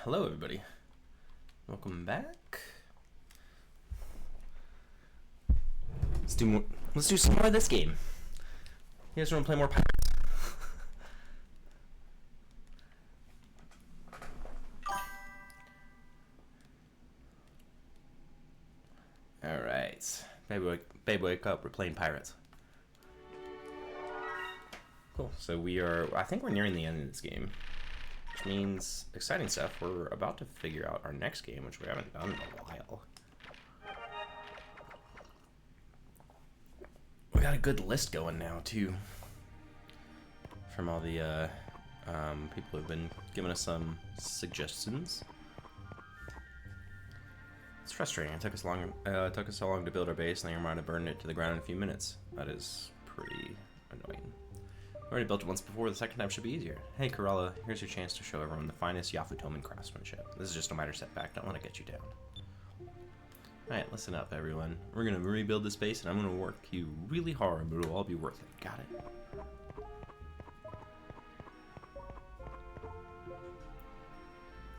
Hello everybody. Welcome back. Let's do some more of this game. You guys want to play more pirates? Alright. Babe, wake up. We're playing pirates. Cool. So I think we're nearing the end of this game. Which means exciting stuff. We're about to figure out our next game, which we haven't done in a while. We got a good list going now, too. From all the people who've been giving us some suggestions. It's frustrating. It took us so long to build our base, and then you're going to burn it to the ground in a few minutes. That is pretty annoying. We already built it once before, the second time should be easier. Hey, Kerala, here's your chance to show everyone the finest Yafutoman craftsmanship. This is just a minor setback, don't want to get you down. Alright, listen up, everyone. We're going to rebuild this base, and I'm going to work you really hard, but it'll all be worth it. Got it?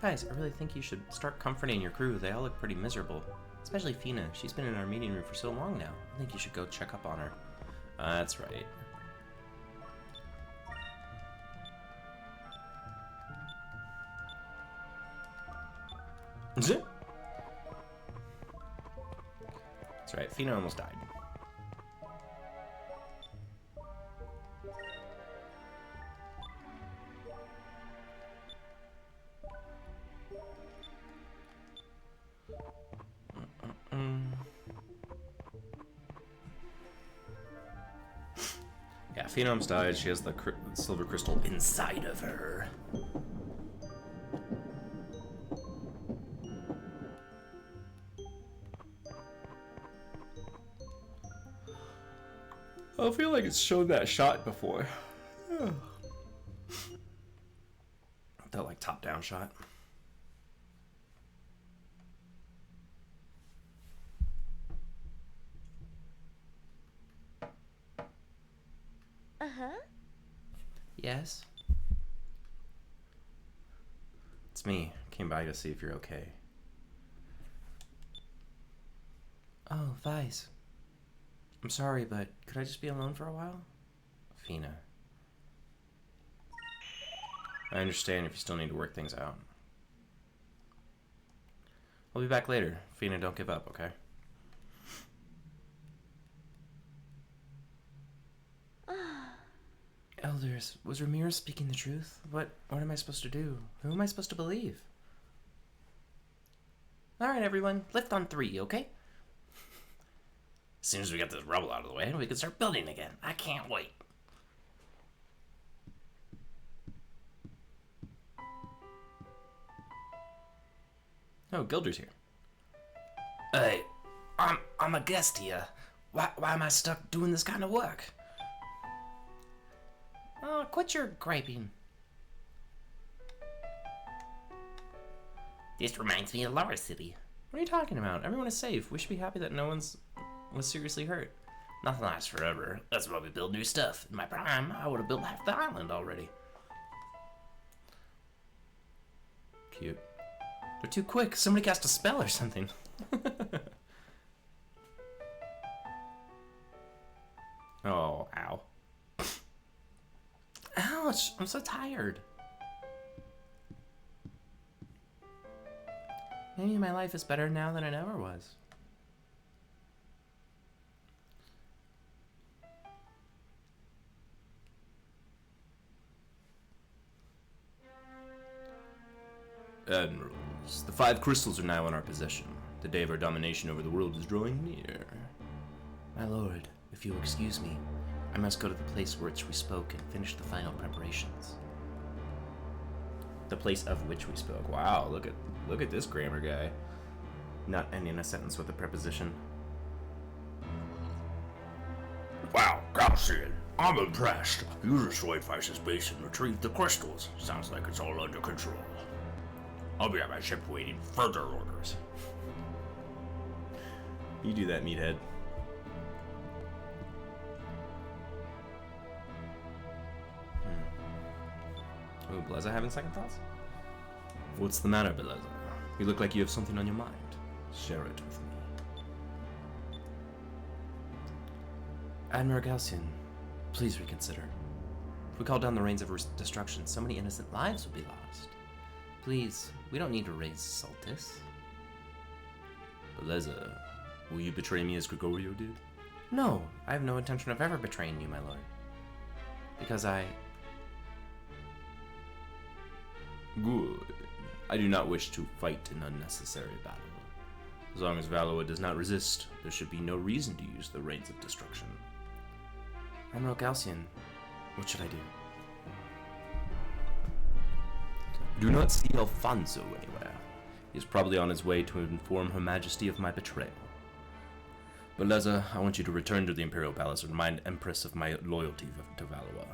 Guys, I really think you should start comforting your crew. They all look pretty miserable. Especially Fina. She's been in our meeting room for so long now. I think you should go check up on her. That's right. That's right, Fina almost died. Yeah, Fina almost died. She has the silver crystal inside of her. I feel like it's shown that shot before. That like top-down shot. Uh-huh. Yes? It's me. Came by to see if you're okay. Oh, Vice. I'm sorry, but could I just be alone for a while? Fina. I understand if you still need to work things out. I'll be back later. Fina, don't give up, okay? Elders, was Ramirez speaking the truth? What am I supposed to do? Who am I supposed to believe? Alright, everyone. Lift on 3, okay? As soon as we get this rubble out of the way, we can start building again. I can't wait. Oh, Gilder's here. Hey, I'm a guest here. Why am I stuck doing this kind of work? Oh, quit your griping. This reminds me of Lara City. What are you talking about? Everyone is safe. We should be happy that no one's was seriously hurt. Nothing lasts forever. That's why we build new stuff. In my prime, I would have built half the island already. Cute. They're too quick. Somebody cast a spell or something. Oh, ow. Ouch! I'm so tired. Maybe my life is better now than it ever was. Admirals, the 5 crystals are now in our possession. The day of our domination over the world is drawing near. My lord, if you'll excuse me, I must go to the place which we spoke and finish the final preparations. The place of which we spoke. Wow, look at this grammar guy. Not ending a sentence with a preposition. Wow, Gaussian, I'm impressed. You destroyed Vice's base and retrieved the crystals. Sounds like it's all under control. I'll be at my ship waiting further orders. You do that, meathead. Ooh, Bleza having second thoughts? What's the matter, Beleza? You look like you have something on your mind. Share it with me. Admiral Galcian, please reconsider. If we call down the rains of destruction, so many innocent lives will be lost. Please, we don't need to raise Saltis. Beleza, will you betray me as Gregorio did? No, I have no intention of ever betraying you, my lord. Because Good. I do not wish to fight an unnecessary battle. As long as Valoa does not resist, there should be no reason to use the rains of destruction. Admiral Galcian, what should I do? Do not see Alfonso anywhere. He is probably on his way to inform Her Majesty of my betrayal. Beleza, I want you to return to the Imperial Palace and remind Empress of my loyalty to Valoa.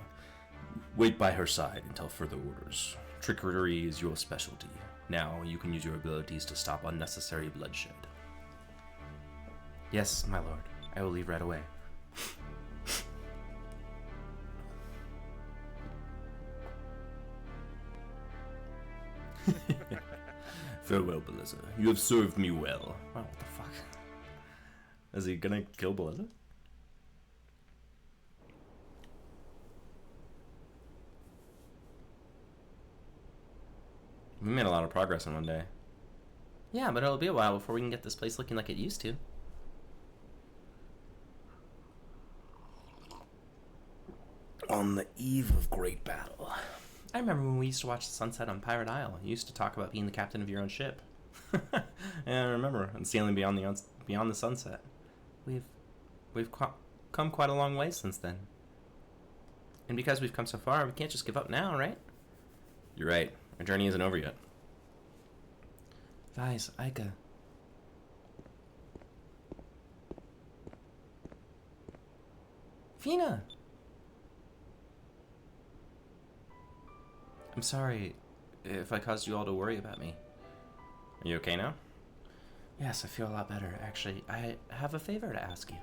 Wait by her side until further orders. Trickery is your specialty. Now, you can use your abilities to stop unnecessary bloodshed. Yes, my lord. I will leave right away. Farewell, Beleza. You have served me well. Wow, what the fuck? Is he gonna kill Beleza? We made a lot of progress in one day. Yeah, but it'll be a while before we can get this place looking like it used to. On the eve of great battle. I remember when we used to watch the sunset on Pirate Isle. You used to talk about being the captain of your own ship. Yeah, I remember. And sailing beyond the sunset. We've come quite a long way since then. And because we've come so far, we can't just give up now, right? You're right. Our journey isn't over yet. Guys, Aika. Fina! I'm sorry if I caused you all to worry about me. Are you okay now? Yes, I feel a lot better. Actually, I have a favor to ask you.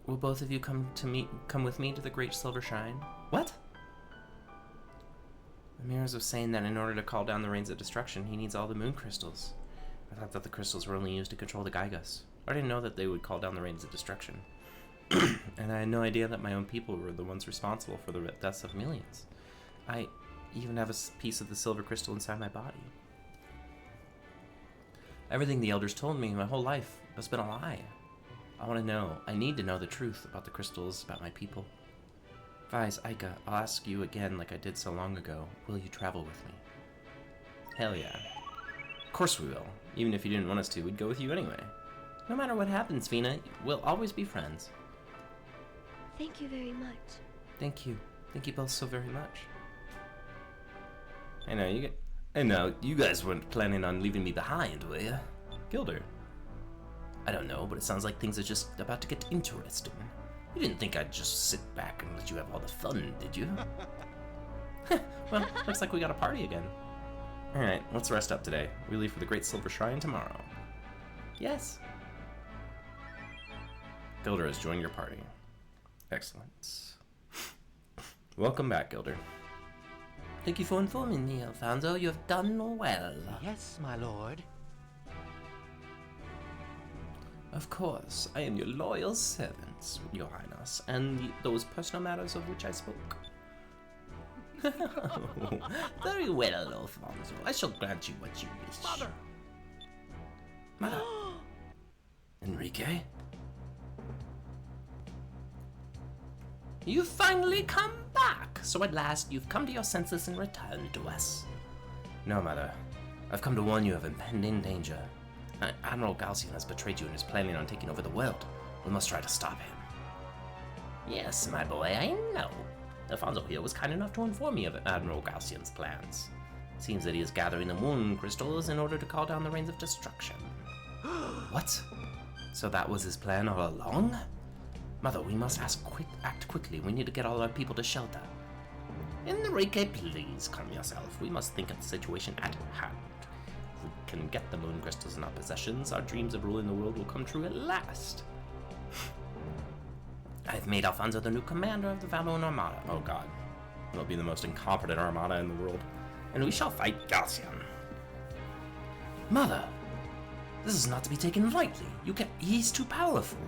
Will both of you come with me to the Great Silver Shrine? What? Amiras was saying that in order to call down the rains of destruction, he needs all the moon crystals. I thought that the crystals were only used to control the Gygus. I didn't know that they would call down the rains of destruction. And I had no idea that my own people were the ones responsible for the deaths of millions. I even have a piece of the silver crystal inside my body. Everything the elders told me my whole life has been a lie. I want to know. I need to know the truth about the crystals, about my people. Vise, Aika, I'll ask you again like I did so long ago. Will you travel with me? Hell yeah. Of course we will. Even if you didn't want us to, we'd go with you anyway. No matter what happens, Fina, we'll always be friends. Thank you very much. Thank you. Thank you both so very much. I know, you guys weren't planning on leaving me behind, were you? Gilder. I don't know, but it sounds like things are just about to get interesting. You didn't think I'd just sit back and let you have all the fun, did you? Well, looks like we got a party again. Alright, let's rest up today. We leave for the Great Silver Shrine tomorrow. Yes. Gilder has joined your party. Excellent. Welcome back, Gilder. Thank you for informing me, Alfonso. You have done well. Yes, my lord. Of course, I am your loyal servant, your highness, and those personal matters of which I spoke. Very well, Alfonso. I shall grant you what you wish. Mother! Mother! Enrique? You've finally come back! So at last you've come to your senses and returned to us. No, Mother. I've come to warn you of impending danger. Admiral Galcian has betrayed you and is planning on taking over the world. We must try to stop him. Yes, my boy, I know. Alfonso here was kind enough to inform me of Admiral Galcian's plans. It seems that he is gathering the moon crystals in order to call down the rains of destruction. What? So that was his plan all along? Mother, we must act quickly. We need to get all our people to shelter. Enrique, please calm yourself. We must think of the situation at hand. If we can get the moon crystals in our possessions, our dreams of ruling the world will come true at last. I've made Alfonso the new commander of the Valoan Armada. Oh god. It'll be the most incompetent armada in the world. And we shall fight Galcian. Mother! This is not to be taken lightly. You can't. He's too powerful.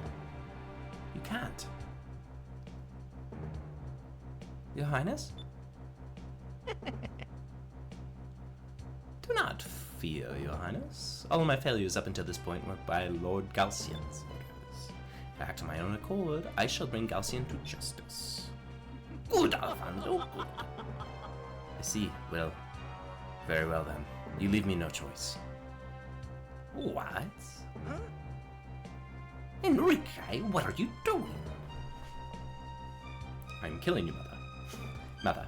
You can't. Your Highness? Do not fear, Your Highness. All of my failures up until this point were by Lord Galcian's orders. If I act on my own accord, I shall bring Galcian to justice. Good, Alfonso, good. I see. Well, very well then. You leave me no choice. What? Huh? Enrique, what are you doing? I'm killing you, Mother. Mother,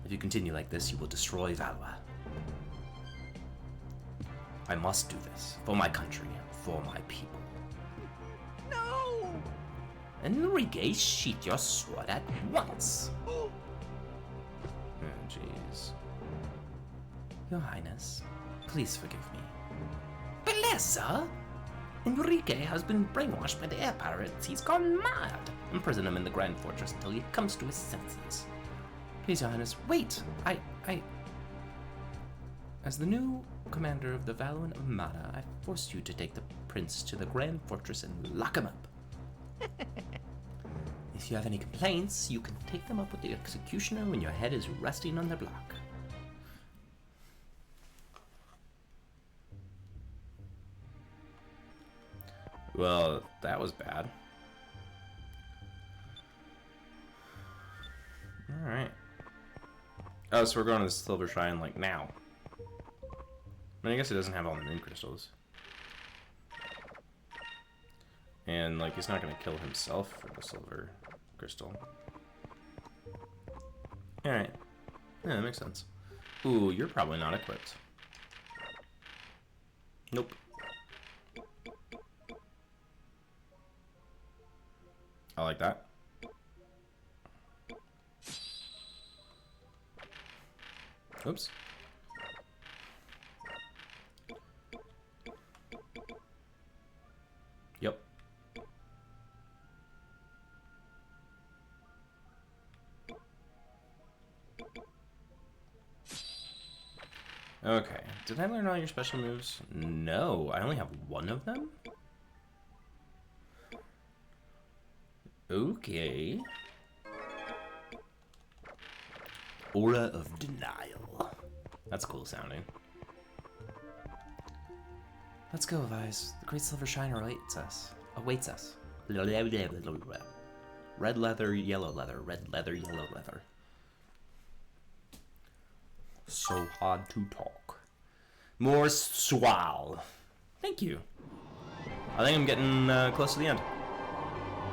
if you continue like this, you will destroy Valois. I must do this for my country, for my people. No! Enrique, sheath your sword at once. Oh, jeez. Your Highness, please forgive me. Beleza! Enrique has been brainwashed by the air pirates. He's gone mad. Imprison him in the Grand Fortress until he comes to his senses. Please, Your Highness, wait! As the new commander of the Valoan Armada, I force you to take the prince to the Grand Fortress and lock him up. If you have any complaints, you can take them up with the executioner when your head is resting on the block. Well, that was bad. Alright. Oh, so we're going to the Silver Shrine, like, now. I mean, I guess it doesn't have all the moon crystals. And, like, he's not going to kill himself for the silver crystal. Alright. Yeah, that makes sense. Ooh, you're probably not equipped. Nope. I like that. Oops. Yep. Okay. Did I learn all your special moves? No, I only have one of them? Okay. Aura of Denial. That's cool sounding. Let's go, Vise. The Great Silver Shrine awaits us. Red leather, yellow leather. Red leather, yellow leather. So hard to talk. More swal. Thank you. I think I'm getting close to the end.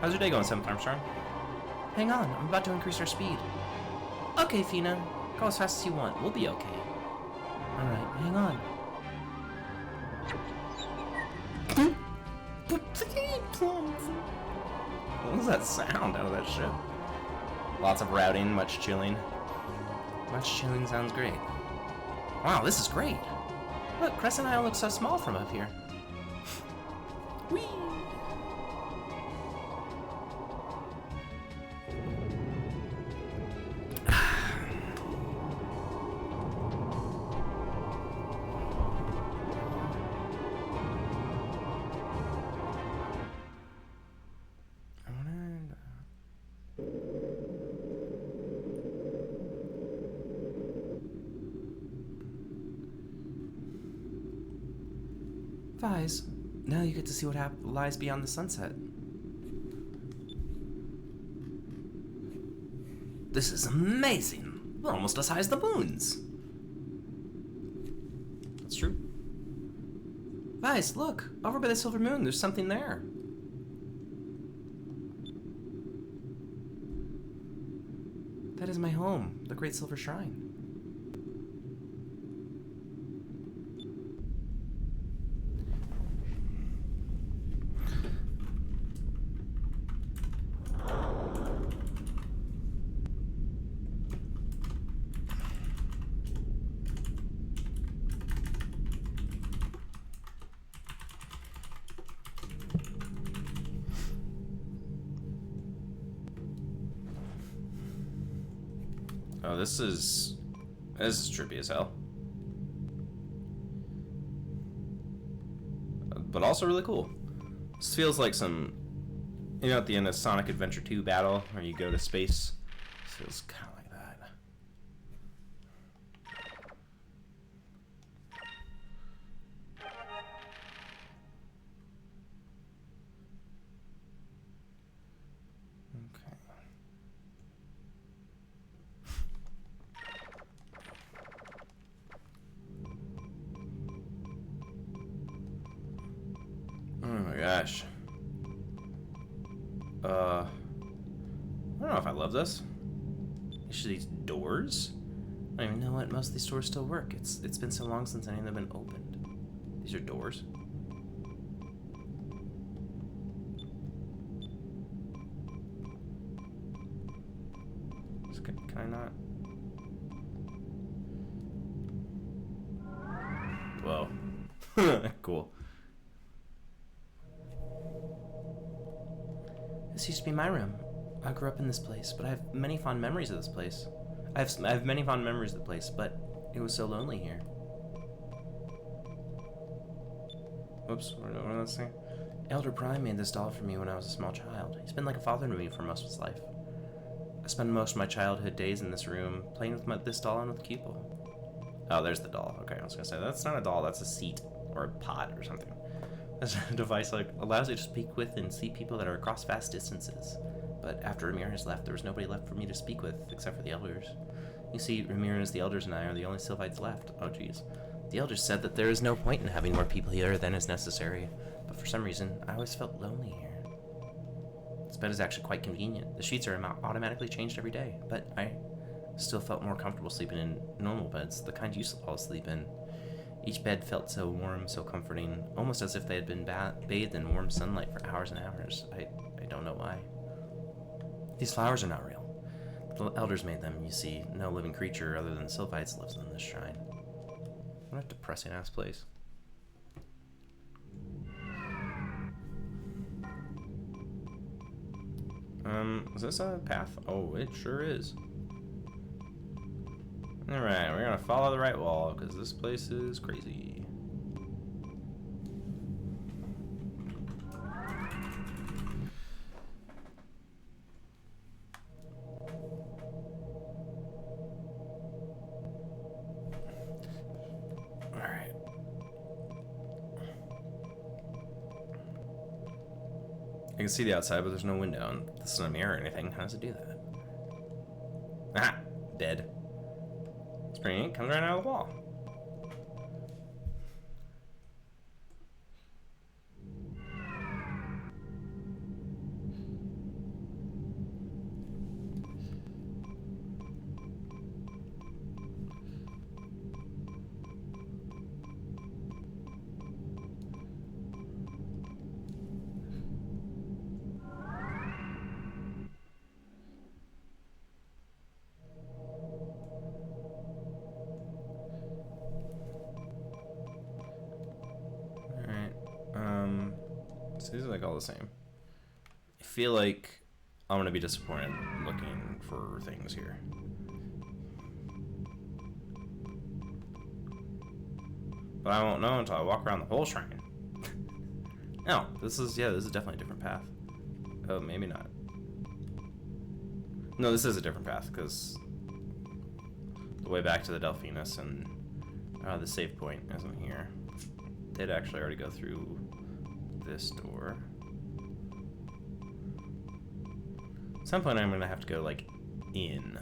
How's your day going, 7th Armstrong? Hang on, I'm about to increase our speed. Okay, Fina. Go as fast as you want. We'll be okay. Alright, hang on. What was that sound out of that ship? Lots of routing, much chilling. Much chilling sounds great. Wow, this is great. Look, Crescent Isle looks so small from up here. Whee! Vise, now you get to see what lies beyond the sunset. This is amazing. We're almost as high as the moons. That's true. Vise, look. Over by the silver moon, there's something there. That is my home, the Great Silver Shrine. Oh, this is trippy as hell. But also really cool. This feels like some, you know, at the end of Sonic Adventure 2 battle where you go to space. This feels kind of like that. Okay. Oh my gosh. I don't know if I love this. These doors? I don't even know what most of these doors still work. It's been so long since any of them have been opened. These are doors. Can I not? Whoa. Cool. This used to be my room. I grew up in this place, but I have many fond memories of this place. I have many fond memories of the place, but it was so lonely here. Whoops, what did I say? Elder Prime made this doll for me when I was a small child. He's been like a father to me for most of his life. I spent most of my childhood days in this room, playing with this doll and with Cupid. Oh, there's the doll. Okay, I was gonna say, that's not a doll, that's a seat, or a pod, or something. That's a device that allows you to speak with and see people that are across vast distances. But after Ramirez left, there was nobody left for me to speak with, except for the elders. You see, Ramirez, the elders, and I are the only Sylphites left. Oh, jeez. The elders said that there is no point in having more people here than is necessary, but for some reason, I always felt lonely here. This bed is actually quite convenient. The sheets are automatically changed every day, but I still felt more comfortable sleeping in normal beds, the kind you all sleep in. Each bed felt so warm, so comforting, almost as if they had been bathed in warm sunlight for hours and hours. I don't know why. These flowers are not real. The elders made them, you see. No living creature other than Sylphites lives in this shrine. What a depressing ass place. Is this a path? Oh, it sure is. Alright, we're gonna follow the right wall, because this place is crazy. Alright. I can see the outside, but there's no window, and this isn't a mirror or anything. How does it do that? Ah! Dead. It's pretty neat. Comes right out of the wall. So these are like all the same. I feel like I'm gonna be disappointed looking for things here. But I won't know until I walk around the whole shrine. No, this is definitely a different path. Oh, maybe not. No, this is a different path, because the way back to the Delphinus and the save point isn't here. They'd actually already go through this door. At some point I'm gonna have to go, like, in.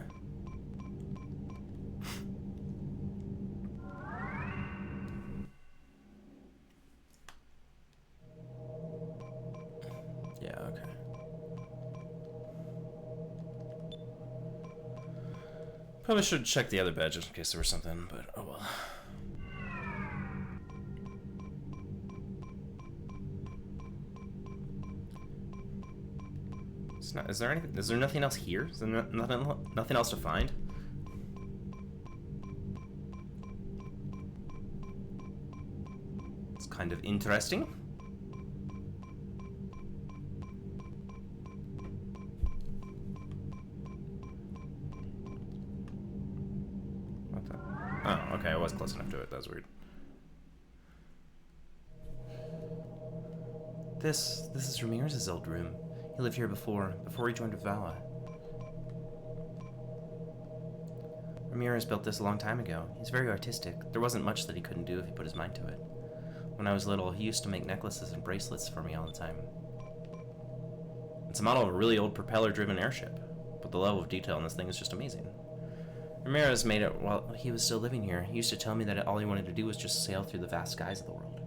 Yeah, okay. Probably should check the other bed just in case there was something, but oh well. It's not, is there anything? Is there nothing else here? Is there nothing else to find? It's kind of interesting. Okay, I was close enough to it. That was weird. This is Ramirez's old room. He lived here before he joined with Vala. Ramirez built this a long time ago. He's very artistic. There wasn't much that he couldn't do if he put his mind to it. When I was little, he used to make necklaces and bracelets for me all the time. It's a model of a really old propeller-driven airship, but the level of detail in this thing is just amazing. Ramirez made it while he was still living here. He used to tell me that all he wanted to do was just sail through the vast skies of the world.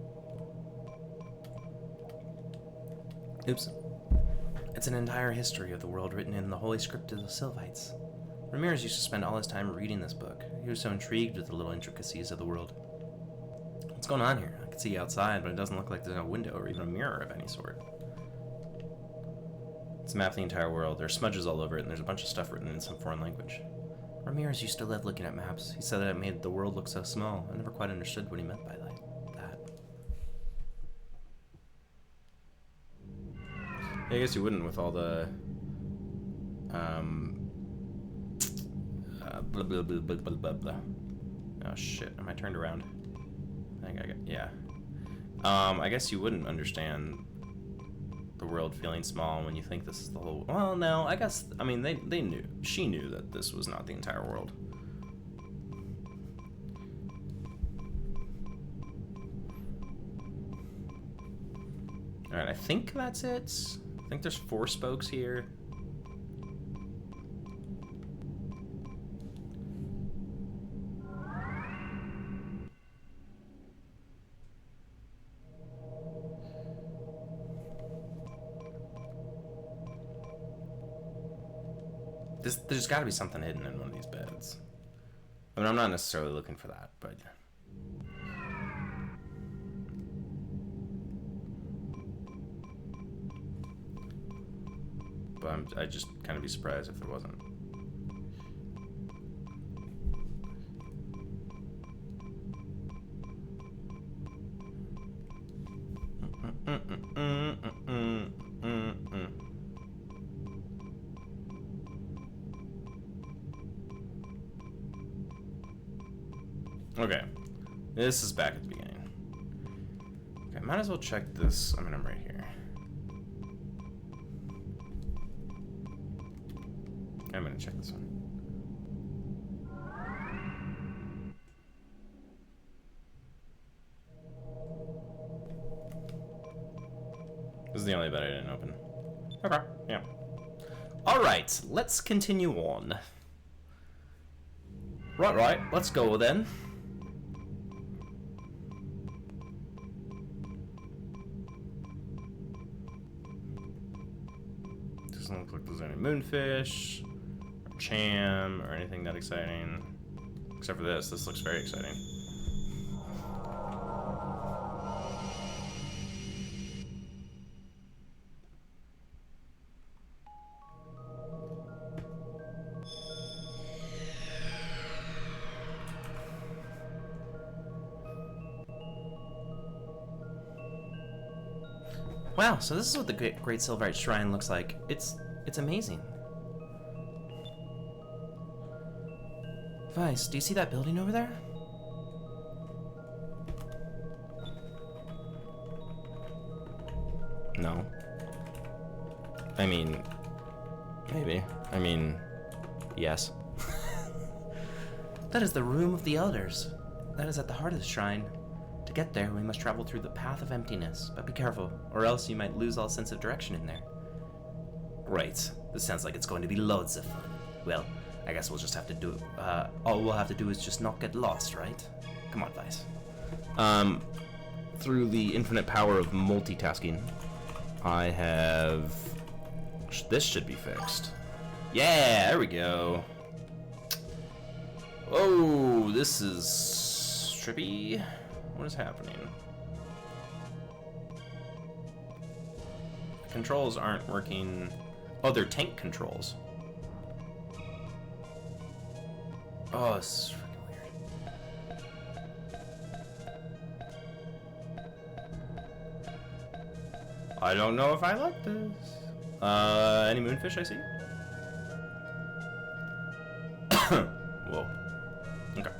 Oops. It's an entire history of the world written in the holy script of the Sylvites. Ramirez used to spend all his time reading this book. He was so intrigued with the little intricacies of the world. What's going on here? I can see outside, but it doesn't look like there's a window or even a mirror of any sort. It's a map of the entire world. There are smudges all over it, and there's a bunch of stuff written in some foreign language. Ramirez used to love looking at maps. He said that it made the world look so small. I never quite understood what he meant by that. Yeah, I guess you wouldn't with all the blah, blah, blah, blah, blah, blah, blah. Oh shit, am I turned around? I think I got, yeah. I guess you wouldn't understand the world feeling small when you think this is the whole, well, no, I guess, I mean, they knew, she knew that this was not the entire world. Alright, I think that's it. I think there's 4 spokes here. There's got to be something hidden in one of these beds. I mean, I'm not necessarily looking for that, but... I'd just kind of be surprised if there wasn't. Okay, this is back at the beginning. Okay, might as well check this. I mean, I'm right here. I'm gonna check this one. This is the only bed I didn't open. Okay, yeah. Alright, let's continue on. Right, let's go then. Doesn't look like there's any moonfish, or cham, or anything that exciting. Except for this. This looks very exciting. Wow, so this is what the Great Silverite Shrine looks like. It's amazing. Vice, do you see that building over there? No. I mean, maybe. I mean, yes. That is the Room of the Elders. That is at the heart of the shrine. To get there, we must travel through the Path of Emptiness, but be careful, or else you might lose all sense of direction in there. Right. This sounds like it's going to be loads of fun. Well, I guess we'll just have to do all we'll have to do is just not get lost, right? Come on, Vice. Through the infinite power of multitasking, I have... This should be fixed. Yeah, there we go. Oh, this is trippy. What is happening? The controls aren't working. Oh, they're tank controls. Oh, this is freaking weird. I don't know if I like this. Any moonfish I see? Whoa. Okay.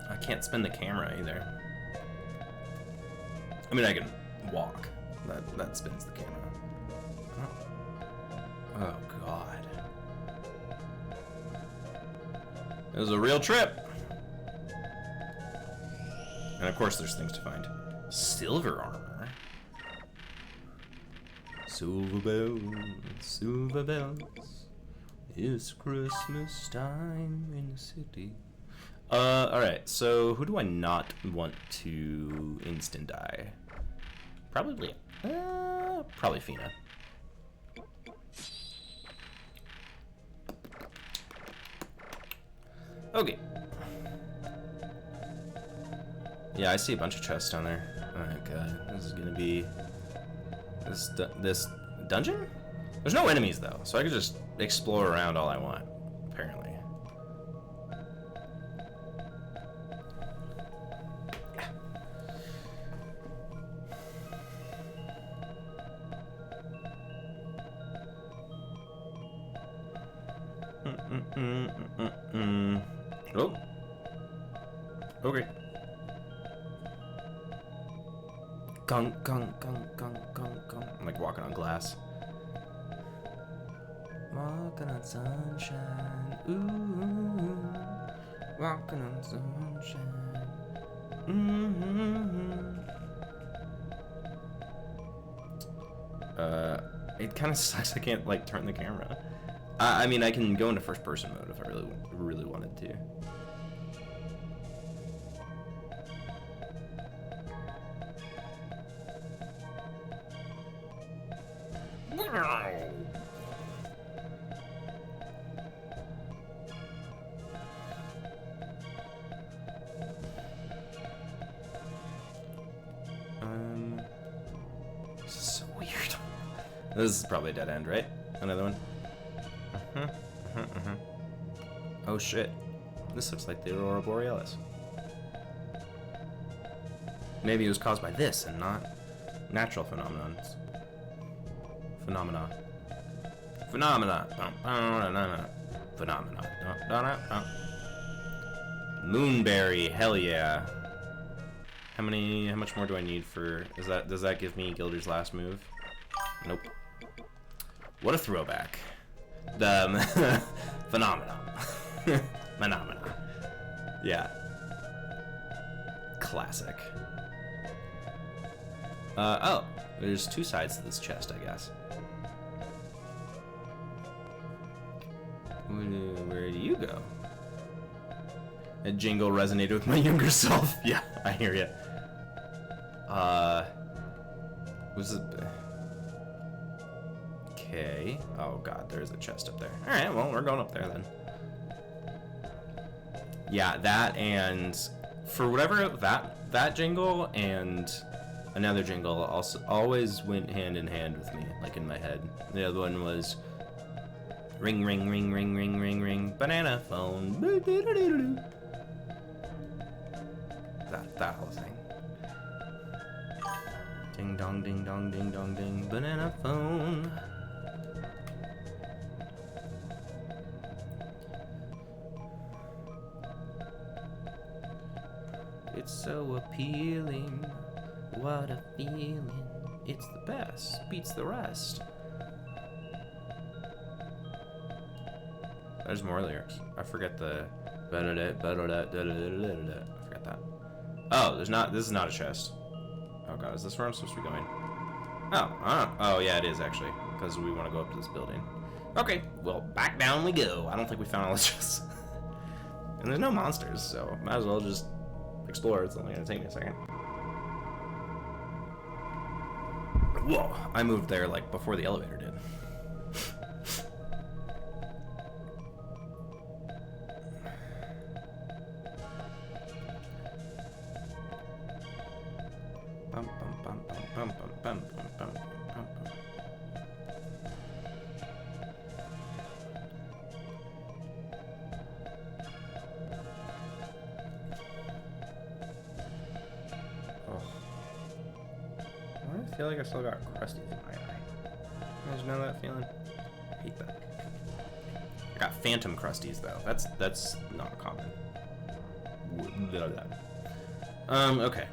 I can't spin the camera either. I mean, I can walk. That spins the camera. Oh God. It was a real trip. And of course there's things to find. Silver armor. Silver bells. It's Christmas time in the city. Alright, so who do I not want to instant die? Probably Fina. Okay. Yeah, I see a bunch of chests down there. Oh god, this is gonna be this dungeon? There's no enemies though, so I can just explore around all I want, apparently. Oh. Okay. Gunk, gunk, gunk, gunk, gunk, gunk. I'm like walking on glass. Walking on sunshine. Ooh. Walking on sunshine. It kind of sucks I can't like turn the camera. I mean, I can go into first person mode if I really wanted to. This is so weird. This is probably a dead end, right? Another one. Oh shit. This looks like the Aurora Borealis. Maybe it was caused by this and not natural phenomena. Moonberry, hell yeah. How much more do I need for, does that give me Gilder's last move? Nope. What a throwback. The phenomena. Yeah. Classic. Oh, there's two sides to this chest, I guess. Where do you go? A jingle resonated with my younger self. Yeah, I hear ya. Was it? Okay. Oh god, there's a chest up there. All right, well, we're going up there then. Yeah, that and for whatever that jingle and another jingle also always went hand in hand with me, like in my head. The other one was ring ring ring ring ring ring ring banana phone. That whole thing. Ding dong ding dong ding dong ding banana phone. It's so appealing, what a feeling. It's the best, beats the rest. There's more lyrics. I forget the. I forget that. Oh, this is not a chest. Oh god, is this where I'm supposed to be going? Oh, yeah, it is actually, because we want to go up to this building. Okay, well, back down we go. I don't think we found all the chests. And there's no monsters, so might as well just explore. It's only gonna take me a second. Whoa, I moved there like before the elevator did. feel like I still got crusty in my eye. You guys know that feeling? I hate that. I got phantom crusties though. That's not common. Okay.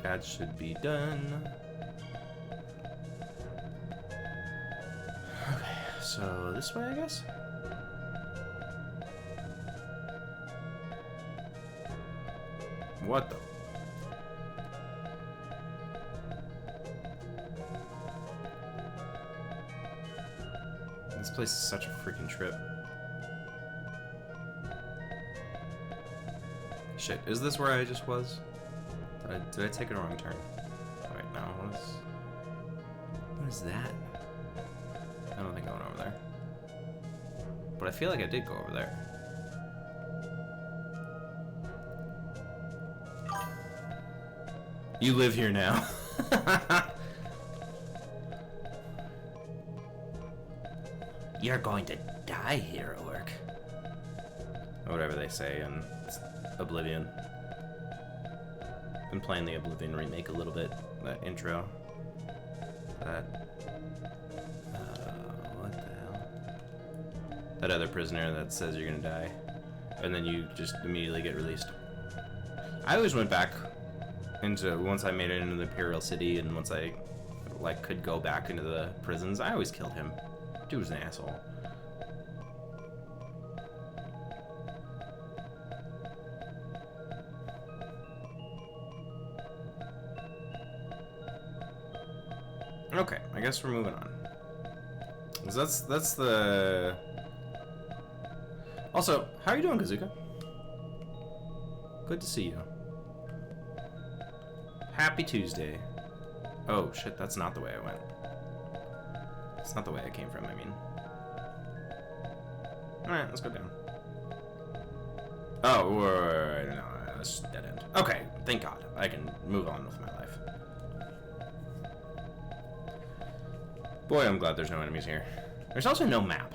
That should be done. Okay, so this way, I guess? What the? This place is such a freaking trip. Shit, is this where I just was? Did I take a wrong turn? Wait, no, what is that? I don't think I went over there. But I feel like I did go over there. You live here now. You're going to die here, Orc. Whatever they say in Oblivion. Been playing the Oblivion remake a little bit. That intro. What the hell? That other prisoner that says you're gonna die. And then you just immediately get released. I always went back into, once I made it into the Imperial City and once I like could go back into the prisons, I always killed him. Dude was an asshole. Okay, I guess we're moving on. 'Cause that's the. Also, how are you doing, Kazuka? Good to see you. Happy Tuesday. Oh shit, that's not the way I went. That's not the way I came from, I mean. Alright, let's go down. Oh, wait, no, that's dead end. Okay, thank God. I can move on with my life. Boy, I'm glad there's no enemies here. There's also no map.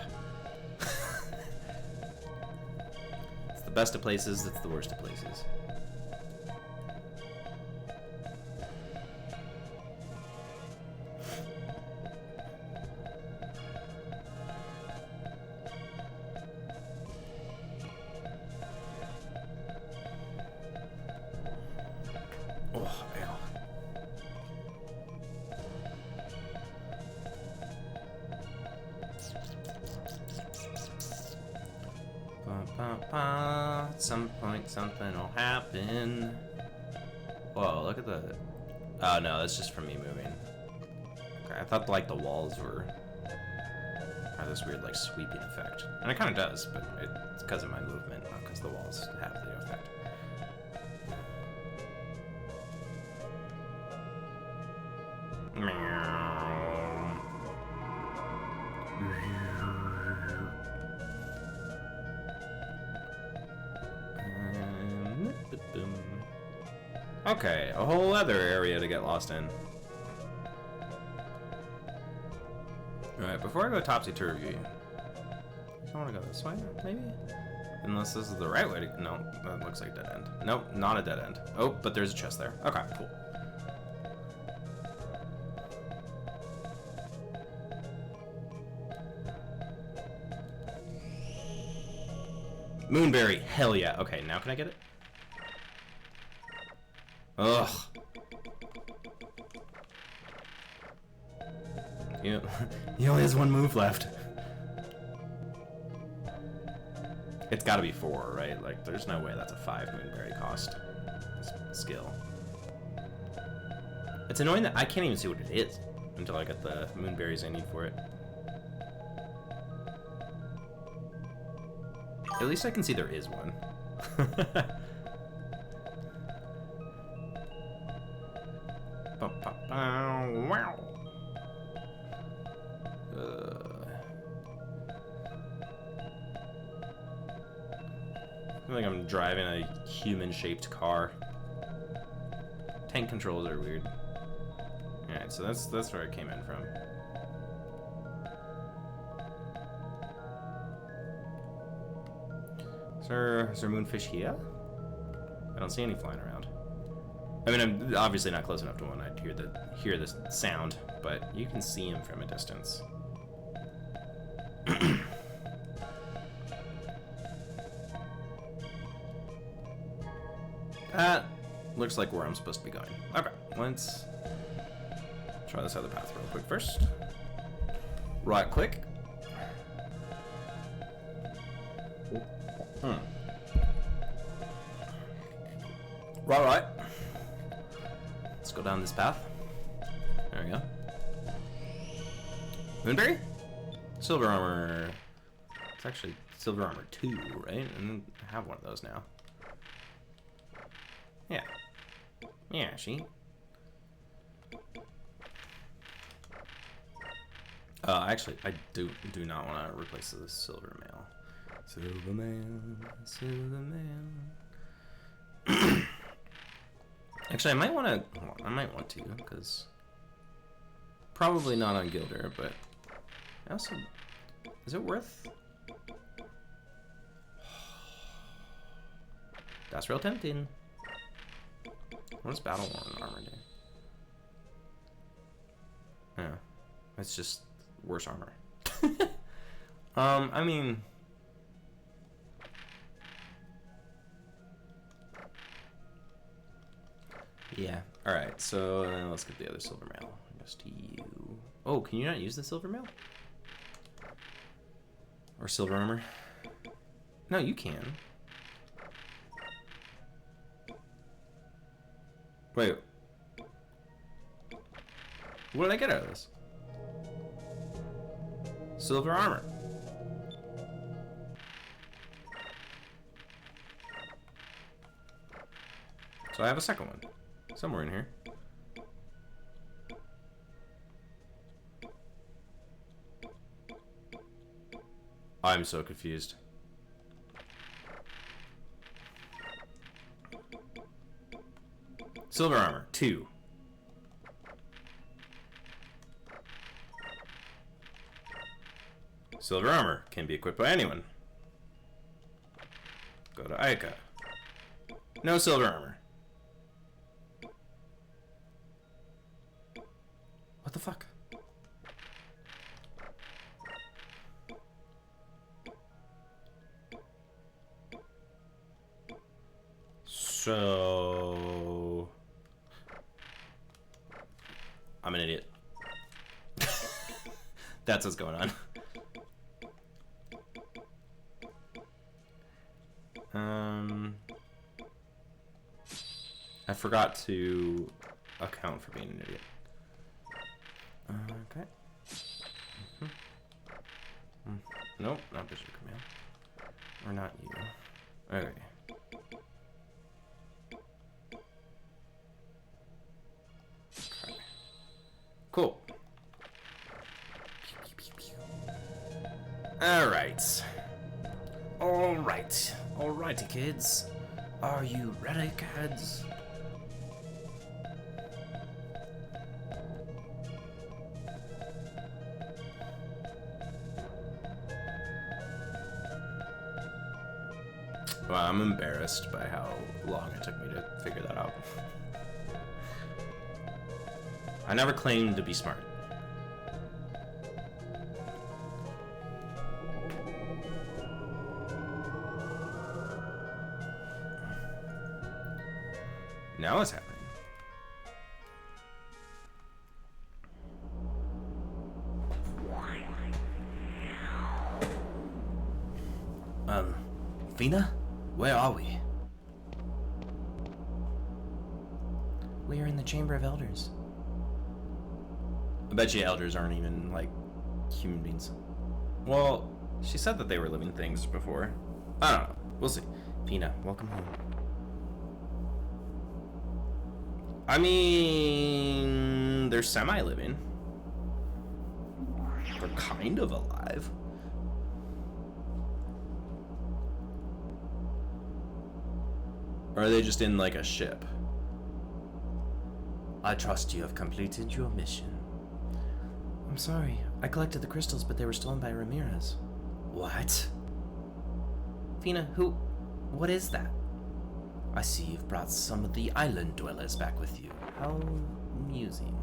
It's the best of places, it's the worst of places. Oh, hell. At some point something will happen. Whoa, look at the... Oh no, that's just from me moving. Okay, I thought like the walls were... have this weird like sweeping effect. And it kind of does, but it's because of my movement, not because the walls have the effect. Okay, a whole other area to get lost in. Alright, before I go topsy-turvy, I want to go this way, maybe? Unless this is the right way to... No, that looks like dead end. Nope, not a dead end. Oh, but there's a chest there. Okay, cool. Moonberry, hell yeah. Okay, now can I get it? Ugh. He only has one move left. It's gotta be 4, right? Like, there's no way that's a 5 Moonberry cost skill. It's annoying that I can't even see what it is until I get the Moonberries I need for it. At least I can see there is one. Wow. I feel like I'm driving a human-shaped car. Tank controls are weird. Alright, so that's where I came in from. Is there moonfish here? I don't see any flying around. I mean, I'm obviously not close enough to one I'd hear the sound, but you can see him from a distance. That looks like where I'm supposed to be going. Okay, let's try this other path real quick first. Right click. Right. Let's go down this path. There we go. Moonberry? Silver armor. It's actually silver armor 2, right? And I have one of those now. Yeah. Yeah, she. Actually, I do not want to replace the silver mail. Silver man, silver man. Actually, I might want to. Well, I might want to, because probably not on Gilder, but I also. Is it worth? That's real tempting. What does battle worn armor do? Yeah, it's just worse armor. I mean. Yeah. All right. So let's get the other silver mail. Just to you. Oh, can you not use the silver mail? Or silver armor? No, you can. Wait. What did I get out of this? Silver armor. So I have a second one. Somewhere in here. I'm so confused. Silver armor, 2. Silver armor can be equipped by anyone. Go to Ica. No silver armor. What the fuck? So I'm an idiot. That's what's going on. I forgot to account for being an idiot. Okay. Nope, not Bishop Command. Or not you. Okay. Okay. Cool. Alright. Alright. Alrighty, kids. Are you ready, kids? Well, I'm embarrassed by how long it took me to figure that out. I never claimed to be smart. Now what's happening? Fina? Where are we? We are in the Chamber of Elders. I bet you elders aren't even, like, human beings. Well, she said that they were living things before. I don't know. We'll see. Fina, welcome home. I mean, they're semi-living. They're kind of alive. Or are they just in, like, a ship? I trust you have completed your mission. I'm sorry. I collected the crystals, but they were stolen by Ramirez. What? Fina, what is that? I see you've brought some of the island dwellers back with you. How amusing.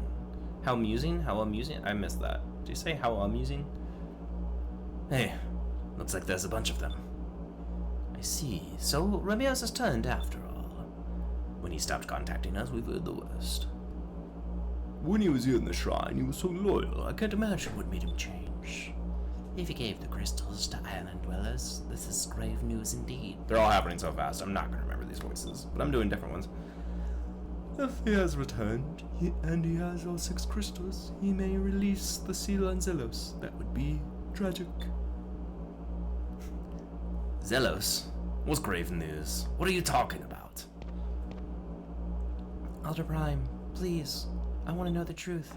How amusing? How amusing? I missed that. Did you say how amusing? Hey, looks like there's a bunch of them. I see. So Ramirez has turned after all. When he stopped contacting us, we've heard the worst. When he was here in the shrine, he was so loyal. I can't imagine what made him change. If he gave the crystals to island dwellers, this is grave news indeed. They're all happening so fast, I'm not going to remember these voices, but I'm doing different ones. If he has returned, and he has all 6 crystals, he may release the seal on Zelos. That would be tragic. Zelos? What's grave news? What are you talking about? Elder Prime, please. I want to know the truth.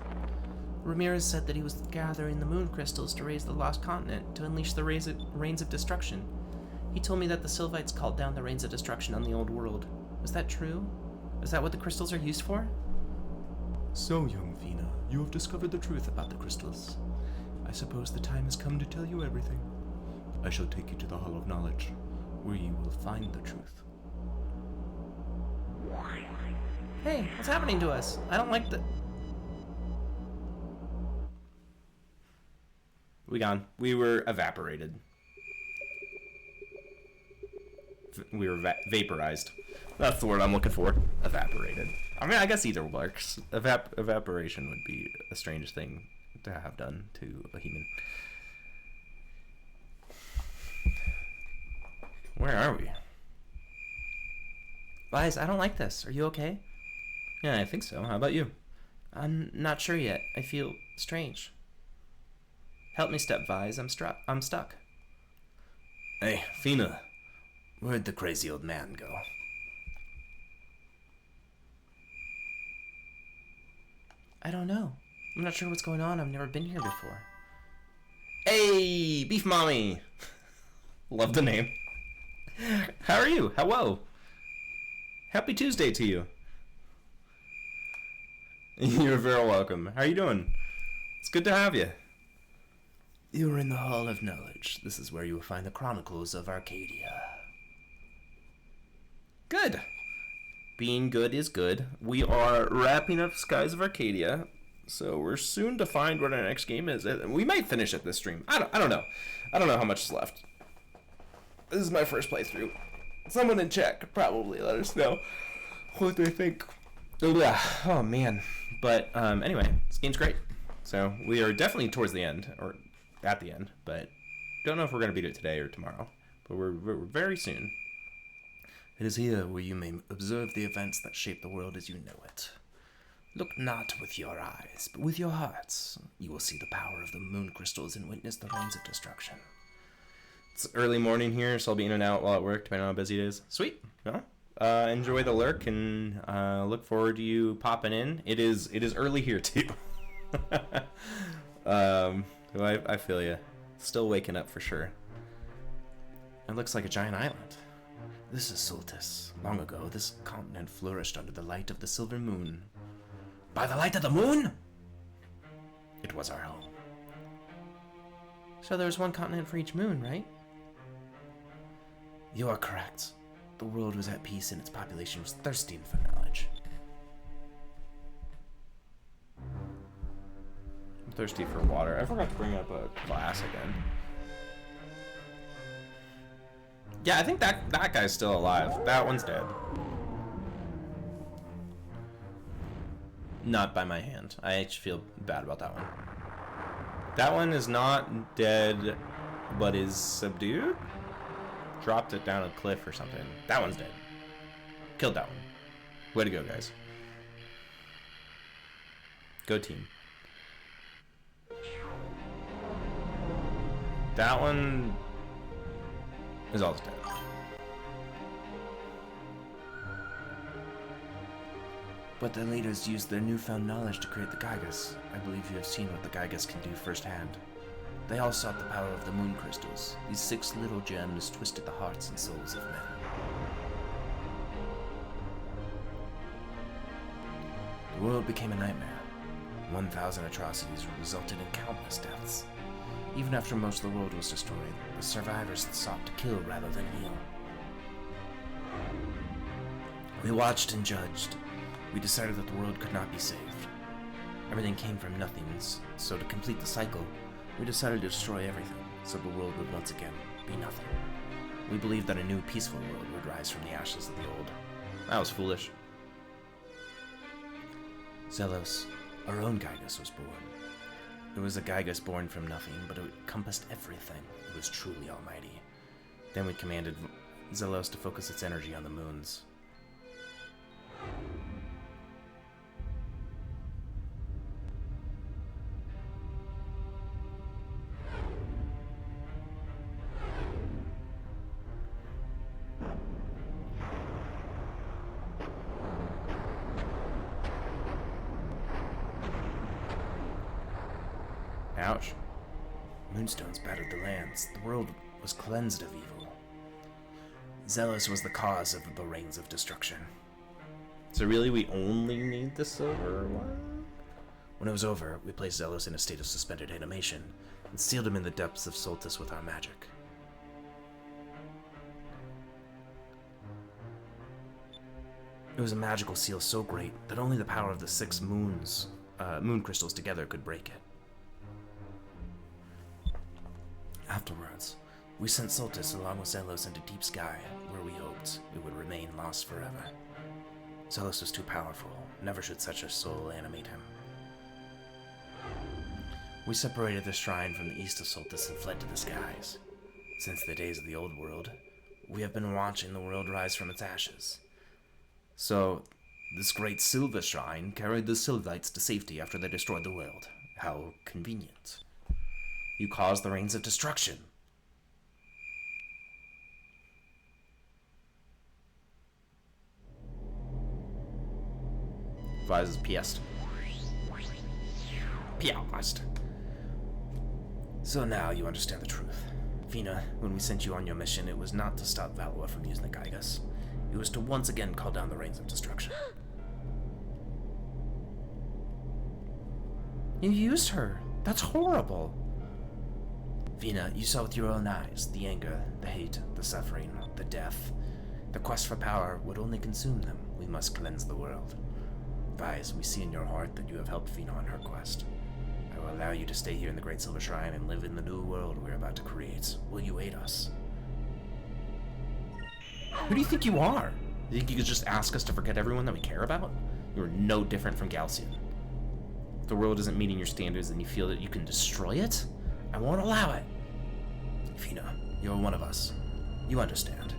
Ramirez said that he was gathering the moon crystals to raise the lost continent, to unleash the rains of destruction. He told me that the Sylvites called down the rains of destruction on the old world. Is that true? Is that what the crystals are used for? So, young Vina, you have discovered the truth about the crystals. I suppose the time has come to tell you everything. I shall take you to the Hall of Knowledge, where you will find the truth. Hey, what's happening to us? I don't like the... We gone. We were evaporated. We were vaporized. That's the word I'm looking for. Evaporated. I mean, I guess either works. Evaporation would be a strange thing to have done to a human. Where are we? Liz, I don't like this. Are you okay? Yeah, I think so. How about you? I'm not sure yet. I feel strange. Help me, Step Vise. I'm stuck. Hey, Fina. Where'd the crazy old man go? I don't know. I'm not sure what's going on. I've never been here before. Hey, Beef Mommy! Love the name. How are you? Hello. Happy Tuesday to you. You're very welcome. How are you doing? It's good to have you. You are in the Hall of Knowledge. This is where you will find the Chronicles of Arcadia. Good. Being good is good. We are wrapping up Skies of Arcadia, so we're soon to find what our next game is. We might finish it this stream. I don't know. I don't know how much is left. This is my first playthrough. Someone in chat could probably let us know what they think. Oh man. But anyway, this game's great. So we are definitely towards the end, or at the end, but don't know if we're going to beat it today or tomorrow. But we're very soon. It is here where you may observe the events that shape the world as you know it. Look not with your eyes, but with your hearts. You will see the power of the moon crystals and witness the rains of destruction. It's early morning here, so I'll be in and out while at work, depending on how busy it is. Sweet. Well, enjoy the lurk, and look forward to you popping in. It is early here too. I feel you. Still waking up for sure. It looks like a giant island. This is Sultis. Long ago, this continent flourished under the light of the silver moon. By the light of the moon? It was our home. So there's one continent for each moon, right? You are correct. The world was at peace and its population was thirsting for knowledge. I'm thirsty for water. I forgot to bring up a glass again. Yeah, I think that guy's still alive. That one's dead. Not by my hand. I actually feel bad about that one. That one is not dead, but is subdued? Dropped it down a cliff or something. That one's dead. Killed that one. Way to go, guys. Go team. That one is almost dead. But the leaders used their newfound knowledge to create the Gygas. I believe you have seen what the Gygas can do firsthand. They all sought the power of the moon crystals. These 6 little gems twisted the hearts and souls of men. The world became a nightmare. 1,000 atrocities resulted in countless deaths. Even after most of the world was destroyed, the survivors sought to kill rather than heal. We watched and judged. We decided that the world could not be saved. Everything came from nothing, so to complete the cycle, we decided to destroy everything, so the world would once again be nothing. We believed that a new peaceful world would rise from the ashes of the old. That was foolish. Zelos, our own Gygus, was born. It was a Gygus born from nothing, but it encompassed everything. It was truly almighty. Then we commanded Zelos to focus its energy on the moons. Ouch. Moonstones battered the lands. The world was cleansed of evil. Zealous was the cause of the rains of destruction. So really, we only need the silver one? When it was over, we placed Zealous in a state of suspended animation and sealed him in the depths of Soltis with our magic. It was a magical seal so great that only the power of the 6 moon crystals together could break it. Afterwards, we sent Soltis along with Zelos into deep sky, where we hoped it would remain lost forever. Zelos was too powerful. Never should such a soul animate him. We separated the shrine from the east of Soltis and fled to the skies. Since the days of the old world, we have been watching the world rise from its ashes. So, this great silver shrine carried the Sylvites to safety after they destroyed the world. How convenient. You caused the rains of destruction. Vise is pissed. Pissed. So now you understand the truth. Vina, when we sent you on your mission, it was not to stop Valois from using the Gygus. It was to once again call down the rains of destruction. You used her. That's horrible. Vina, you saw with your own eyes the anger, the hate, the suffering, the death. The quest for power would only consume them. We must cleanse the world. Vise, we see in your heart that you have helped Vina on her quest. I will allow you to stay here in the Great Silver Shrine and live in the new world we're about to create. Will you aid us? Who do you think you are? You think you could just ask us to forget everyone that we care about? You're no different from Galcian. If the world isn't meeting your standards and you feel that you can destroy it, I won't allow it. Vina, you're one of us. You understand.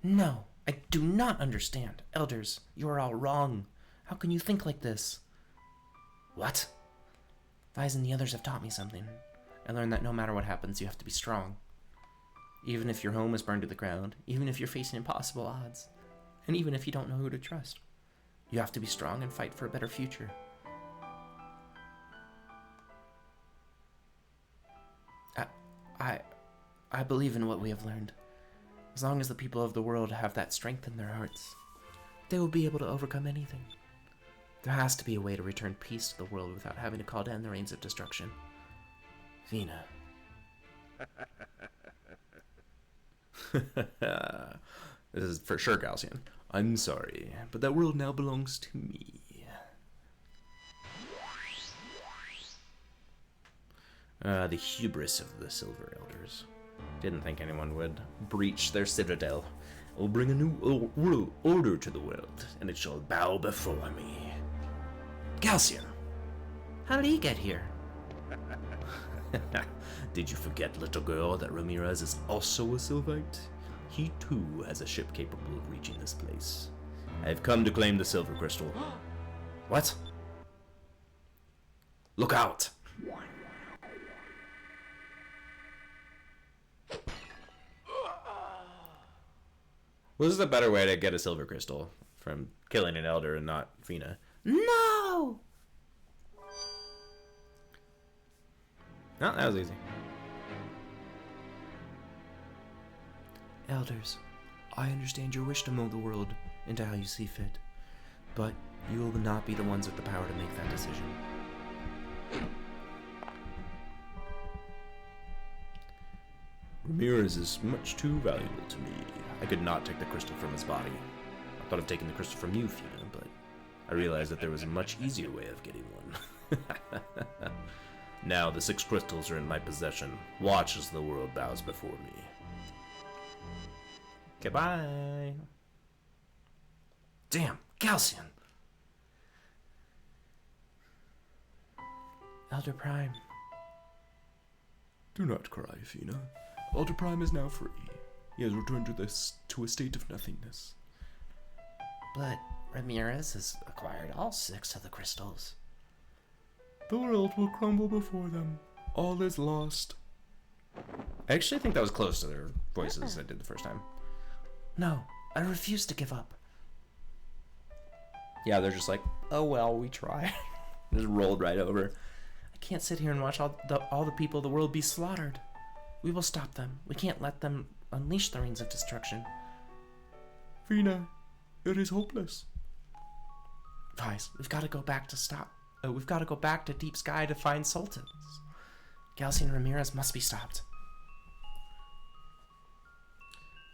No, I do not understand. Elders, you are all wrong. How can you think like this? What? Vise and the others have taught me something. I learned that no matter what happens, you have to be strong. Even if your home is burned to the ground, even if you're facing impossible odds, and even if you don't know who to trust. You have to be strong and fight for a better future. I believe in what we have learned. As long as the people of the world have that strength in their hearts, they will be able to overcome anything. There has to be a way to return peace to the world without having to call down the rains of destruction. Vina. This is for sure Galcian. I'm sorry, but that world now belongs to me. The hubris of the Silver Elders. Didn't think anyone would breach their citadel. I'll bring a new order to the world, and it shall bow before me. Galcian! How did he get here? Did you forget, little girl, that Ramirez is also a Sylvite? He too has a ship capable of reaching this place. I've come to claim the silver crystal. What? Look out! Well, this is a better way to get a silver crystal from killing an elder and not Vina. No! No, that was easy. Elders, I understand your wish to mold the world into how you see fit, but you will not be the ones with the power to make that decision. Ramirez is much too valuable to me. I could not take the crystal from his body. I thought of taking the crystal from you, Fina, but I realized that there was a much easier way of getting one. Now the 6 crystals are in my possession. Watch as the world bows before me. Goodbye. Damn, Calcium! Elder Prime. Do not cry, Fina. Elder Prime is now free. He has returned to a state of nothingness. But Ramirez has acquired all 6 of the crystals. The world will crumble before them. All is lost. I actually think that was close to their voices I did the first time. No, I refuse to give up. Yeah, they're just like, oh well, we try. Just rolled right over. I can't sit here and watch all the people of the world be slaughtered. We will stop them. We can't let them unleash the reigns of destruction. Fina, it is hopeless. Guys, we've got to go back to we've got to go back to Deep Sky to find Sultans. Galcian Ramirez must be stopped.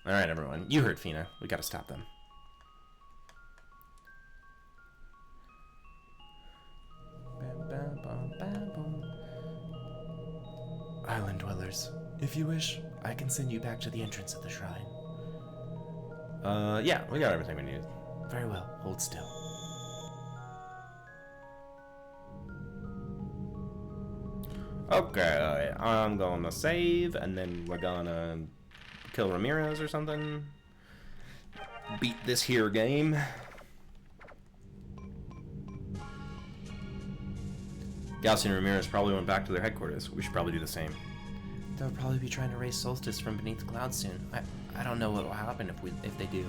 Alright, everyone. You heard Fina. We gotta stop them. Island dwellers, if you wish, I can send you back to the entrance of the shrine. Yeah, we got everything we need. Very well, hold still. Okay, I'm gonna save, and then we're gonna kill Ramirez or something. Beat this here game. Galcian and Ramirez probably went back to their headquarters. We should probably do the same. They'll probably be trying to raise Solstice from beneath the clouds soon. I don't know what will happen if they do.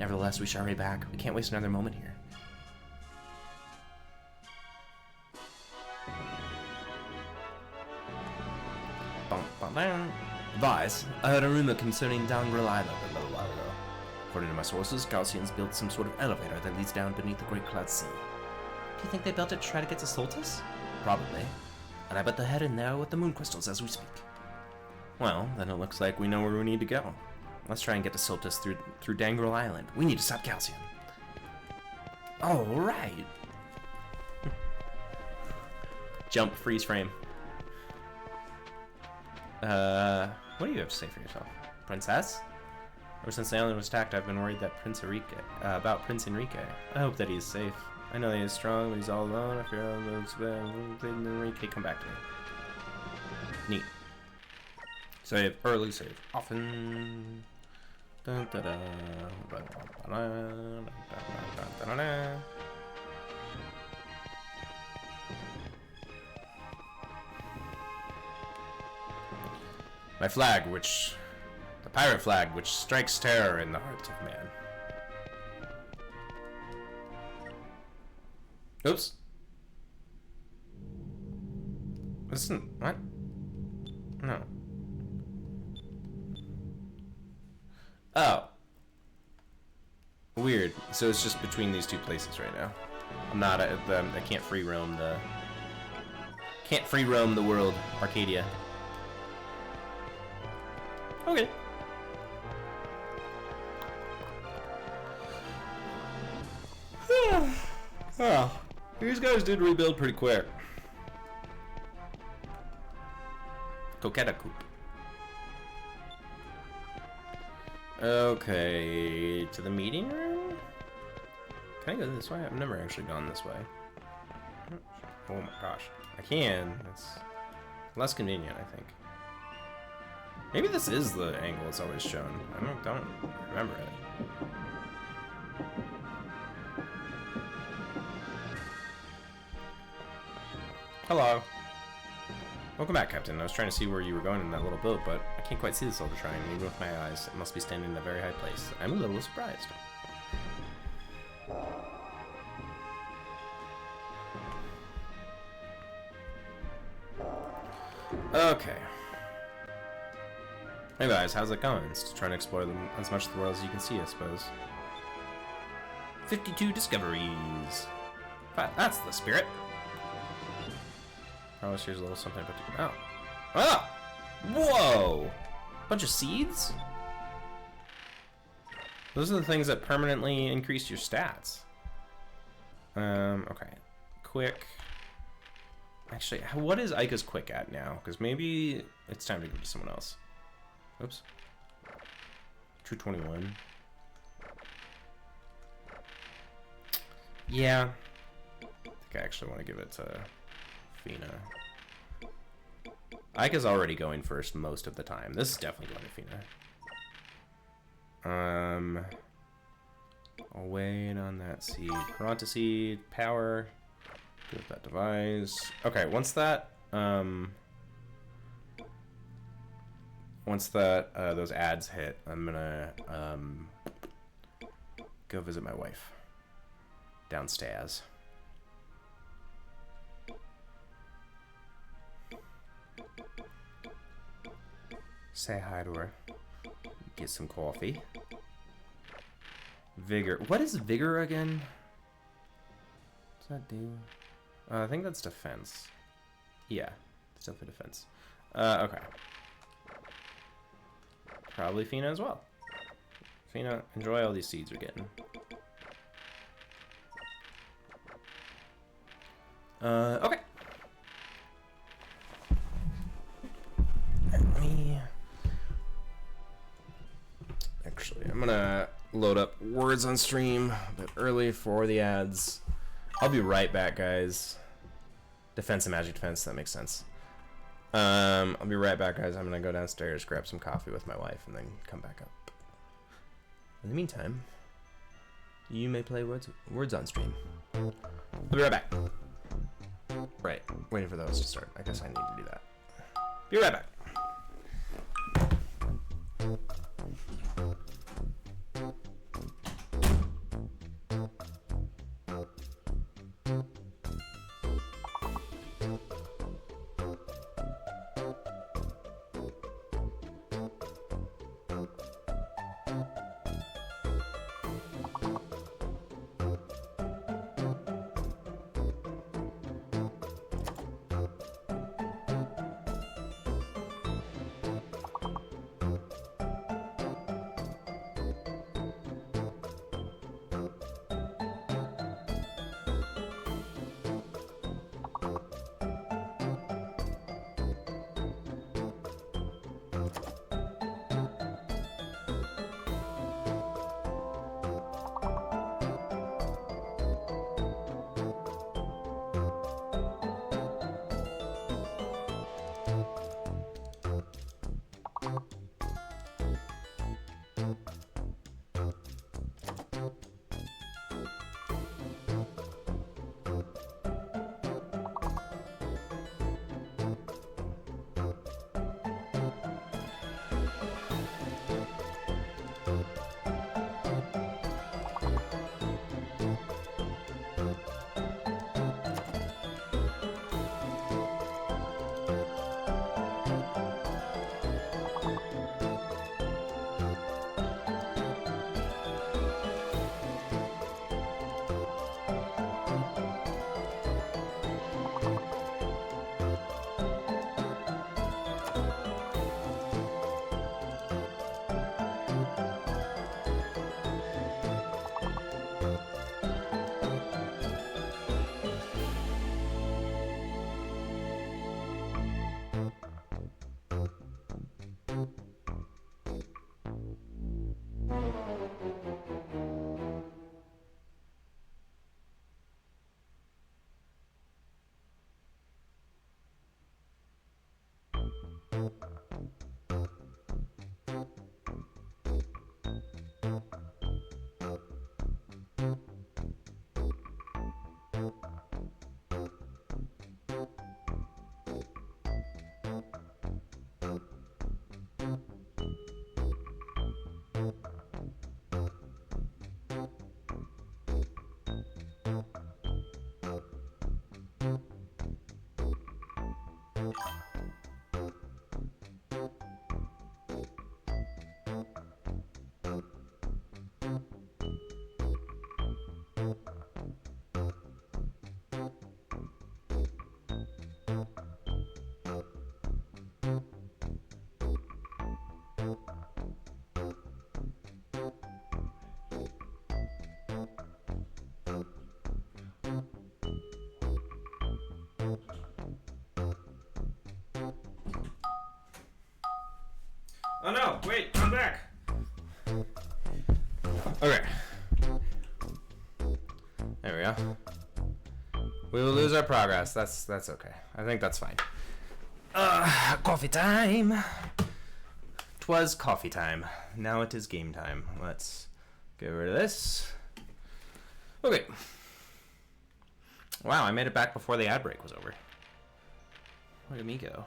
Nevertheless, we should hurry back. We can't waste another moment here. Advise, I heard a rumor concerning Dangrel Island a little while ago. According to my sources, Galcians built some sort of elevator that leads down beneath the Great Cloud Sea. Do you think they built it to try to get to Solstice? Probably. And I bet they're heading there with the moon crystals as we speak. Well, then it looks like we know where we need to go. Let's try and get to Solstice through Dangrel Island. We need to stop Calcium. All right. Jump, freeze frame. What do you have to say for yourself? Princess? Ever since the island was attacked, I've been worried that about Prince Enrique. I hope that he's safe. I know that he's strong, but he's all alone. I fear Enrique come back to me. Neat. Save, early save. Often. Dun, da, da, da, da, da, da, da, da. My flag, the pirate flag, which strikes terror in the hearts of man. Oops. Listen, what? No. Oh. Weird. So it's just between these two places right now. I'm not, I can't free roam the world, Arcadia. Okay. Oh, these guys did rebuild pretty quick. Coquetta Coop. Okay, to the meeting room? Can I go this way? I've never actually gone this way. Oh my gosh. I can. It's less convenient, I think. Maybe this is the angle it's always shown. I don't remember it. Hello. Welcome back, Captain. I was trying to see where you were going in that little boat, but I can't quite see the Soldier Shrine. Even with my eyes, it must be standing in a very high place. I'm a little surprised. Okay. Hey guys, how's it going? Just trying to explore as much of the world as you can see, I suppose. 52 discoveries. That's the spirit. Promise here's a little something about to... Oh. Ah! Whoa! Bunch of seeds? Those are the things that permanently increase your stats. Okay. Quick. Actually, what is Ica's quick at now? Because maybe it's time to give it to someone else. Oops. 221. Yeah. I think I actually want to give it to Fina. Ica's already going first most of the time. This is definitely going to Fina. I'll wait on that seed. Piranha seed, power. Give that device. Okay, once that those ads hit, I'm gonna go visit my wife downstairs. Say hi to her. Get some coffee. Vigor. What is vigor again? What's that do? I think that's defense. Yeah, it's definitely defense. Okay. Probably Fina as well. Fina, enjoy all these seeds you're getting. Okay. Actually, I'm gonna load up words on stream a bit early for the ads. I'll be right back, guys. Defense and magic defense, that makes sense. I'll be right back, guys. I'm gonna go downstairs, grab some coffee with my wife, and then come back up. In the meantime, you may play words on stream. I'll be right back. Right, waiting for those to start. I guess I need to do that. Be right back. Okay. There we go. We will lose our progress. That's okay. I think that's fine. Coffee time. 'Twas coffee time. Now it is game time. Let's get rid of this. Okay. Wow, I made it back before the ad break was over. Look at me go.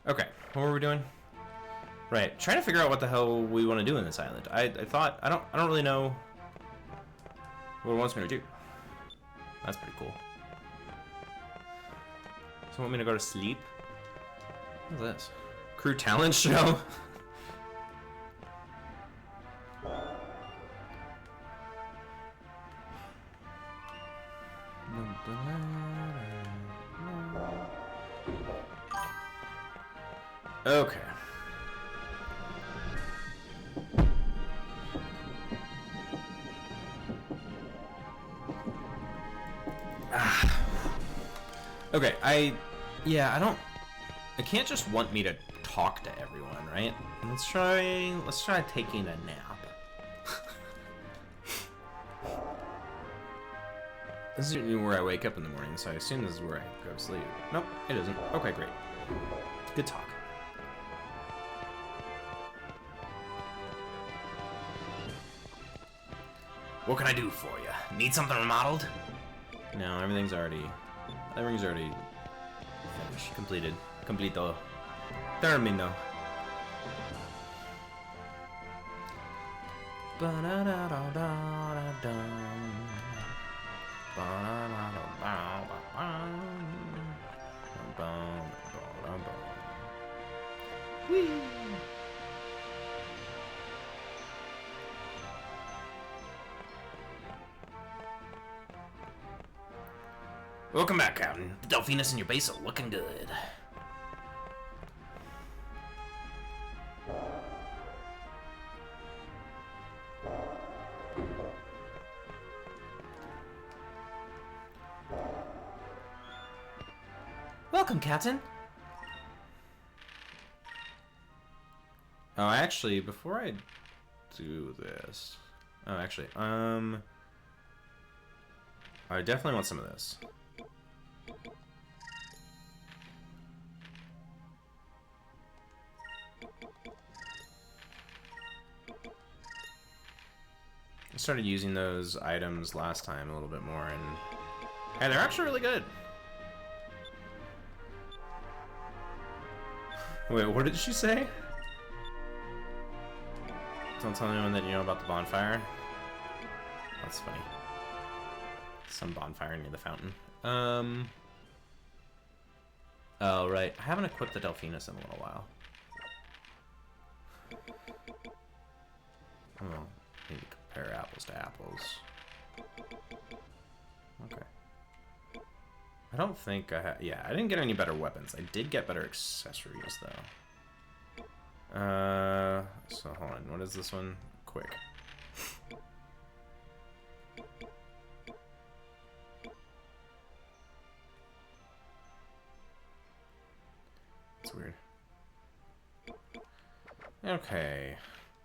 Okay, what were we doing? Right, trying to figure out what the hell we want to do in this island. I thought I don't really know what it wants me to do. That's pretty cool. So want me to go to sleep? What's this? Crew talent show? Okay. Okay, I can't just want me to talk to everyone, right? Let's try taking a nap. This is where I wake up in the morning, so I assume this is where I go to sleep. Nope, it isn't. Okay, great. Good talk. What can I do for you? Need something remodeled? No, everything's already finished, completed. Completo. Termino. Welcome back, Captain. The Delphinus and your base are looking good. Welcome, Captain. Oh, actually, before I do this, I definitely want some of this. I started using those items last time a little bit more, and they're actually really good. Wait, what did she say? Don't tell anyone that you know about the bonfire. That's funny. Some bonfire near the fountain. Oh, right. I haven't equipped the Delphinus in a little while. Oh, need to compare apples to apples. Okay. I don't think I have... Yeah, I didn't get any better weapons. I did get better accessories, though. So hold on. What is this one? Quick. It's weird. Okay.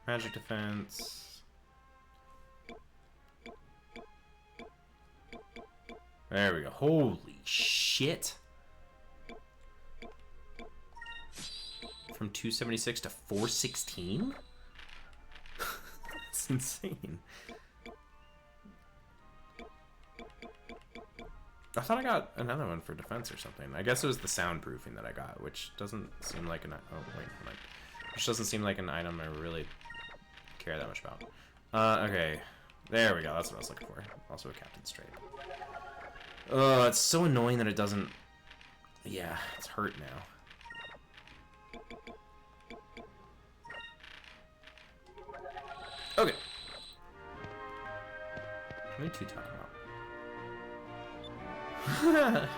Magic defense. There we go. Holy shit. From 276 to 416? That's insane. I thought I got another one for defense or something. I guess it was the soundproofing that I got, which doesn't seem like an... Oh, wait. Which doesn't seem like an item I really care that much about. Okay. There we go. That's what I was looking for. Also a captain's trait. Oh, it's so annoying that it doesn't... Yeah, it's hurt now. Okay. What are you two talking about?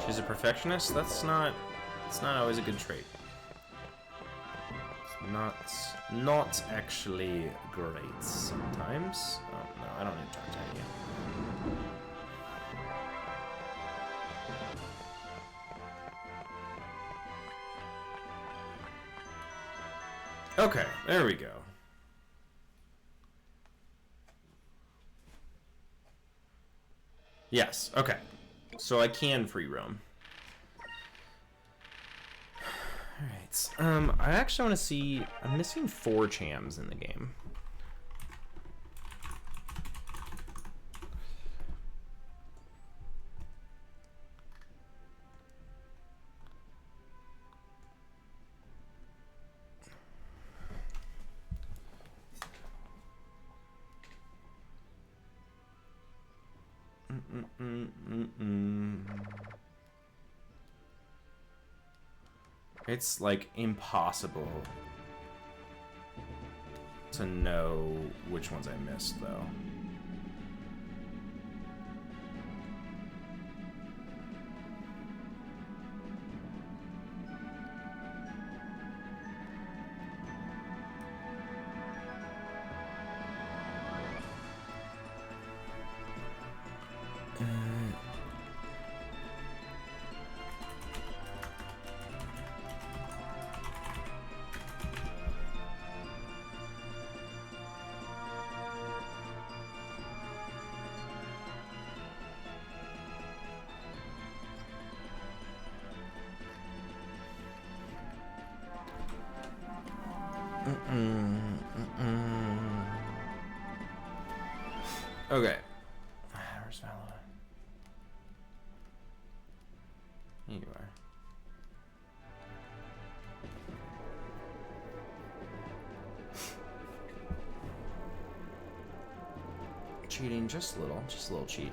She's a perfectionist? That's not... It's not always a good trait. It's not actually great sometimes. Oh, no, I don't need to talk to any of you. Okay, there we go. Yes, okay. So I can free roam. Alright, I actually want to see... I'm missing 4 Chams in the game. It's like impossible to know which ones I missed, though. Okay. Where's Valor? Here you are. Cheating just a little cheat.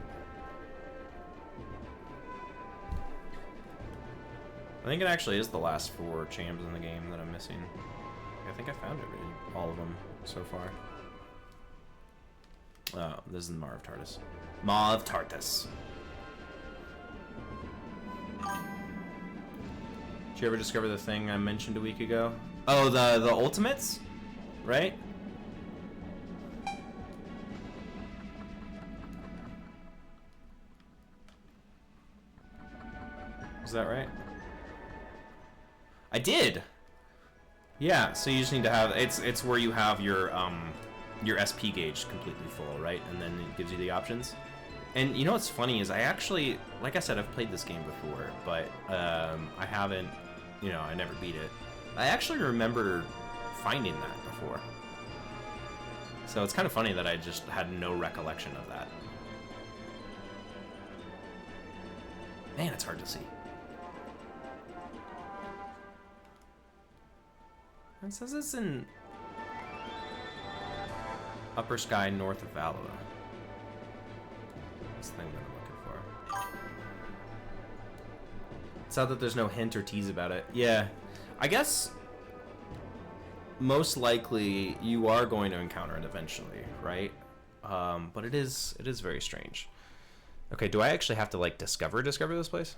I think it actually is the last 4 Chams in the game that I'm missing. I think I found all of them so far. Oh, this is Maw of Tartus. Maw of Tartus. Did you ever discover the thing I mentioned a week ago? Oh, the ultimates? Right? Is that right? I did! Yeah, so you just need to have... It's where you have your SP gauge completely full, right? And then it gives you the options. And you know what's funny is I actually... Like I said, I've played this game before, but I haven't... You know, I never beat it. I actually remember finding that before. So it's kind of funny that I just had no recollection of that. Man, it's hard to see. It says it's in Upper Sky, north of Valor. This thing that I'm looking for. It's sad that there's no hint or tease about it. Yeah, I guess most likely you are going to encounter it eventually, right? But it is very strange. Okay, do I actually have to like discover this place?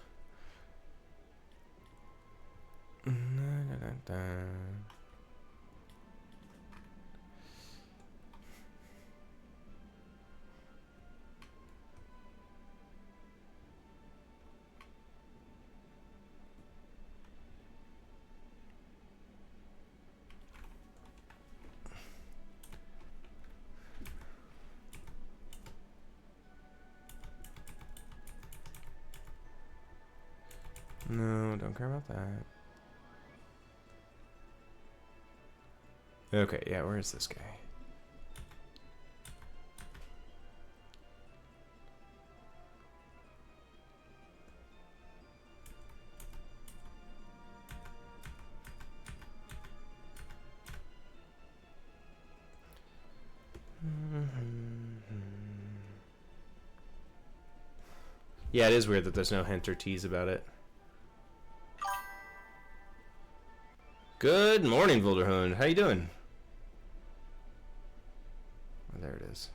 No, don't care about that. Okay, yeah, where is this guy? Yeah, it is weird that there's no hint or tease about it. Good morning, Vulderhund. How you doing? Oh, there it is.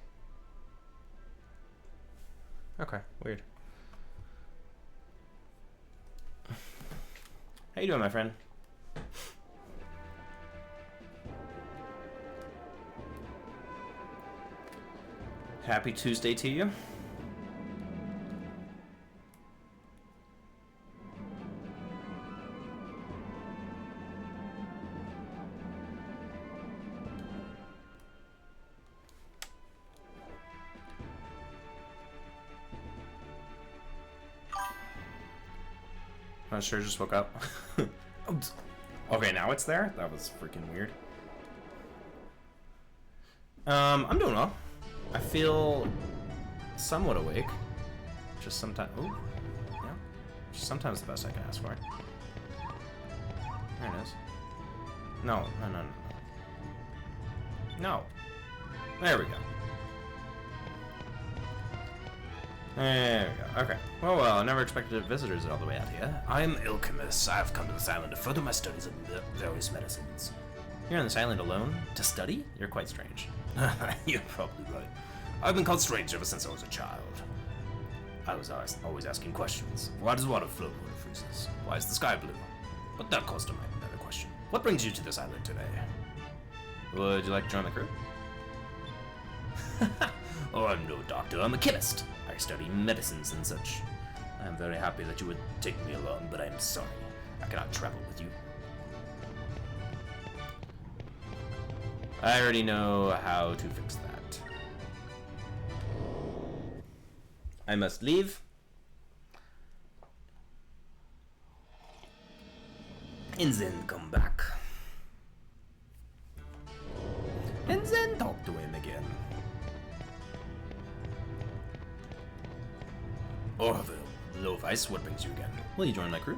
Okay, weird. How you doing, my friend? Happy Tuesday to you. I sure just woke up. Okay, now it's there? That was freaking weird. I'm doing well. I feel somewhat awake. Just sometimes. Oh, yeah. Just sometimes the best I can ask for. There it is. No. No. There we go. There we go. Okay. Well, I never expected visitors all the way out here. I'm alchemist. I've come to this island to further my studies in various medicines. You're on this island alone? To study? You're quite strange. You're probably right. I've been called strange ever since I was a child. I was always asking questions. Why does water flow when it freezes? Why is the sky blue? But that calls to mind another question. What brings you to this island today? Would you like to join the crew? Oh, I'm no doctor. I'm a chemist. I study medicines and such. I am very happy that you would take me along, but I am sorry. I cannot travel with you. I already know how to fix that. I must leave. And then come back. And then talk to him again. Orville, Lovice, what brings you again? Will you join my crew?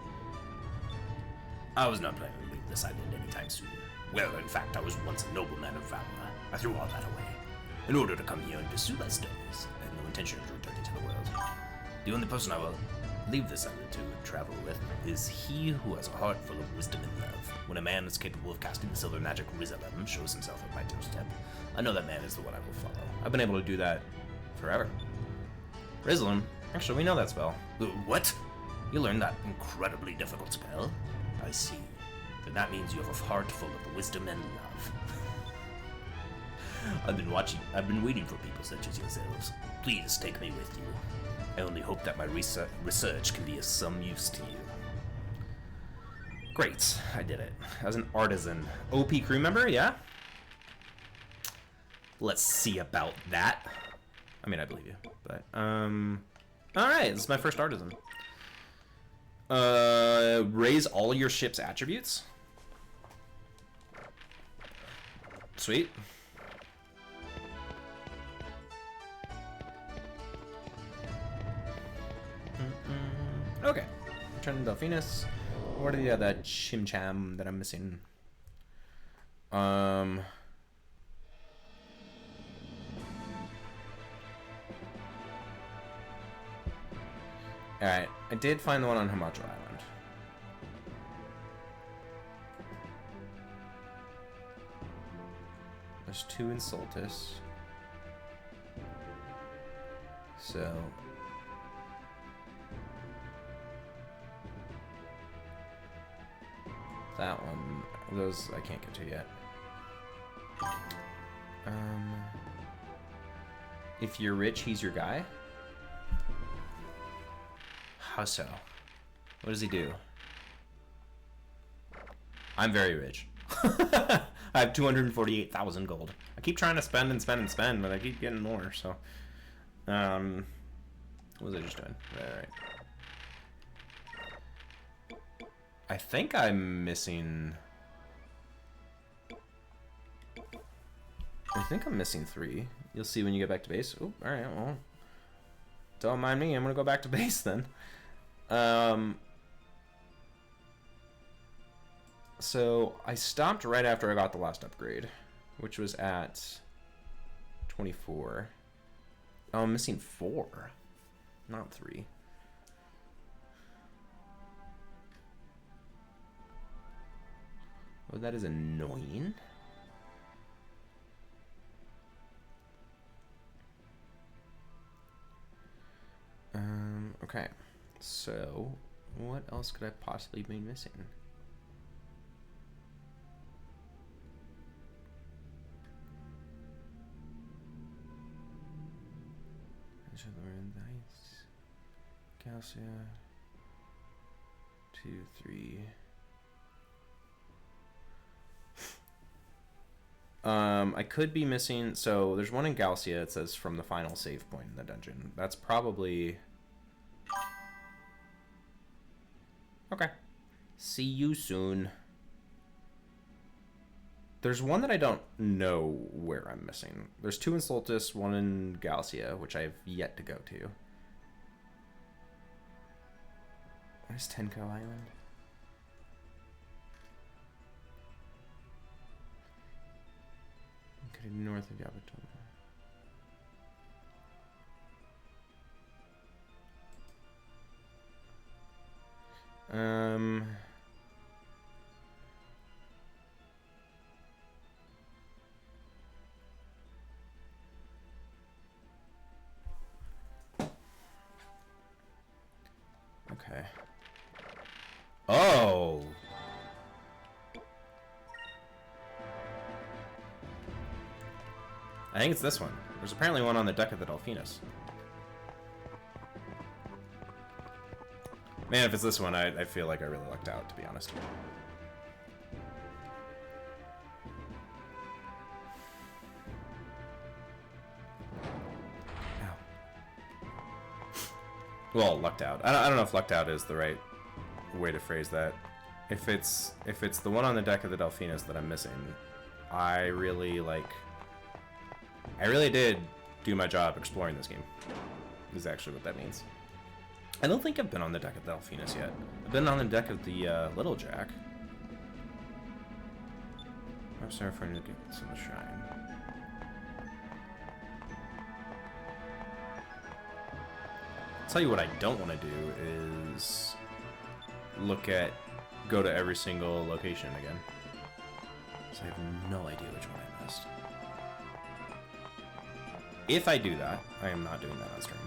I was not planning to leave this island anytime soon. Well, in fact, I was once a nobleman of valor. I threw all that away. In order to come here and pursue my studies, I have no intention of returning to the world. The only person I will leave this island to travel with is he who has a heart full of wisdom and love. When a man is capable of casting the silver magic Rizalem shows himself at my doorstep, I know that man is the one I will follow. I've been able to do that forever. Rizalem? Actually, we know that spell. What? You learned that incredibly difficult spell? I see. Then that means you have a heart full of wisdom and love. I've been waiting for people such as yourselves. Please take me with you. I only hope that my research can be of some use to you. Great, I did it. As an artisan. OP crew member, yeah? Let's see about that. I mean, I believe you, but, alright, this is my first artisan. Raise all your ship's attributes? Sweet. Okay. Return to Delphinus. What are the that chimcham that I'm missing? Alright. I did find the one on Hamacho Island. There's 2 in Soltis. So that one, those I can't get to yet. If you're rich, he's your guy. How so? What does he do? I'm very rich. I have 248,000 gold. I keep trying to spend and spend and spend, but I keep getting more, so. What was I just doing? Right. I think I'm missing... I think I'm missing 3. You'll see when you get back to base. Oh, alright, well. Don't mind me, I'm gonna go back to base then. So I stopped right after I got the last upgrade, which was at 24. Oh, I'm missing 4, not 3. Oh, that is annoying. Okay. So, what else could I possibly be missing? Calcia. 2, 3. I could be missing, so there's one in Galcia. It says from the final save point in the dungeon. That's probably Okay. See you soon. There's one that I don't know where I'm missing. There's 2 in Solstice, 1 in Galaxia, which I've yet to go to. Where's Tenko Island? Okay, north of Yabutomo. Okay. Oh! I think it's this one. There's apparently one on the deck of the Delphinus. Man, if it's this one, I feel like I really lucked out, to be honest. Ow. Well, lucked out. I don't know if lucked out is the right way to phrase that. If it's the one on the deck of the Delphinus that I'm missing, I really did do my job exploring this game. Is actually what that means. I don't think I've been on the deck of the Delphinus yet. I've been on the deck of the Little Jack. I'm sorry for to get some shine. I'll tell you what I don't want to do is go to every single location again. So I have no idea which one I missed. If I do that, I am not doing that on stream.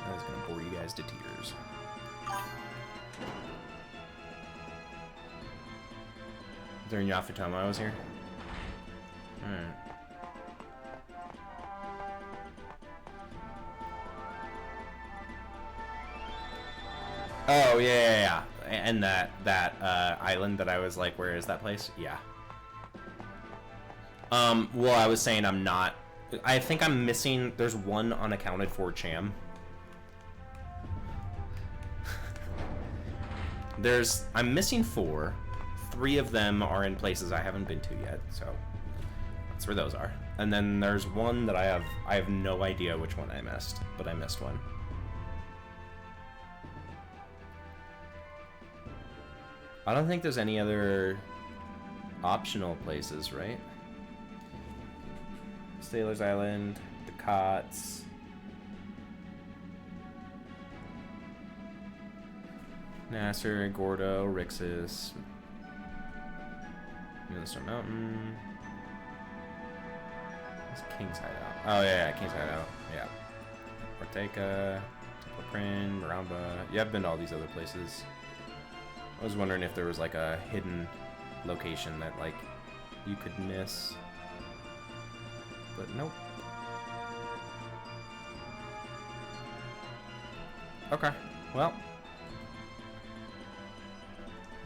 That is going to bore you guys to tears. During Yafutomo I was here? Alright. Oh, yeah. And that island that I was like, where is that place? Yeah. Well, I was saying I think I'm missing, there's one unaccounted for Cham. I'm missing 4. 3 of them are in places I haven't been to yet, so that's where those are. And then there's one that I have no idea which one I missed, but I missed one. I don't think there's any other optional places, right? Sailor's Island, the Cots. Nasser, Gordo, Rixus, Moonstar Mountain. It's King's Hideout. Oh yeah, King's Hideout. Yeah. Ortega, Prin, Maramba. Yeah, I've been to all these other places. I was wondering if there was like a hidden location that like you could miss. But nope. Okay. Well.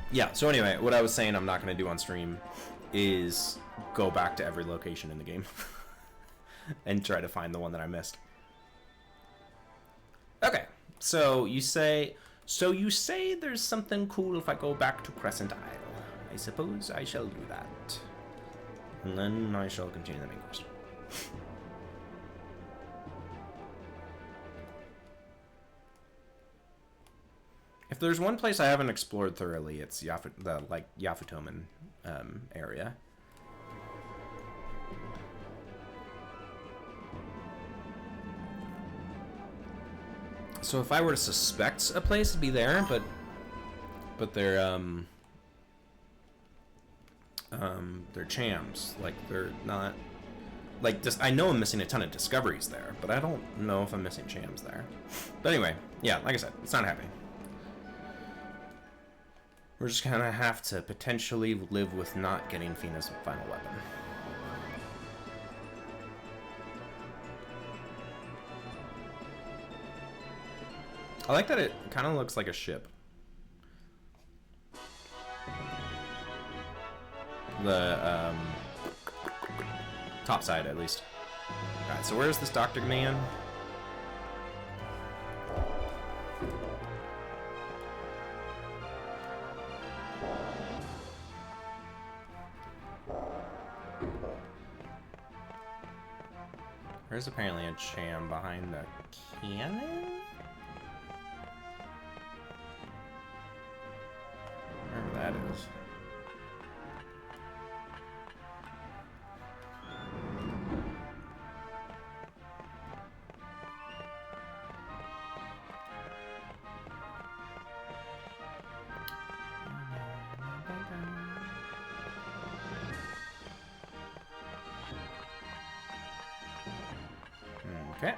Yeah, so anyway, what I was saying I'm not going to do on stream is go back to every location in the game and try to find the one that I missed. Okay, so you say there's something cool if I go back to Crescent Isle. I suppose I shall do that. And then I shall continue the main quest. If there's one place I haven't explored thoroughly, it's the Yafutoman area. So if I were to suspect a place, it'd be there, but they're Chams. Like they're not. Like just I know I'm missing a ton of discoveries there, but I don't know if I'm missing Chams there. But anyway, yeah, like I said, it's not happening. We're just gonna have to potentially live with not getting Fina's final weapon. I like that it kind of looks like a ship. The top side, at least. Alright, so where's this Dr. Man? There's apparently a cham behind the cannon? Wherever that is. Okay.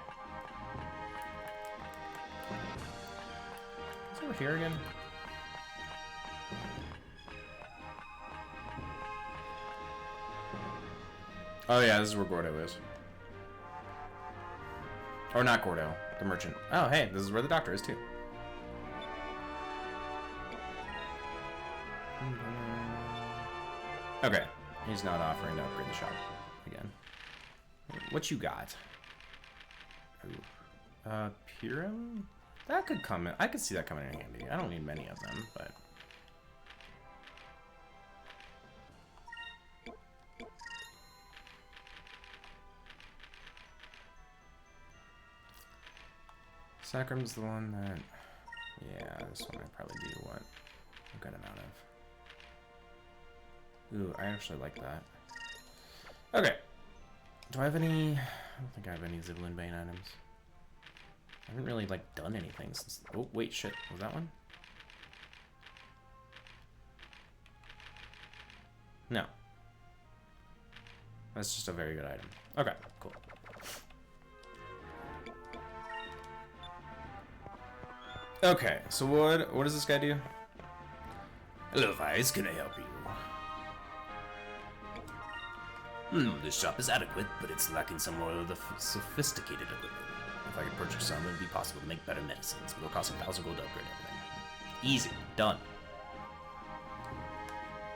It's over here again. Oh yeah, this is where Gordo is. Or not Gordo, the merchant. Oh hey, this is where the doctor is too. Okay, he's not offering to upgrade the shop again. What you got? Ooh. Purim? That could come in. I could see that coming in handy. I don't need many of them, but... Sacrum's the one that... Yeah, this one I probably do want a good amount of. Ooh, I actually like that. Okay. Do I have any... I don't think I have any Ziblin Bane items. I haven't really, like, done anything since... Oh, wait, shit. Was that one? No. That's just a very good item. Okay, cool. Okay, so what does this guy do? Hello, Vice. Can I help you? This shop is adequate, but it's lacking some more of the sophisticated equipment. If I could purchase some, it would be possible to make better medicines, but it'll cost 1,000 gold to upgrade everything. Easy. Done.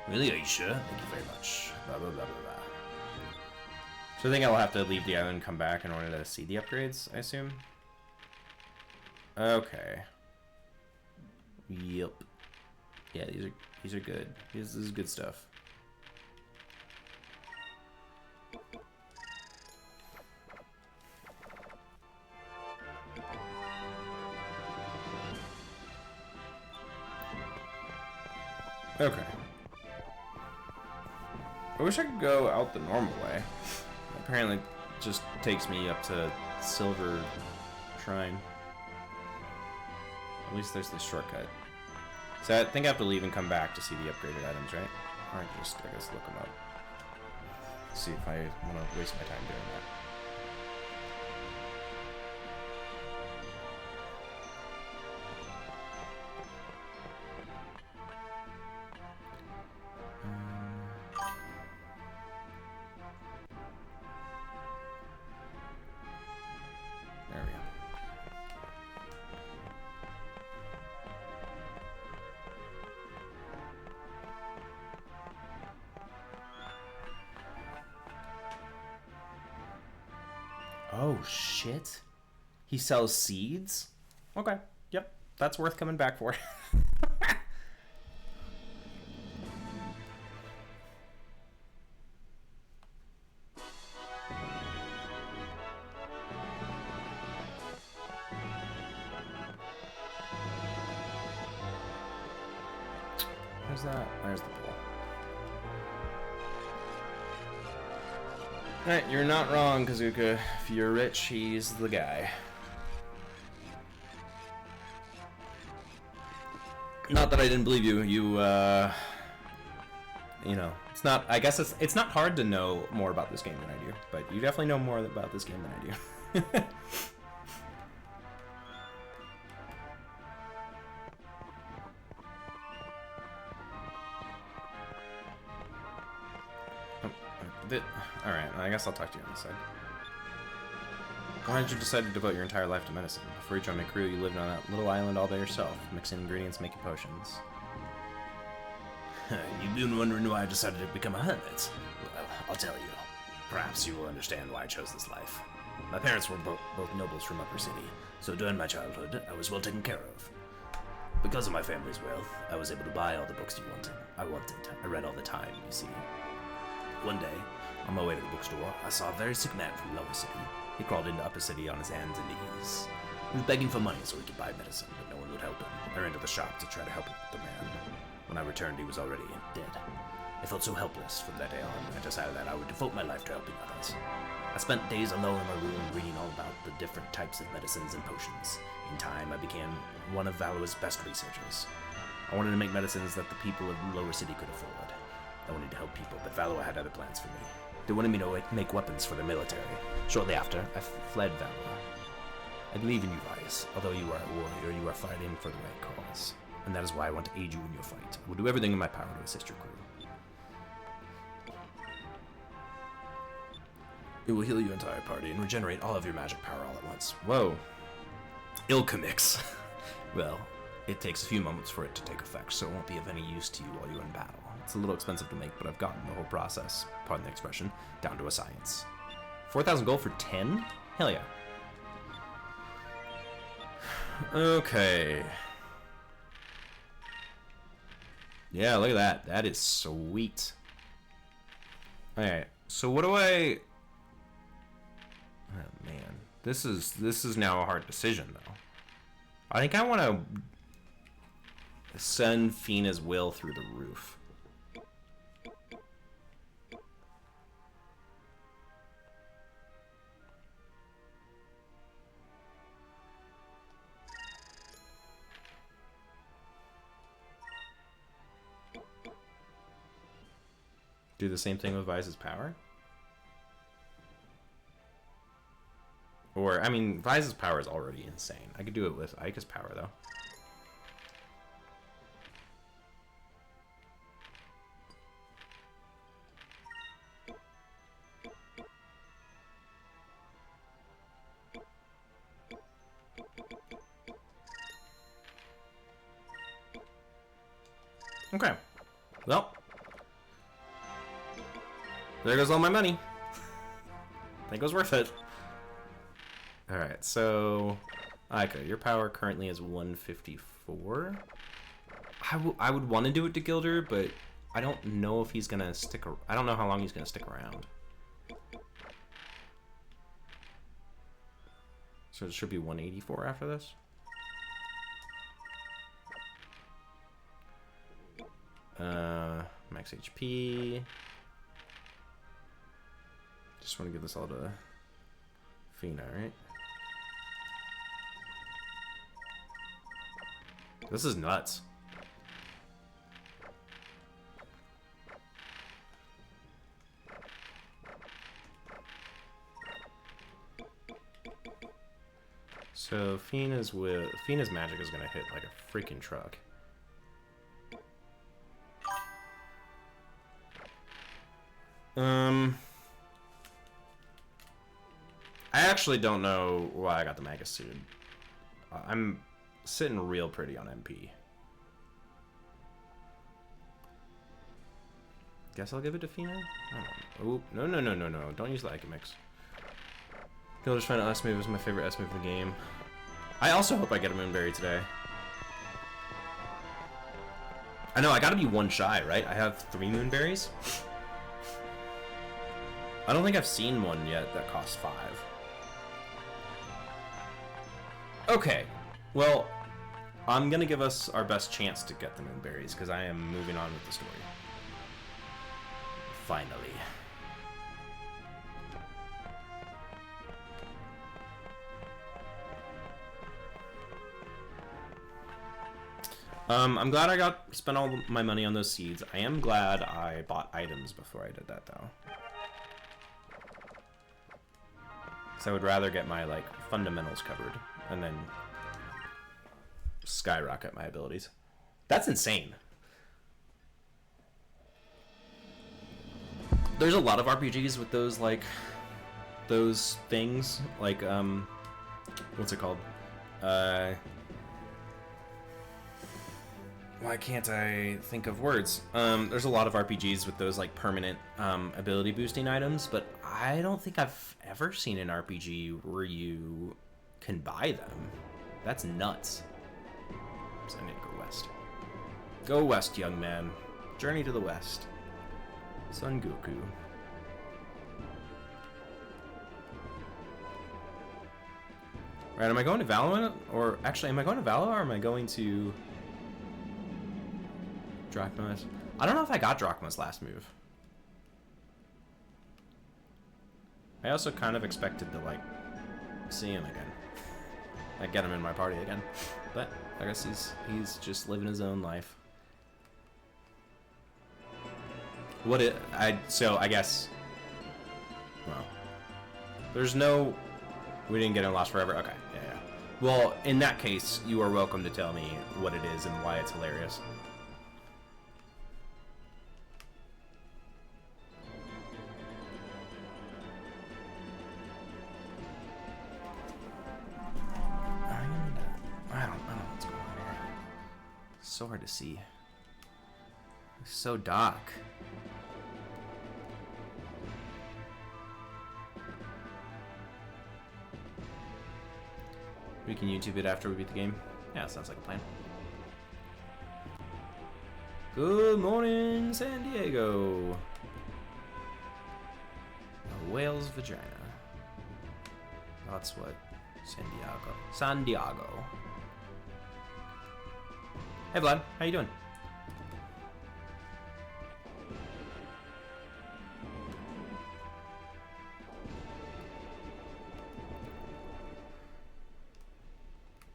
Really? Are you sure? Thank you very much. Blah, blah, blah, blah, blah. So I think I'll have to leave the island and come back in order to see the upgrades, I assume? Okay. Yep. Yeah, these are good. This is good stuff. Okay. I wish I could go out the normal way. Apparently, it just takes me up to Silver Shrine. At least there's this shortcut. So I think I have to leave and come back to see the upgraded items, right? Or I can just, I guess, look them up. See if I want to waste my time doing that. There we go. Oh, shit. He sells seeds? Okay. Yep. That's worth coming back for. Where's that? There's the pool. Alright, you're not wrong, Kazuka. If you're rich, he's the guy. Not that I didn't believe you. You know, it's not. I guess it's not hard to know more about this game than I do, but you definitely know more about this game than I do. Alright, I guess I'll talk to you on this side. Why did you decide to devote your entire life to medicine? Before you joined my crew, you lived on that little island all by yourself, mixing ingredients, making potions. You've been wondering why I decided to become a hermit. Well, I'll tell you. Perhaps you will understand why I chose this life. My parents were both nobles from Upper City, so during my childhood, I was well taken care of. Because of my family's wealth, I was able to buy all the books you wanted. I read all the time, you see. One day, on my way to the bookstore, I saw a very sick man from Lower City. He crawled into Upper City on his hands and knees. He was begging for money so he could buy medicine, but no one would help him. I ran to the shop to try to help the man. When I returned, he was already dead. I felt so helpless from that day on, I decided that I would devote my life to helping others. I spent days alone in my room reading all about the different types of medicines and potions. In time, I became one of Valua's best researchers. I wanted to make medicines that the people of Lower City could afford. I wanted to help people, but Valua had other plans for me. They wanted me to make weapons for the military. Shortly after, I fled Valua. I believe in you, Vice. Although you are a warrior, you are fighting for the right cause. And that is why I want to aid you in your fight. I will do everything in my power to assist your crew. It will heal your entire party and regenerate all of your magic power all at once. Whoa. Ilkamix. Well, it takes a few moments for it to take effect, so it won't be of any use to you while you're in battle. It's a little expensive to make, but I've gotten the whole process, pardon the expression, Down to a science. 4,000 gold for 10? Hell yeah. Okay. Yeah, look at that. That is sweet. Alright, so what do I... Oh, man. This is now a hard decision, though. I think I want to send Fina's will through the roof. Do the same thing with Vice's power? Or, I mean, Vice's power is already insane. I could do it with Ika's power, though. Okay. Well. There goes all my money. I think it was worth it. Alright, so... Ika, your power currently is 154. I would want to do it to Gilder, but I don't know if he's gonna stick... I don't know how long he's gonna stick around. So it should be 184 after this. Max HP. Just want to give this all to Fina, right? This is nuts. So Fina's magic is gonna hit like a freaking truck. I actually don't know why I got the Magus suit. I'm sitting real pretty on MP. Guess I'll give it to Fina? Oh, no. Don't use the Ika mix. Gilder's final S move is my favorite S move in the game. I also hope I get a Moonberry today. I know, I gotta be one shy, right? I have 3 Moonberries. I don't think I've seen one yet that costs 5. Okay, well, I'm gonna give us our best chance to get the Moonberries, because I am moving on with the story. Finally. I'm glad I spent all my money on those seeds. I am glad I bought items before I did that, though. Because I would rather get my, like, fundamentals covered, and then skyrocket my abilities. That's insane. There's a lot of RPGs with those, like, those things, like, what's it called? Why can't I think of words? There's a lot of RPGs with those, like, permanent, ability boosting items, but I don't think I've ever seen an RPG where you can buy them. That's nuts. So I need to go west. Go west, young man. Journey to the west. Son Goku. Right, am I going to Valorant? Or actually, am I going to Valor or am I going to Drachma's? I don't know if I got Drachma's last move. I also kind of expected to, like, see him again. Like, get him in my party again. But I guess he's just living his own life. So I guess, well, there's no, we didn't get him lost forever. Okay, yeah. Well, in that case, you are welcome to tell me what it is and why it's hilarious. I don't know what's going on here. It's so hard to see. It's so dark. We can YouTube it after we beat the game. Yeah, sounds like a plan. Good morning, San Diego. A whale's vagina. That's what San Diego. Hey Vlad, how you doing?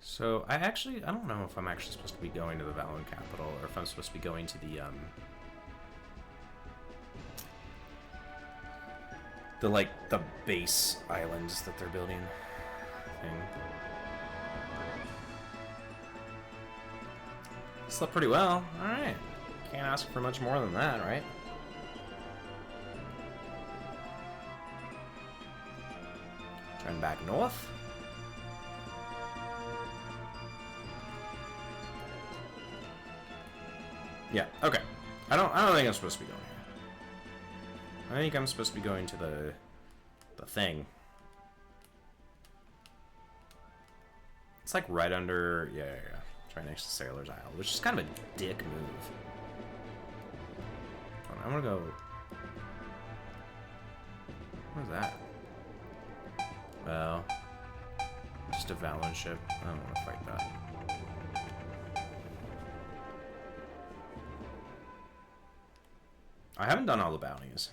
So I don't know if I'm actually supposed to be going to the Valorant capital or if I'm supposed to be going to the base islands that they're building thing. Slept pretty well. Alright. Can't ask for much more than that, right? Turn back north. Yeah, okay. I don't think I'm supposed to be going here. I think I'm supposed to be going to the thing. It's like right under, yeah. It's right next to Sailor's Isle, which is kind of a dick move. Hold on, I'm gonna go. What's that? Well, just a Valorant ship. I don't want to fight that. I haven't done all the bounties.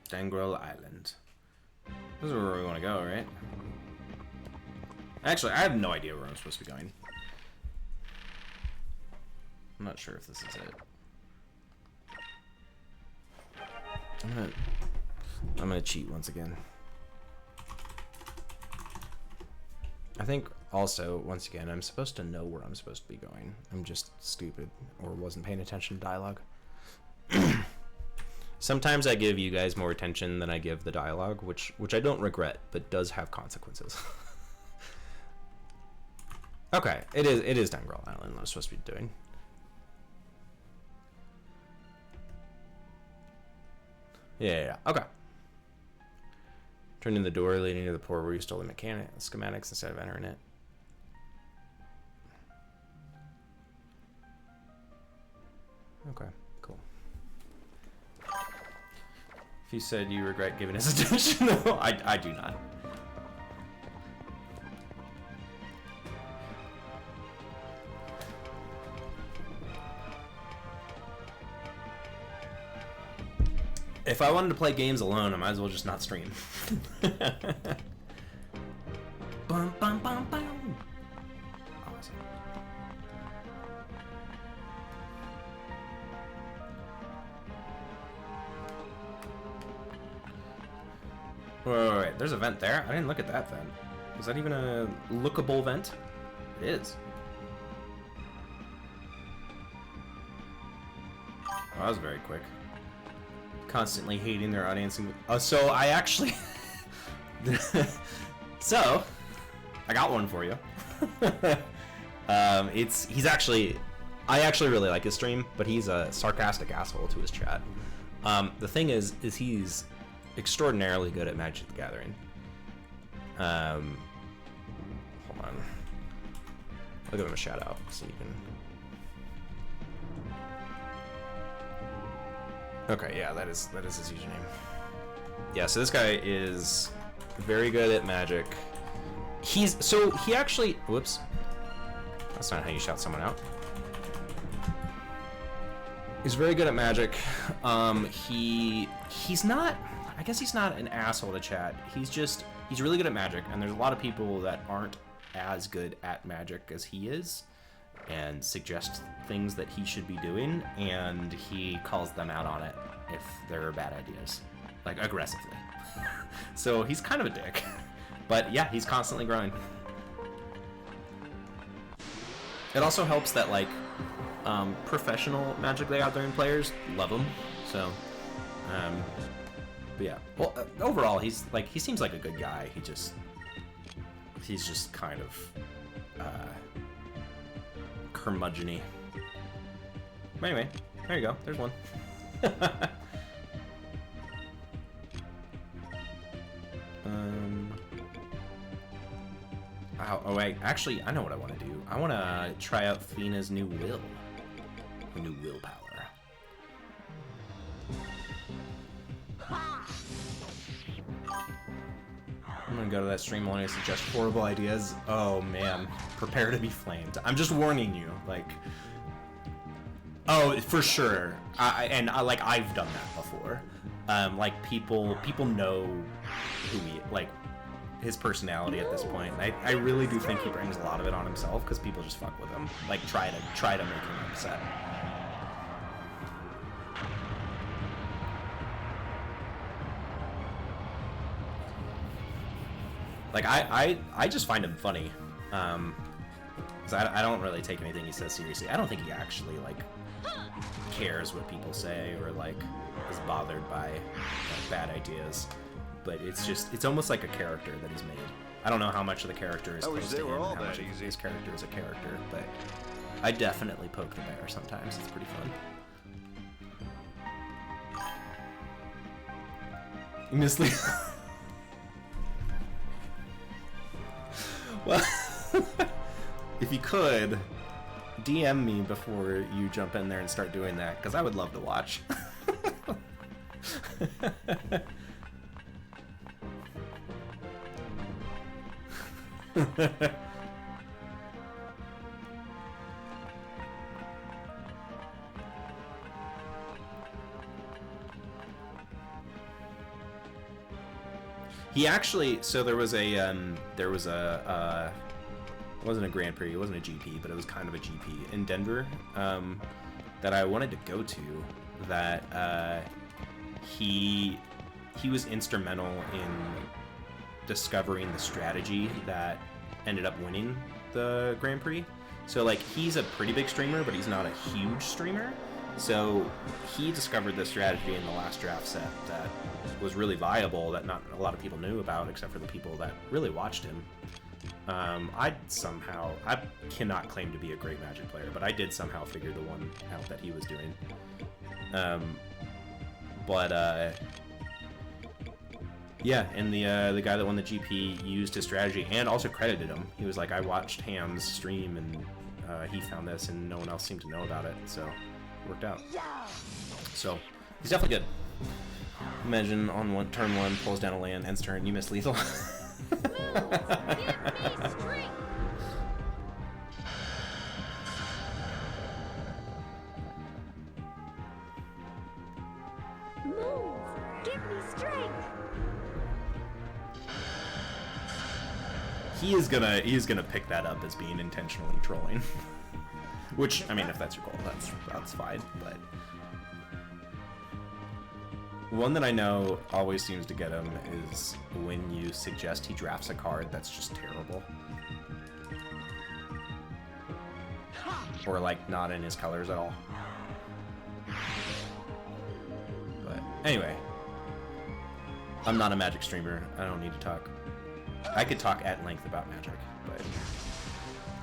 Dangrel Island. This is where we want to go, right? Actually, I have no idea where I'm supposed to be going. I'm not sure if this is it. I'm gonna cheat once again. I think also, once again, I'm supposed to know where I'm supposed to be going. I'm just stupid or wasn't paying attention to dialogue. Sometimes I give you guys more attention than I give the dialogue, which I don't regret, but does have consequences. Okay, it is Dangrel Island I'm supposed to be doing. Yeah, okay. Turn in the door leading to the port where you stole the schematics instead of entering it. Okay, cool. If you said you regret giving us attention, no, I do not. If I wanted to play games alone, I might as well just not stream. Bum, bum, bum, bum. Awesome. Wait. There's a vent there? I didn't look at that vent. Is that even a lookable vent? It is. Oh, that was very quick. Constantly hating their audience. So I actually... So, I got one for you. He's actually... I actually really like his stream, but he's a sarcastic asshole to his chat. The thing is he's extraordinarily good at Magic the Gathering. Hold on. I'll give him a shout out so you can. Okay, yeah, that is his username. Yeah, so this guy is very good at Magic. He actually, whoops. That's not how you shout someone out. He's very good at Magic. He's not, I guess he's not an asshole to chat. He's really good at Magic, and there's a lot of people that aren't as good at Magic as he is, and suggest things that he should be doing, and he calls them out on it if they're bad ideas, like aggressively. So he's kind of a dick, but yeah, he's constantly growing. It also helps that like professional Magic the Gathering players love him. So, but yeah. Well, overall, he seems like a good guy. He's just kind of curmudgeon-y. But anyway, there you go. There's one. Oh wait, actually, I know what I want to do. I want to try out Fina's new will. Her new willpower. I'm gonna go to that stream when I suggest horrible ideas. Oh man, prepare to be flamed. I'm just warning you, like. Oh, for sure. Like I've done that before. Like people know who he like. His personality at this point. I really do think he brings a lot of it on himself because people just fuck with him. Like try to make him upset. Like I just find him funny. 'Cause I don't really take anything he says seriously. I don't think he actually like cares what people say or like is bothered by bad ideas. But it's almost like a character that he's made. I don't know how much of the character is close to him and how much of his character is a character, but I definitely poke the bear sometimes. It's pretty fun. Mislead. Well, if you could, DM me before you jump in there and start doing that, because I would love to watch. He actually, so there was a it wasn't a Grand Prix, it wasn't a GP, but it was kind of a GP in Denver that I wanted to go to. That he was instrumental in discovering the strategy that ended up winning the Grand Prix. So like he's a pretty big streamer, but he's not a huge streamer. So he discovered the strategy in the last draft set that was really viable, that not a lot of people knew about except for the people that really watched him. I cannot claim to be a great Magic player, but I did somehow figure the one out that he was doing. Yeah, and the guy that won the GP used his strategy and also credited him. He was like, I watched Ham's stream and he found this and no one else seemed to know about it, so it worked out. So, he's definitely good. Imagine on turn 1, pulls down a land, ends turn, you miss lethal. He's gonna pick that up as being intentionally trolling. Which, I mean, if that's your goal, that's fine, but one that I know always seems to get him is when you suggest he drafts a card that's just terrible. Or like not in his colors at all. But anyway, I'm not a Magic streamer. I don't need to talk. I could talk at length about Magic, but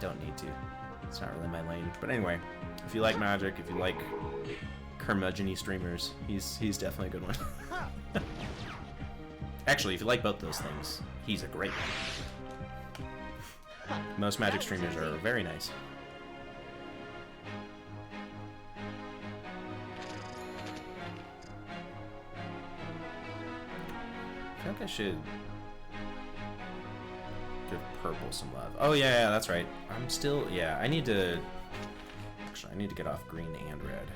don't need to. It's not really my lane. But anyway, if you like Magic, if you like curmudgeon-y streamers, he's definitely a good one. Actually, if you like both those things, he's a great one. Most Magic streamers are very nice. I feel like I should give purple some love. Oh yeah, that's right. I'm still, yeah, I need to, actually I need to get off green and red.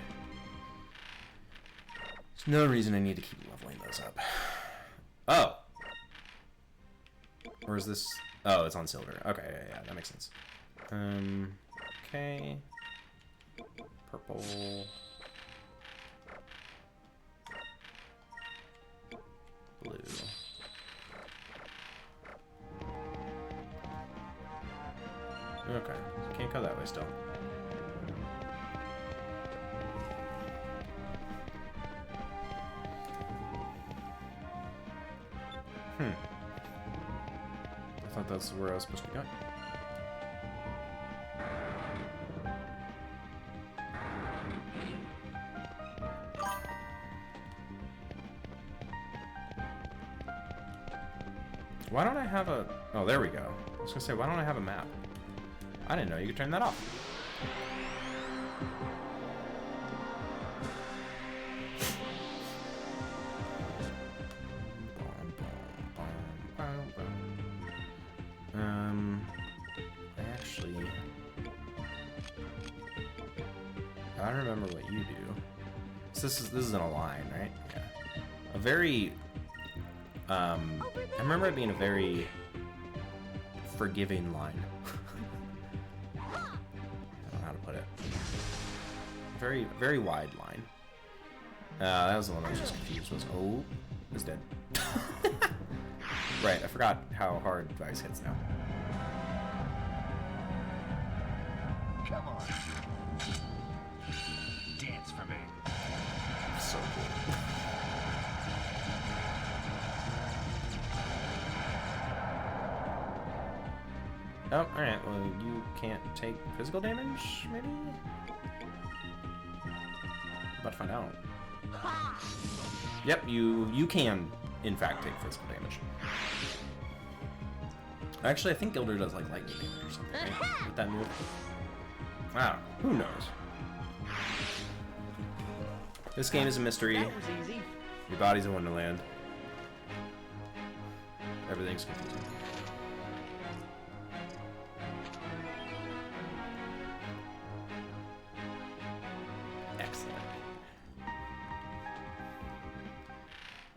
There's no reason I need to keep leveling those up. Oh! Or is this, oh, it's on silver. Okay, yeah, that makes sense. Okay. Purple. Blue. Okay, can't go that way still. I thought that's where I was supposed to go. Why don't I have a... Oh, there we go. I was gonna say, why don't I have a map? I didn't know you could turn that off. I don't remember what you do. So this isn't a line, right? Yeah. A very... I remember it being a very forgiving line. I don't know how to put it. Very, very wide line. That was the one I was just confused with. Oh, it's dead. Right, I forgot how hard Vice hits now. Come on. Dance for me. So cool. Oh, alright, well, you can't take physical damage, maybe? About to find out. Yep, you can, in fact, take physical damage. Actually, I think Gilder does, like, lightning damage or something, right? With that move. Wow, who knows? This game is a mystery. That was easy. Your body's a wonderland. Everything's confusing. Excellent.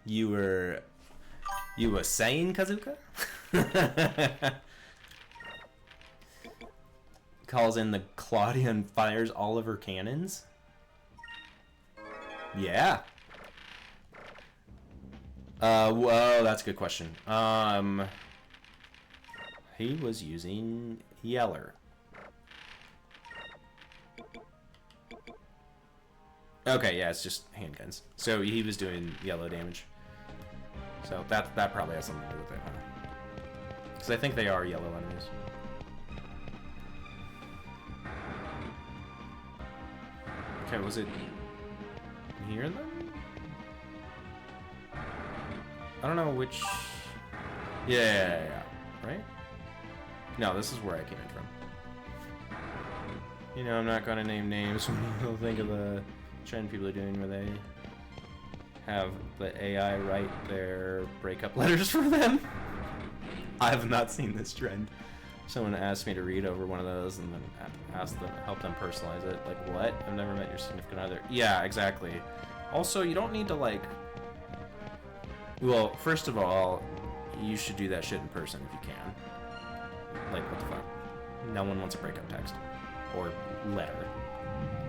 You were saying, Kazuka? Calls in the Claudia and fires all of her cannons? Yeah. Well, that's a good question. He was using Yeller. Okay, yeah, it's just handguns. So he was doing yellow damage. So that probably has something to do with it. Because I think they are yellow enemies. Okay, was it near them? I don't know which... Yeah, right? No, this is where I came in from. You know, I'm not gonna name names when you'll think of the trend people are doing where they have the AI write their breakup letters for them. I have not seen this trend. Someone asked me to read over one of those and then help them personalize it. Like, what? I've never met your significant other. Yeah, exactly. Also, you don't need to, like... Well, first of all, you should do that shit in person if you can. Like, what the fuck? No one wants a breakup text. Or letter.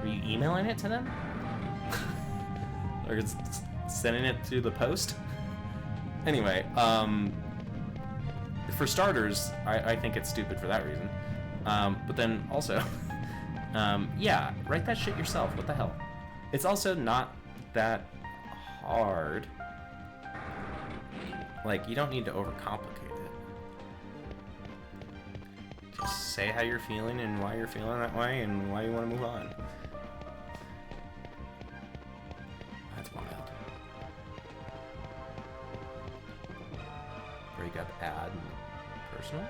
Are you emailing it to them? Or sending it through the post? Anyway, for starters, I think it's stupid for that reason. But then also, yeah, write that shit yourself. What the hell? It's also not that hard. Like, you don't need to overcomplicate it. Just say how you're feeling and why you're feeling that way and why you want to move on. That's wild. break up ad and personals?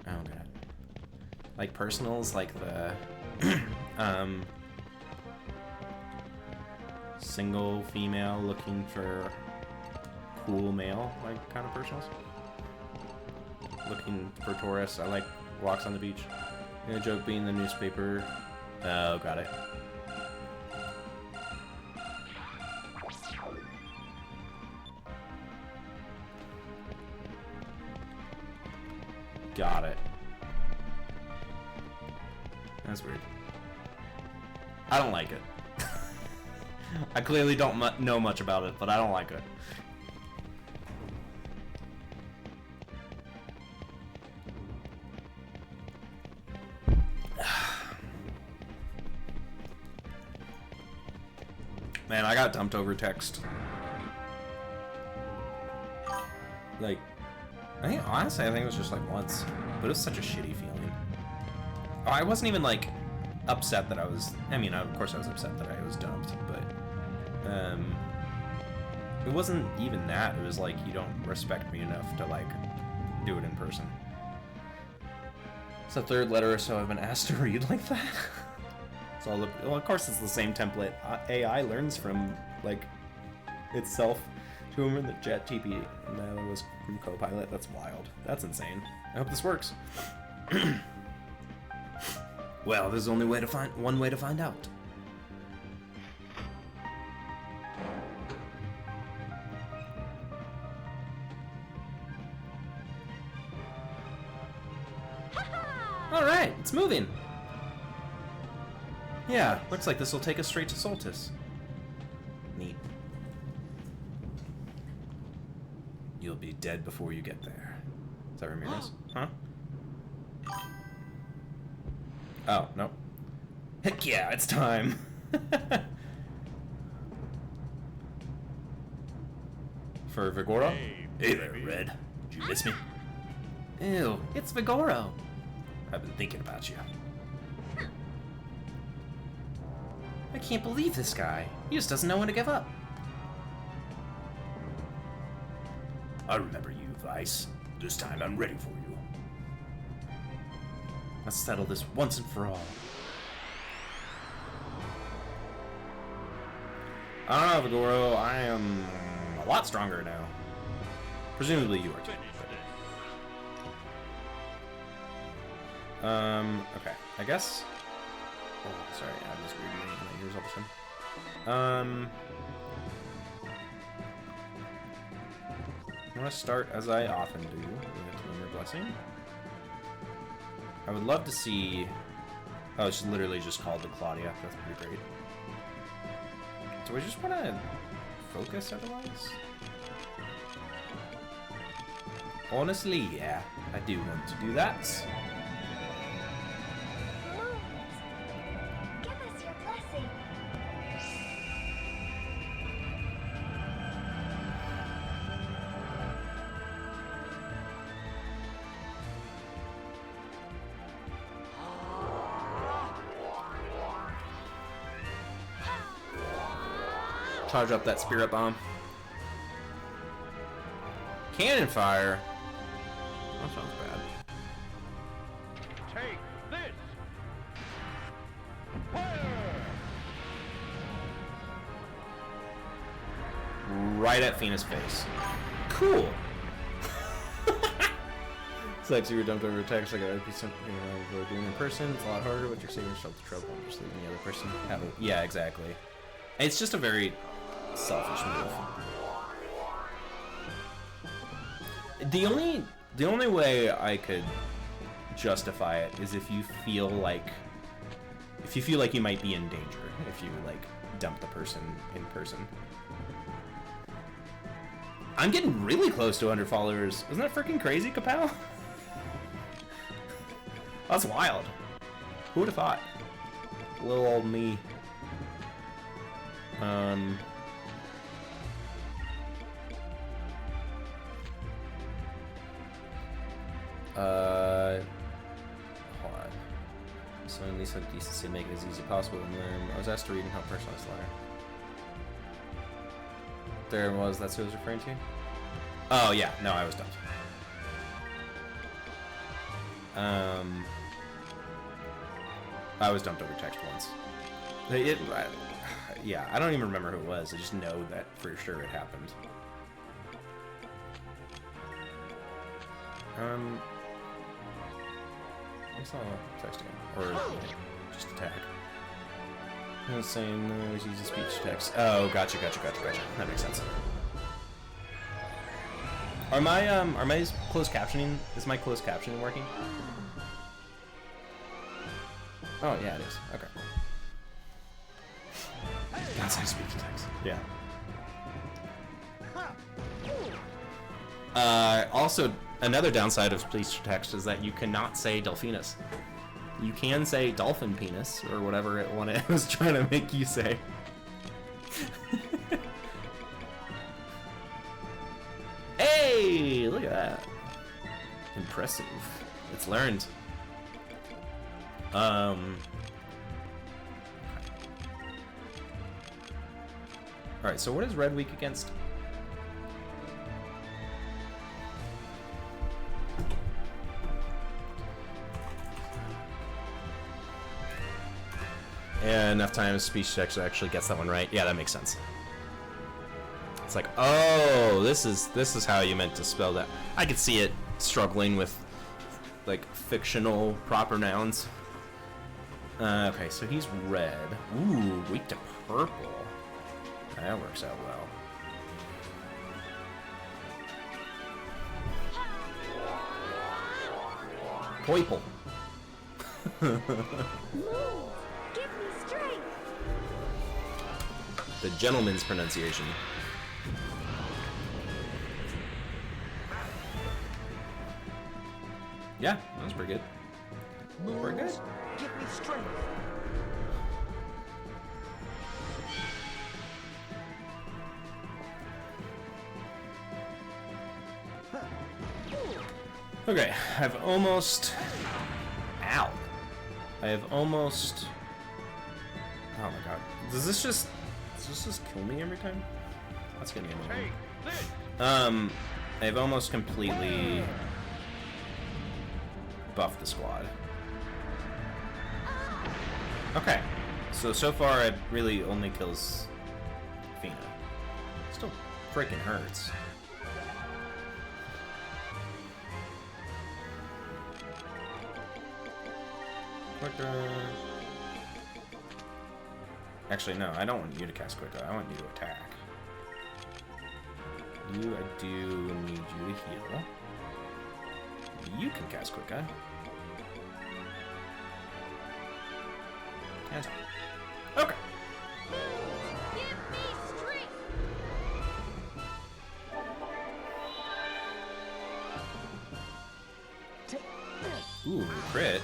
Oh god. Like personals, like the single female looking for cool male, like kind of personals. Looking for tourists. I like walks on the beach. The joke being the newspaper. Oh, got it. Got it. That's weird. I don't like it. I clearly don't know much about it, but I don't like it. Man, I got dumped over text. Like, honestly, I think it was just like once, but it was such a shitty feeling. Oh, I wasn't even like upset that I was. I mean, of course, I was upset that I was dumped, but it wasn't even that. It was like you don't respect me enough to like do it in person. It's the third letter or so I've been asked to read like that. So well, of course, it's the same template. AI learns from like itself. To remember the ChatGPT and that was from Copilot. That's wild. That's insane. I hope this works. Well, there's only one way to find out. All right, it's moving. Yeah, looks like this will take us straight to Solstice. Neat. You'll be dead before you get there. Is that Ramirez? Huh? Oh, no. Heck yeah, it's time! For Vigoro? Hey there, Red. Did you miss me? Ew, it's Vigoro! I've been thinking about you. I can't believe this guy. He just doesn't know when to give up. I remember you, Vice. This time I'm ready for you. Let's settle this once and for all. I don't know, Vigoro. I am a lot stronger now. Presumably you are too. Okay. I guess. Oh, sorry. I have this weird name in my ears all of a sudden. I'm gonna start as I often do with Lunar Blessing. I would love to see. Oh, it's literally just called the Claudia. That's pretty great. Do I just want to focus otherwise? Honestly, yeah, I do want to do that. Lord, give us your blessing. Charge up that spirit bomb. Cannon fire. That sounds bad. Take this! Fire! Right at Fina's face. Cool. It's like you were dumped over text. Like I'd be something we're doing in person. It's a lot harder, but you're saving yourself the trouble and just leaving the other person. Yeah, exactly. It's just a very selfish move. The only way I could justify it is if you feel like you might be in danger if you like dump the person in person. I'm getting really close to 100 followers. Isn't that freaking crazy, Kapow? That's wild. Who would have thought? Little old me. Hold on. So at least have decency to make it as easy as possible and learn. I was asked to read and help personalize the letter. There was, that's who I was referring to? Oh, yeah, no, I was dumped. I was dumped over text once. Yeah, I don't even remember who it was. I just know that for sure it happened. I saw texting. Or just a tag. I was saying, always use a speech text. Oh, gotcha. That makes sense. Are my closed captioning? Is my closed captioning working? Oh yeah, it is. Okay. That's how speech text. Yeah. Also, another downside of speech text is that you cannot say Delphinus. You can say dolphin penis or whatever it was trying to make you say. Hey, look at that. Impressive. It's learned. Alright, so what is Red weak against? Yeah, enough time speech text actually gets that one right. Yeah, that makes sense. It's like, oh, this is how you meant to spell that. I could see it struggling with like fictional proper nouns. Okay, so he's red. Ooh, weak to purple. That works out well. Poiple. Give me strength. The gentleman's pronunciation. Yeah, that was pretty good. Pretty good. Give me strength. Okay, I've almost... Ow. I have almost... Oh my god. Does this just kill me every time? That's getting annoying. I've almost completely buffed the squad. Okay. So far it really only kills Fina. Still freaking hurts. Quicker. Actually, no, I don't want you to cast Quicker. I want you to attack. You, I do need you to heal. You can cast Quicker. And okay. Give me strength. Ooh, crit.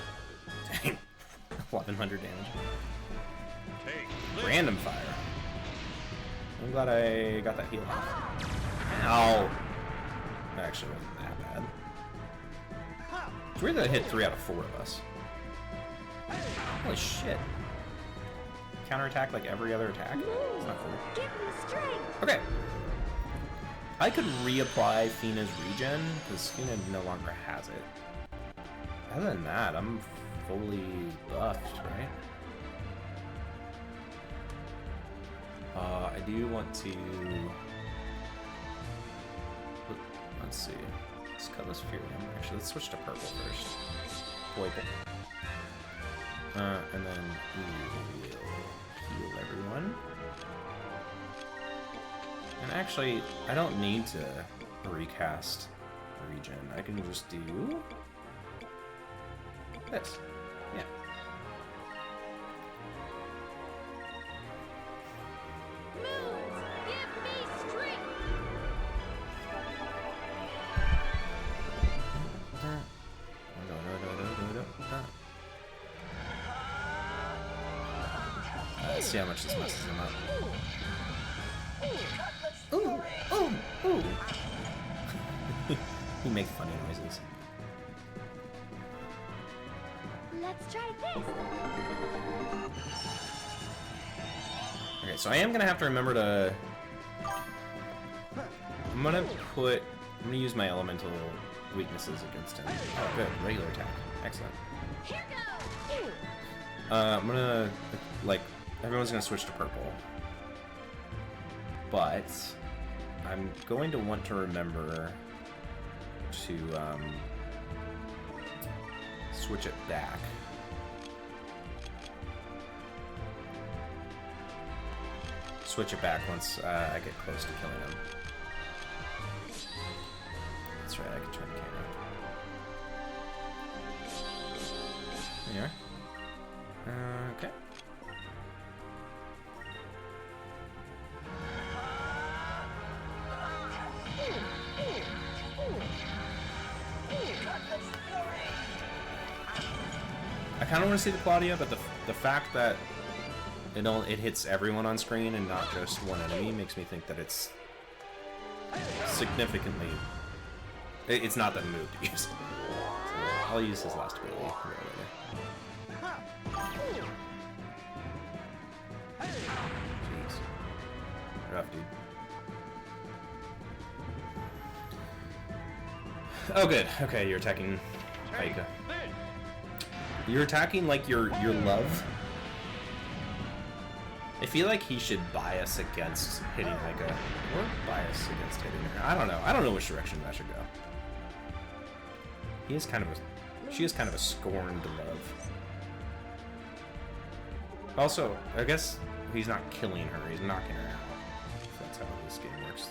Dang. 1100 damage. Random fire. I'm glad I got that heal off. Ow. That actually wasn't that bad. It's weird that I hit 3 out of 4 of us. Holy shit. Counterattack like every other attack? It's not cool. Give me strength. Okay. I could reapply Fina's regen, because Fina no longer has it. Other than that, I'm fully buffed, right? I do want to... Let's see. Let's cut this Fury. Actually, let's switch to purple first. Poiple. And then we'll heal everyone. And actually, I don't need to recast regen. I can just do this. Yeah. Give me strength. Let's see how much this messes him up. He makes funny noises. Let's try this. Okay, so I am gonna have to remember to I'm gonna use my elemental weaknesses against him. Oh, good. Regular attack. Excellent. Here goes! I'm gonna, like, everyone's gonna switch to purple. But I'm going to want to remember to, switch it back. Switch it back once I get close to killing him. That's right, I can turn the camera. There you are. Okay. I kind of want to see the Claudia, but the fact that it hits everyone on screen and not just one enemy makes me think that it's significantly... It's not the move to use. So I'll use his last ability a little later. Jeez. Rough, dude. Oh, good. Okay, you're attacking Aika. You're attacking like your love. I feel like he should bias against hitting Aika, or bias against hitting her. I don't know. I don't know which direction that should go. She is kind of a scorned love. Also, I guess he's not killing her. He's knocking her out. If that's how this game works.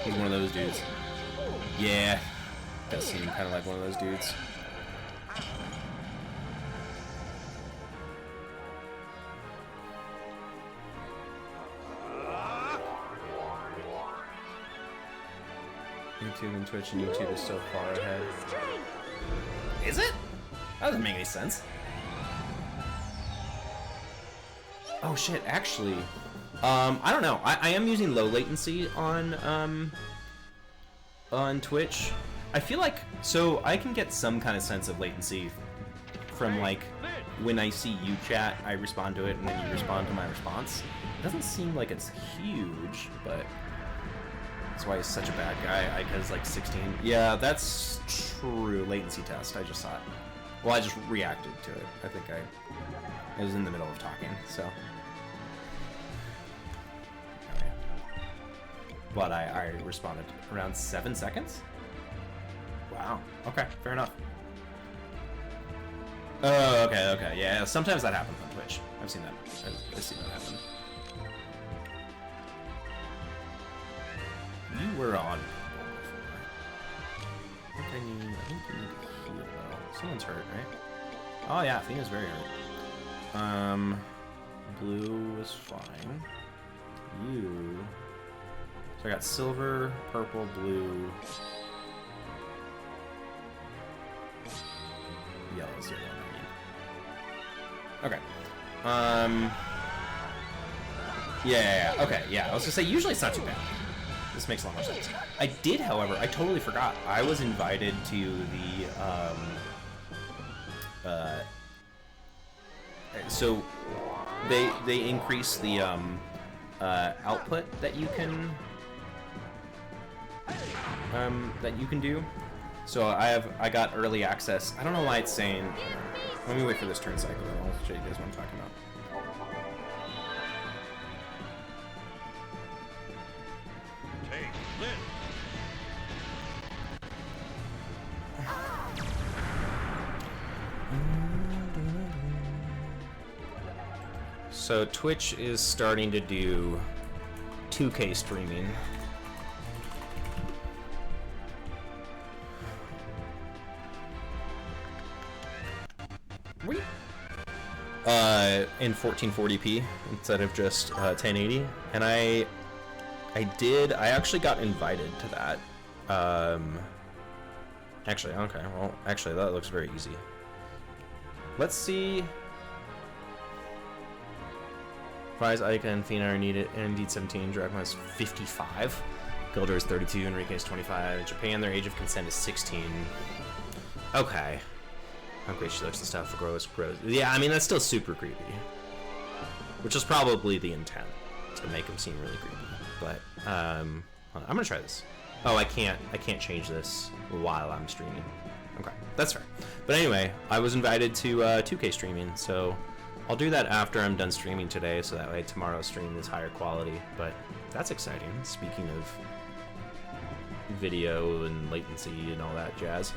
He's one of those dudes. Yeah. Does seem kind of like one of those dudes. YouTube and Twitch and YouTube is so far ahead. Is it? That doesn't make any sense. Oh shit, actually, I don't know. I am using low latency on Twitch. I feel like, so I can get some kind of sense of latency from, like, when I see you chat, I respond to it, and then you respond to my response. It doesn't seem like it's huge, but that's why he's such a bad guy. Ica's like 16. Yeah, that's true. Latency test. I just saw it. Well, I just reacted to it. I think I was in the middle of talking, so. Okay. But I responded around 7 seconds? Wow. Okay, fair enough. Oh, okay. Yeah, sometimes that happens on Twitch. I've seen that. I've seen that happen. You were on before. I think you need to heal though. Someone's hurt, right? Oh yeah, Athena's very hurt. Blue is fine. You. So I got silver, purple, blue. Yellow's the one I need. Okay. Yeah. Okay. Yeah. I was gonna say usually it's not too bad. This makes a lot more sense. I did, however, I totally forgot. I was invited to the, so they increase the, output that you can do. So I got early access. I don't know why it's saying, let me wait for this turn cycle and I'll show you guys what I'm talking about. So Twitch is starting to do 2K streaming. In 1440p instead of just 1080, and I actually got invited to that. Actually, okay, well, actually that looks very easy. Let's see. Fries, Aika, and Fina are needed, and indeed 17. Dragma is 55. Gilder is 32. Enrique is 25. In Japan, their age of consent is 16. Okay. How great she looks and stuff. Gross. Yeah, I mean, that's still super creepy. Which is probably the intent, to make him seem really creepy. But, I'm gonna try this. Oh, I can't change this while I'm streaming. Okay, that's fair. But anyway, I was invited to 2K streaming, so I'll do that after I'm done streaming today, so that way tomorrow's stream is higher quality. But that's exciting, speaking of video and latency and all that jazz.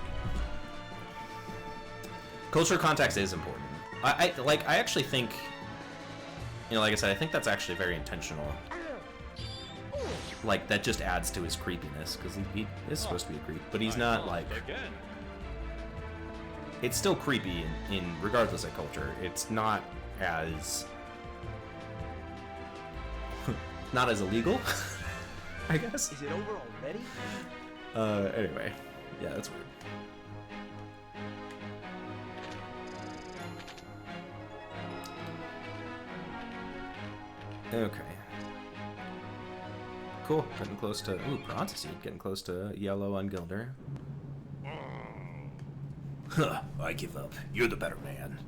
Cultural context is important. I actually think, you know, like I said, I think that's actually very intentional. Like, that just adds to his creepiness, because he is supposed to be a creep, but he's not, like... It's still creepy in regardless of culture. It's not as... not as illegal, I guess. Is it over already? Anyway. Yeah, that's weird. Okay. Cool. Getting close to... Ooh, Bronze Seed. Getting close to yellow on Gilder. Huh, I give up. You're the better man.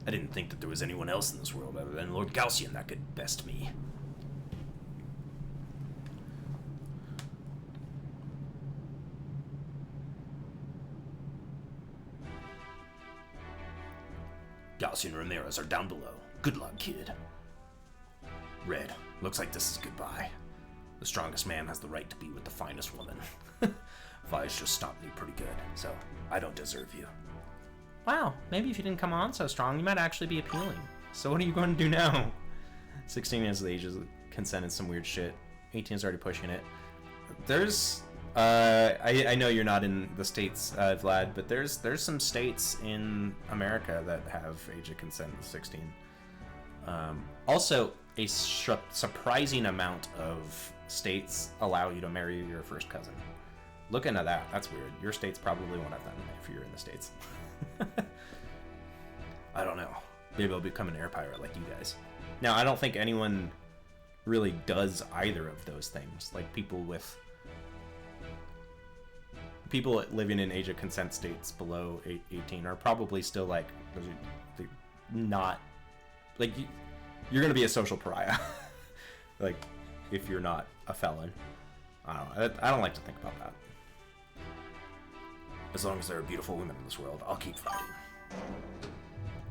I didn't think that there was anyone else in this world other than Lord Galcian that could best me. Galcian and Ramirez are down below. Good luck, kid. Red, looks like this is goodbye. The strongest man has the right to be with the finest woman. Vi's just stopped me pretty good, so I don't deserve you. Wow, maybe if you didn't come on so strong, you might actually be appealing. So what are you going to do now? 16 is the age of consent and some weird shit. 18 is already pushing it. There's... I know you're not in the States, Vlad, but there's some states in America that have age of consent of 16. Also, a surprising amount of states allow you to marry your first cousin. Look into that. That's weird. Your state's probably one of them if you're in the States. I don't know. Maybe I'll become an air pirate like you guys. Now, I don't think anyone really does either of those things. Like, people living in age of consent states below 18 are probably still, like, not... Like, you're gonna be a social pariah. Like, if you're not a felon. I don't know. I don't like to think about that. As long as there are beautiful women in this world, I'll keep fighting.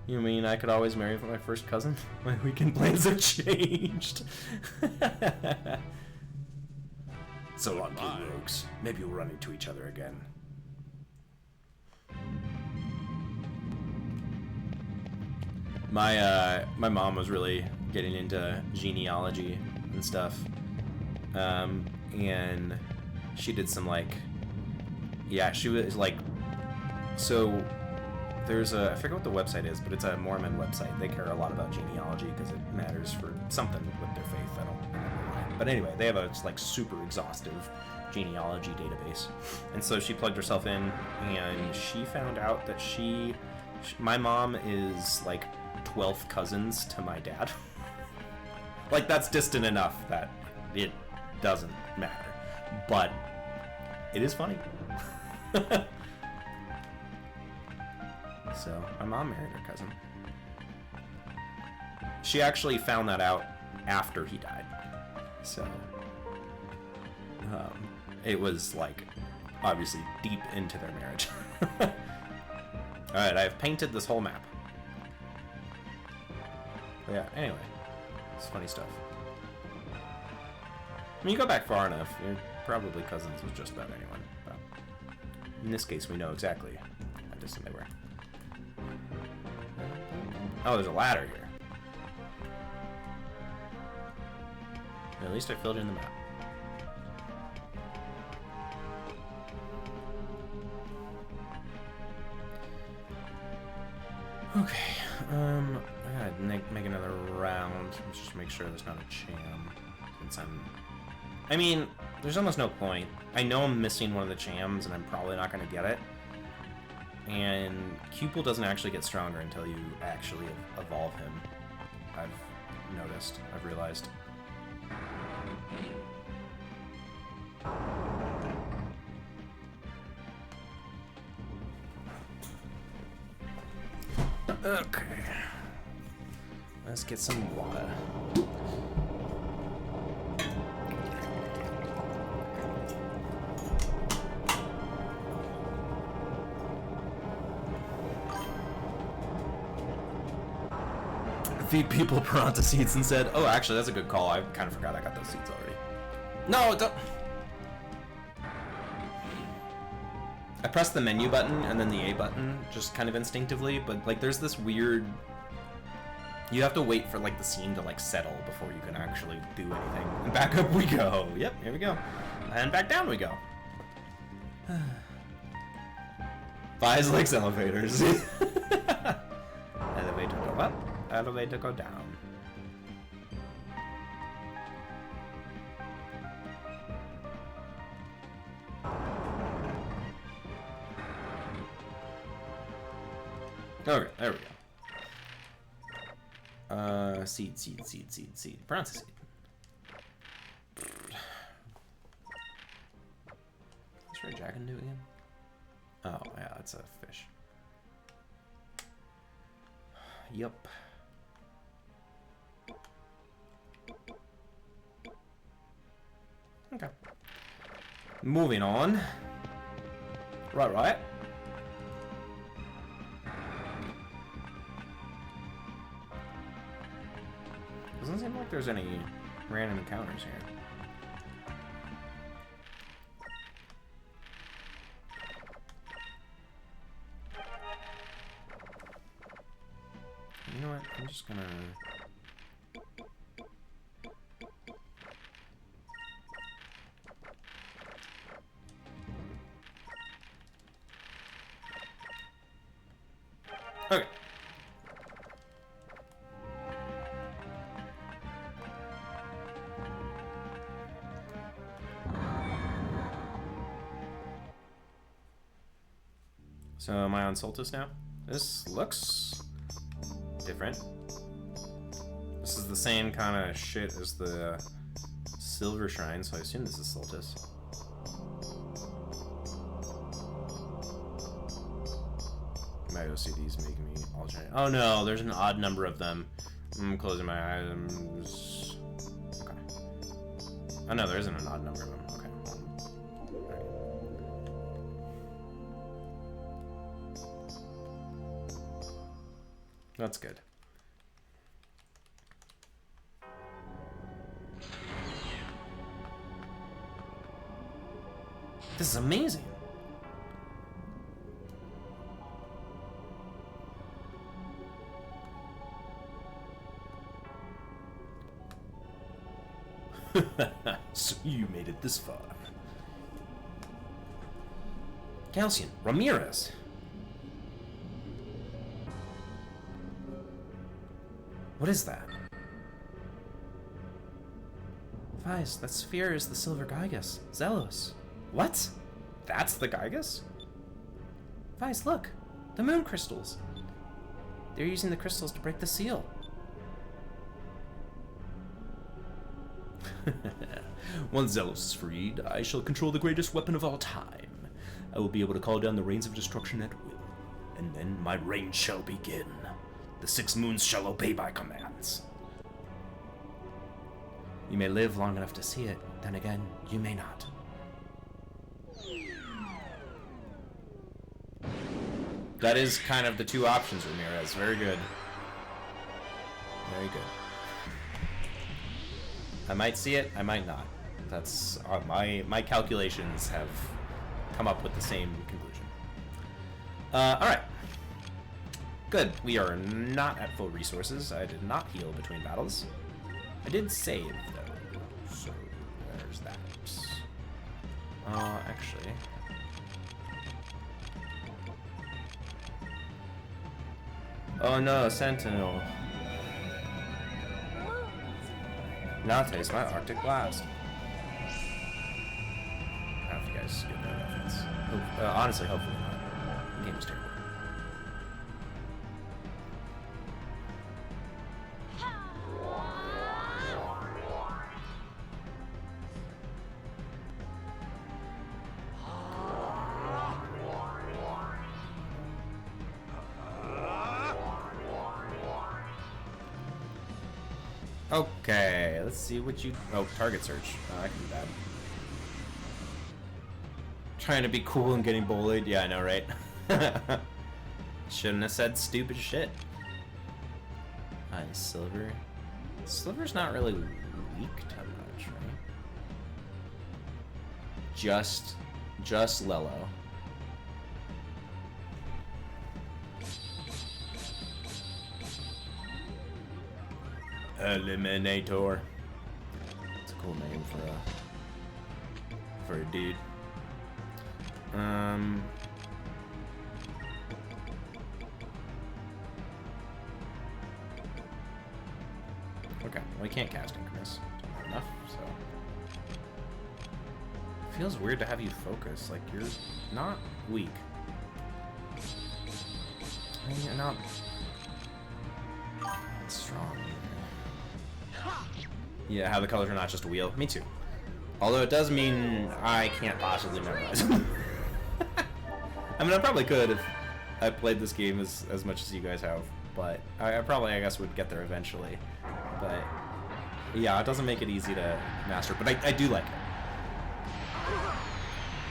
You mean I could always marry my first cousin? My weekend plans have changed. So long, Blue Rogues. Maybe we'll run into each other again. My mom was really getting into genealogy and stuff, and she did some, like, yeah, she was like, so there's I forget what the website is, but it's a Mormon website. They care a lot about genealogy because it matters for something with their faith. I don't remember why. But anyway, they have a, like, super exhaustive genealogy database. And so she plugged herself in, and she found out that my mom is, like, 12th cousins to my dad. Like, that's distant enough that it doesn't matter. But it is funny. So, my mom married her cousin. She actually found that out after he died. So, it was, like, obviously deep into their marriage. Alright, I've painted this whole map. But yeah, anyway. It's funny stuff. I mean, you go back far enough, you're probably cousins with just about anyone. But in this case, we know exactly how distant they were. Oh, there's a ladder here. At least I filled in the map. Okay, I gotta make another round. Let's just make sure there's not a cham. Since I mean, there's almost no point. I know I'm missing one of the chams, and I'm probably not gonna get it. And Cupel doesn't actually get stronger until you actually evolve him. I've noticed. I've realized. Okay. Let's get some water. Feed people Piranha seeds instead. Oh, actually, that's a good call. I kind of forgot I got those seeds already. No, don't. I pressed the menu button and then the A button just kind of instinctively, but like there's this weird. You have to wait for like the scene to like settle before you can actually do anything. And back up we go. Yep, here we go. And back down we go. Buys likes elevators. Elevator go up. Elevator go down. Okay, there we go. Seed. Piranha seed. What's Red Dragon do again? Oh, yeah, it's a fish. Yup. Okay. Moving on. Right. Doesn't seem like there's any random encounters here. You know what? I'm just gonna... Okay. So am I on Soltis now? This looks different. This is the same kind of shit as the Silver Shrine, so I assume this is Soltis. My OCD's making me alternate. Oh no, there's an odd number of them. I'm closing my items. Okay. Oh no, there isn't an odd number of them. Okay. That's good. This is amazing. So you made it this far. Calcian, Ramirez. What is that? Vice, that sphere is the Silver Gygus. Zelos. What? That's the Gygus? Vice, look. The moon crystals. They're using the crystals to break the seal. Once Zelos is freed, I shall control the greatest weapon of all time. I will be able to call down the rains of destruction at will. And then my reign shall begin. The 6 moons shall obey my commands. You may live long enough to see it, then again, you may not. That is kind of the two options, Ramirez. Very good. Very good. I might see it, I might not. That's my calculations have come up with the same conclusion. Alright. Good. We are not at full resources. I did not heal between battles. I did save, though. So, there's that. Actually... Oh no, Sentinel. Now taste my Arctic Blast. I don't know if you guys get that reference. Honestly, hopefully not. The game is terrible. Okay, let's see what you... Oh, target search. I can do that. Trying to be cool and getting bullied. Yeah, I know, right? Shouldn't have said stupid shit. Nice, Silver. Silver's not really weak to much, right? Just Lello. Eliminator. It's a cool name for a dude. Okay, well, we can't cast Incubus. Don't have enough, so. Feels weird to have you focus. Like, you're not weak. I mean, you're not strong either. Yeah, how the colors are not just a wheel. Me too. Although it does mean I can't possibly memorize them. I mean, I probably could if I played this game as much as you guys have, but I probably, I guess, would get there eventually. But yeah, it doesn't make it easy to master, but I do like it.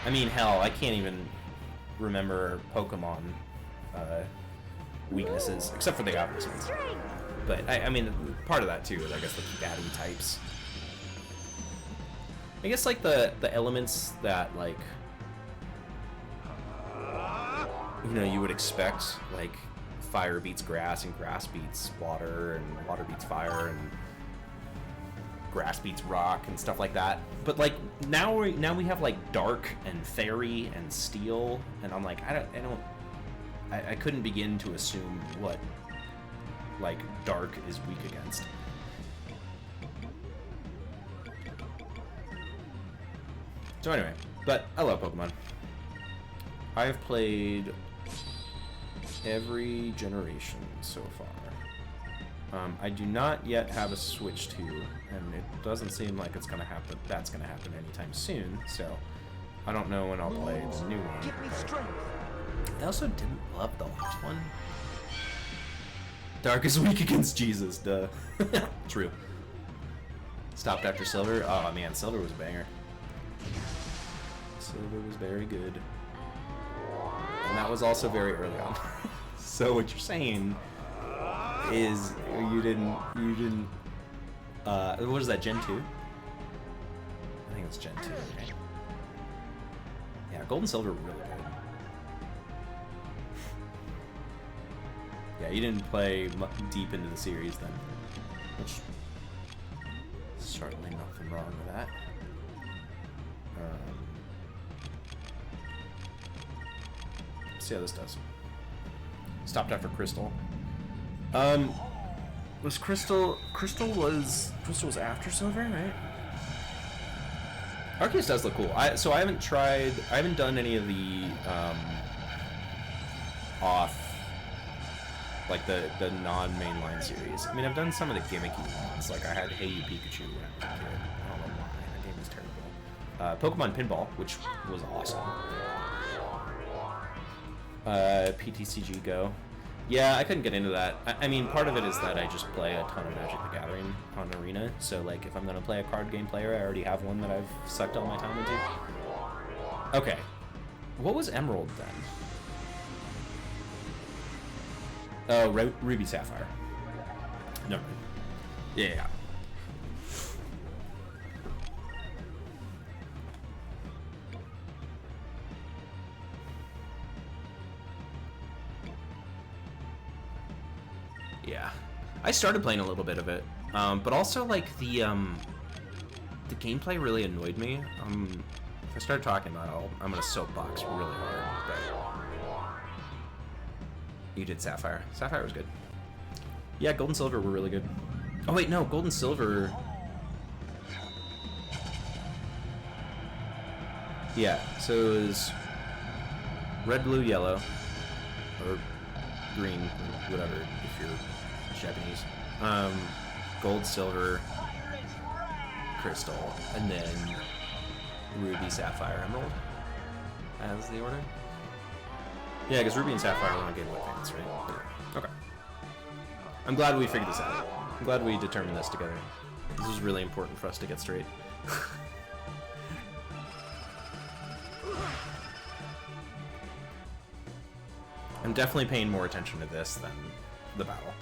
I mean, hell, I can't even remember Pokemon weaknesses, except for the obvious ones. But I mean, part of that too is, I guess, they keep adding types. I guess like the elements that, like, you know, you would expect, like fire beats grass and grass beats water and water beats fire and grass beats rock and stuff like that. But like now we have like dark and fairy and steel, and I'm like, I couldn't begin to assume what like dark is weak against. So anyway, but I love Pokemon. I have played every generation so far. I do not yet have a Switch 2, and it doesn't seem like it's gonna happen. That's gonna happen anytime soon. So I don't know when I'll play the new one. I also didn't love the last one. Dark is weak against Jesus, duh. True. Stopped after Silver. Oh man, Silver was a banger. Silver was very good. And that was also very early on. So what you're saying is you didn't what is that, Gen 2? I think it's Gen 2, okay. Yeah, Gold and Silver were really good. Yeah, you didn't play deep into the series then, which certainly nothing wrong with that. See how this does. Stopped after Crystal. Was Crystal was after Silver, right? Arceus does look cool. So I haven't done any of the off, like the non-mainline series. I mean, I've done some of the gimmicky ones. Like I had Hey You Pikachu when I was a kid. I don't know why. That game was terrible. Pokemon Pinball, which was awesome. PTCG Go. Yeah, I couldn't get into that. I mean, part of it is that I just play a ton of Magic the Gathering on Arena, so like if I'm gonna play a card game player, I already have one that I've sucked all my time into. Okay. What was Emerald then? Oh, Ruby Sapphire. Never mind. Yeah. Yeah, I started playing a little bit of it, but also like the gameplay really annoyed me. If I start talking about it, I'm gonna soapbox really hard. But you did Sapphire. Sapphire was good. Yeah, Gold and Silver were really good. Oh wait, no, Gold and Silver. Yeah, so it was red, blue, yellow, or green, or whatever if you're Japanese. Gold, silver, crystal, and then ruby, sapphire, emerald as the order. Yeah, because ruby and sapphire are on Game Boy Advance, right? Yeah. Okay. I'm glad we figured this out. I'm glad we determined this together. This was really important for us to get straight. I'm definitely paying more attention to this than the battle.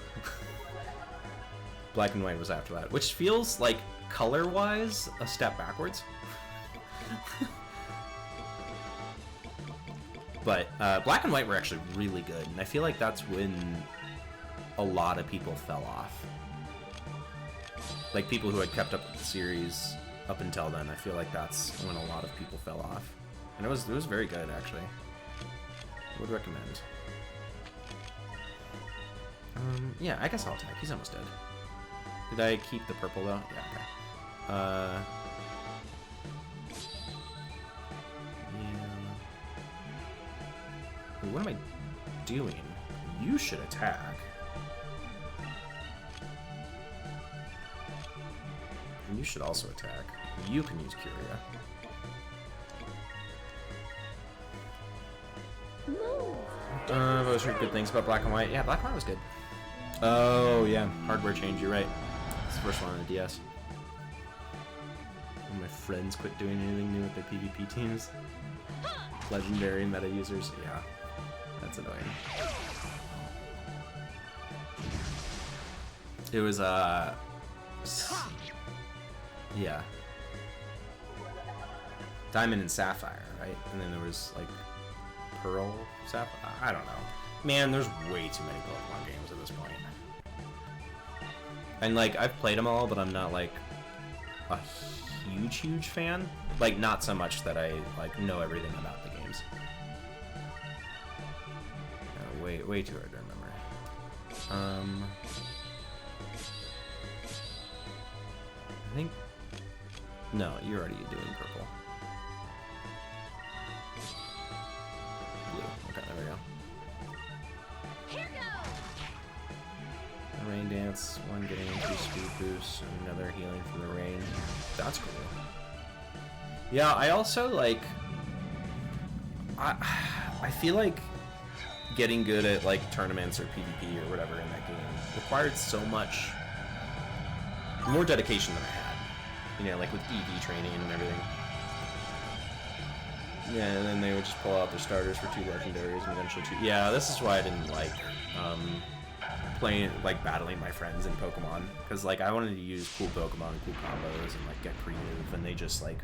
Black and white was after that, which feels like color-wise a step backwards. But black and white were actually really good, and I feel like that's when a lot of people fell off. Like people who had kept up with the series up until then, I feel like that's when a lot of people fell off. And it was very good, actually. Would recommend. Yeah, I guess I'll attack. He's almost dead. Did I keep the purple though? Yeah, okay. Yeah. Wait, what am I doing? You should attack. And you should also attack. You can use Curia. I've always heard good things about black and white. Yeah, black and white was good. Oh, yeah. Hardware change, you're right. It's the first one on the DS. When my friends quit doing anything new with their PvP teams. Legendary meta users. Yeah. That's annoying. It was, yeah. Diamond and Sapphire, right? And then there was, like, Pearl, Sapphire? I don't know. Man, there's way too many Pokemon games at this point. And, like, I've played them all, but I'm not, like, a huge fan. Like, not so much that I, like, know everything about the games. Way too hard to remember. I think... No, you're already doing purple. Blue. Okay, there we go. Here goes. Rain Dance, one getting 2 speed boosts, and another healing from the rain. That's cool. Yeah, I also, like... I feel like getting good at, like, tournaments or PvP or whatever in that game required so much more dedication than I had. You know, like with EV training and everything. Yeah, and then they would just pull out their starters for 2 legendaries and eventually 2... Yeah, this is why I didn't like playing, like, battling my friends in Pokemon. Because, like, I wanted to use cool Pokemon and cool combos and, like, get creative, and they just, like,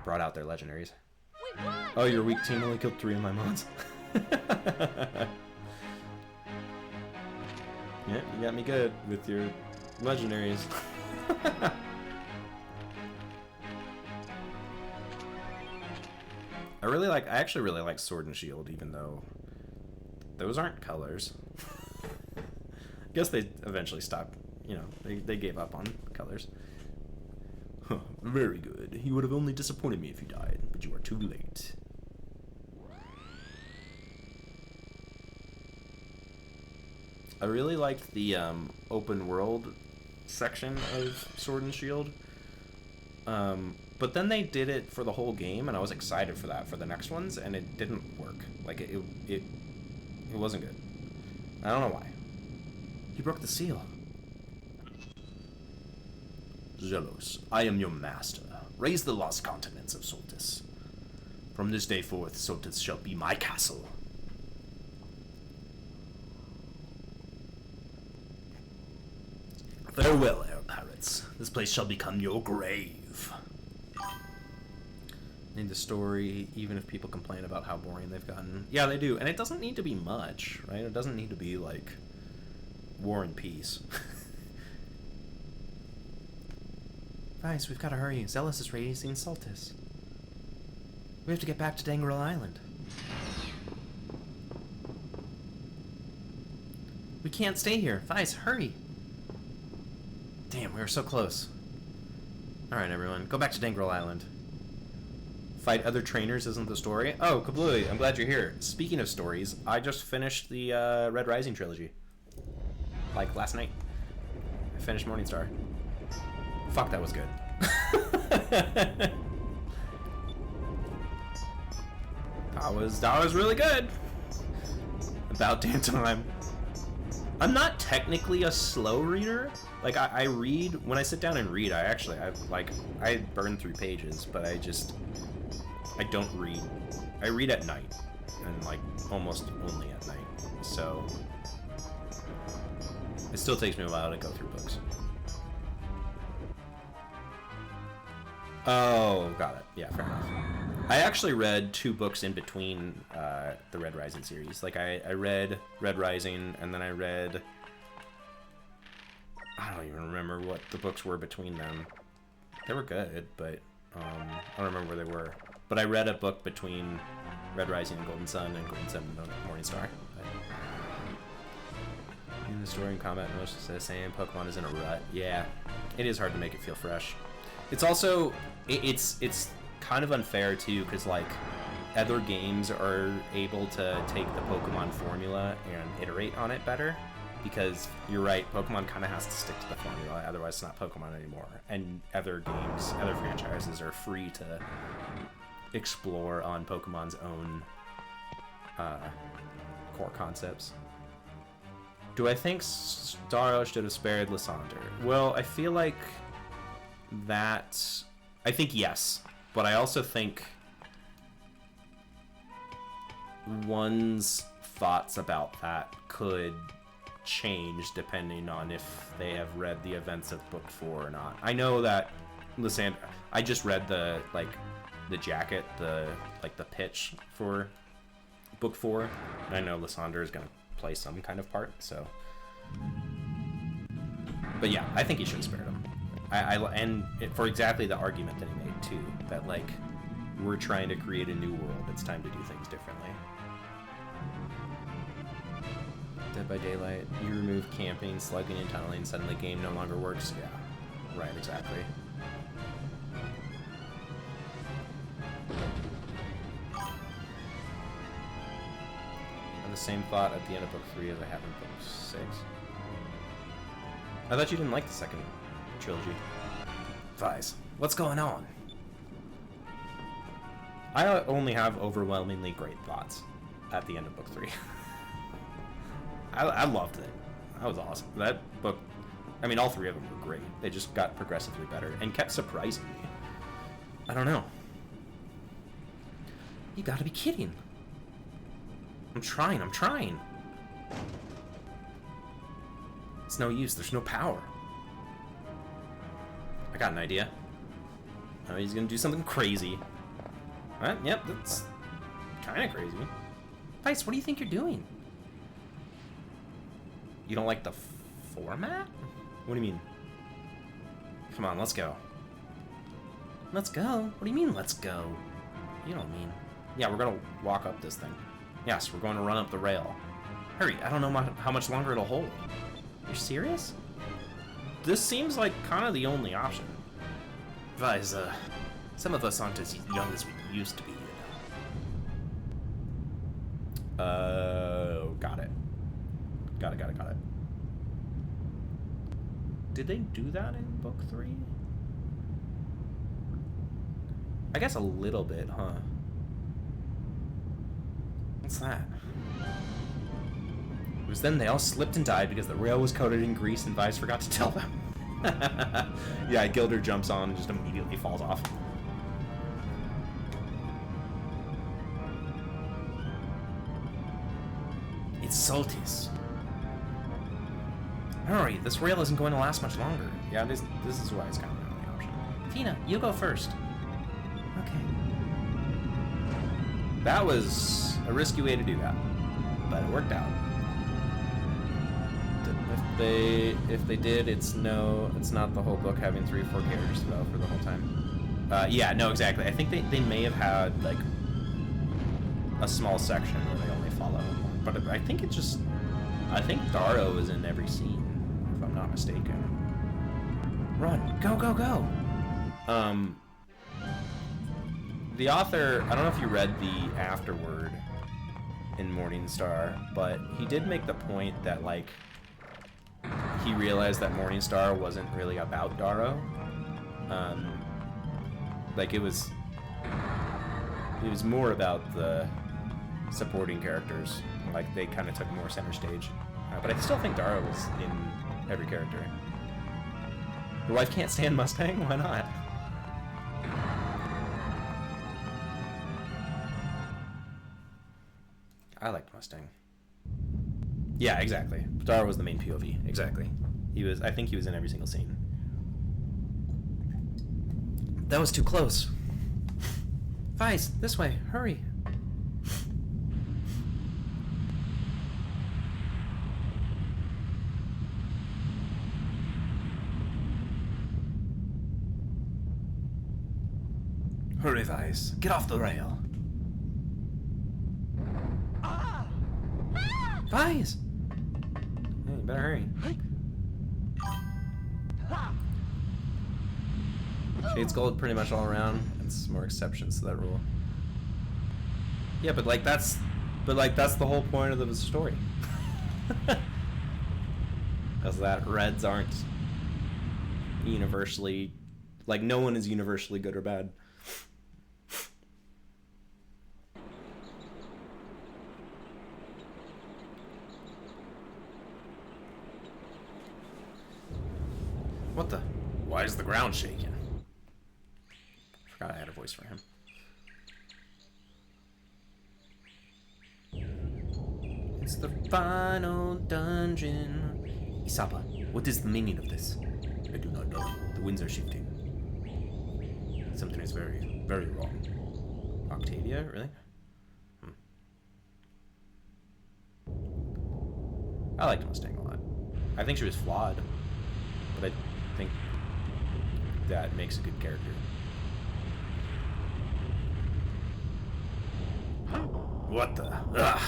brought out their legendaries. Oh, your weak team only killed 3 of my mons. Yeah, you got me good with your legendaries. I actually really like Sword and Shield, even though those aren't colors. I guess they eventually stopped, you know, they gave up on colors. Huh, very good. You would have only disappointed me if you died, but you are too late. I really liked the open world section of Sword and Shield. But then they did it for the whole game, and I was excited for that for the next ones, and it didn't work. Like, it wasn't good. I don't know why. You broke the seal. Zelos, I am your master. Raise the lost continents of Soltis. From this day forth, Soltis shall be my castle. Farewell, air pirates. This place shall become your grave. Need the story, even if people complain about how boring they've gotten. Yeah, they do, and it doesn't need to be much, right? It doesn't need to be, like, War and Peace. Vice, we've got to hurry. Zealous is raising Soltis. We have to get back to Dangrel Island. We can't stay here. Vice, hurry. Damn, we were so close. Alright, everyone. Go back to Dangrel Island. Fight other trainers isn't the story? Oh, Kablooey, I'm glad you're here. Speaking of stories, I just finished the Red Rising trilogy. Like, last night. I finished Morningstar. Fuck, that was good. that was really good. About damn time. I'm not technically a slow reader. Like, I read, when I sit down and read, I burn through pages, but I don't read. I read at night, and, like, almost only at night. So, it still takes me a while to go through books. Oh, got it. Yeah, fair enough. I actually read 2 books in between the Red Rising series. Like, I read Red Rising, and then I read... I don't even remember what the books were between them. They were good, but I don't remember where they were. But I read a book between Red Rising and Golden Sun and Morning Star. In the story and combat, most is the same. Pokemon is in a rut. Yeah, it is hard to make it feel fresh. It's also... It's kind of unfair too, because like other games are able to take the Pokemon formula and iterate on it better, because you're right, Pokemon kind of has to stick to the formula, otherwise it's not Pokemon anymore. And other games, other franchises are free to explore on Pokemon's own core concepts. Do I think Starro should have spared Lysander? Well, I feel like that... I think yes. But I also think one's thoughts about that could change depending on if they have read the events of Book 4 or not. I know that Lysander... I just read the jacket, the pitch for Book 4. And I know Lysander is going to play some kind of part, so... But yeah, I think he should have spared him. For exactly the argument that he made too, that like we're trying to create a new world, it's time to do things differently. Dead by Daylight, you remove camping, slugging, and tunneling, suddenly game no longer works. Yeah, right, exactly. And the same thought at the end of book 3 as I have in book 6. I thought you didn't like the second trilogy. Vice, what's going on? I only have overwhelmingly great thoughts at the end of book 3. I loved it. That was awesome. That book, I mean, all 3 of them were great. They just got progressively better and kept surprising me. I don't know. You gotta be kidding. I'm trying. It's no use, there's no power. I got an idea. Oh, he's gonna do something crazy. Yep, that's kinda crazy. Vice, what do you think you're doing? You don't like the format? What do you mean? Come on, let's go. Let's go? What do you mean, let's go? You don't mean... Yeah, we're gonna walk up this thing. Yes, we're going to run up the rail. Hurry, I don't know how much longer it'll hold. You're serious? This seems like kind of the only option. Vice, some of us aren't as young as we used to be, you know. Got it. Got it. Did they do that in book 3? I guess a little bit, huh? What's that? It was then they all slipped and died because the rail was coated in grease and Vice forgot to tell them. Yeah, Gilder jumps on and just immediately falls off. It's Saltis. Hurry, this rail isn't going to last much longer. Yeah, this is why it's kind of the only option. Tina, you go first. Okay. That was a risky way to do that, but it worked out. If they did, it's not the whole book having 3 or 4 characters though for the whole time. Yeah, no, exactly. I think they may have had like a small section where they only follow one, but I think Darrow is in every scene, if I'm not mistaken. Run, go. The author, I don't know if you read the afterword in Morningstar, but he did make the point that like he realized that Morningstar wasn't really about Darrow. Like it was more about the supporting characters. Like they kind of took more center stage but I still think Dara was in every character. Your wife can't stand Mustang? Why not? I liked Mustang. Yeah, exactly. Dara was the main POV. Exactly. He was. I think he was in every single scene. That was too close. Vice, this way. Hurry. Hurry, Vice. Get off the rail. Vice! Hey, you better hurry. Shades gold pretty much all around. It's more exceptions to that rule. Yeah, but that's the whole point of the story. Because that reds aren't universally, like, no one is universally good or bad. What the? Why is the ground shaking? Forgot I had a voice for him. It's the final dungeon. Isaba, what is the meaning of this? I do not know. The winds are shifting. Something is very, very wrong. Arcadia, really? I liked Mustang a lot. I think she was flawed, but I think that makes a good character. What the? Ugh.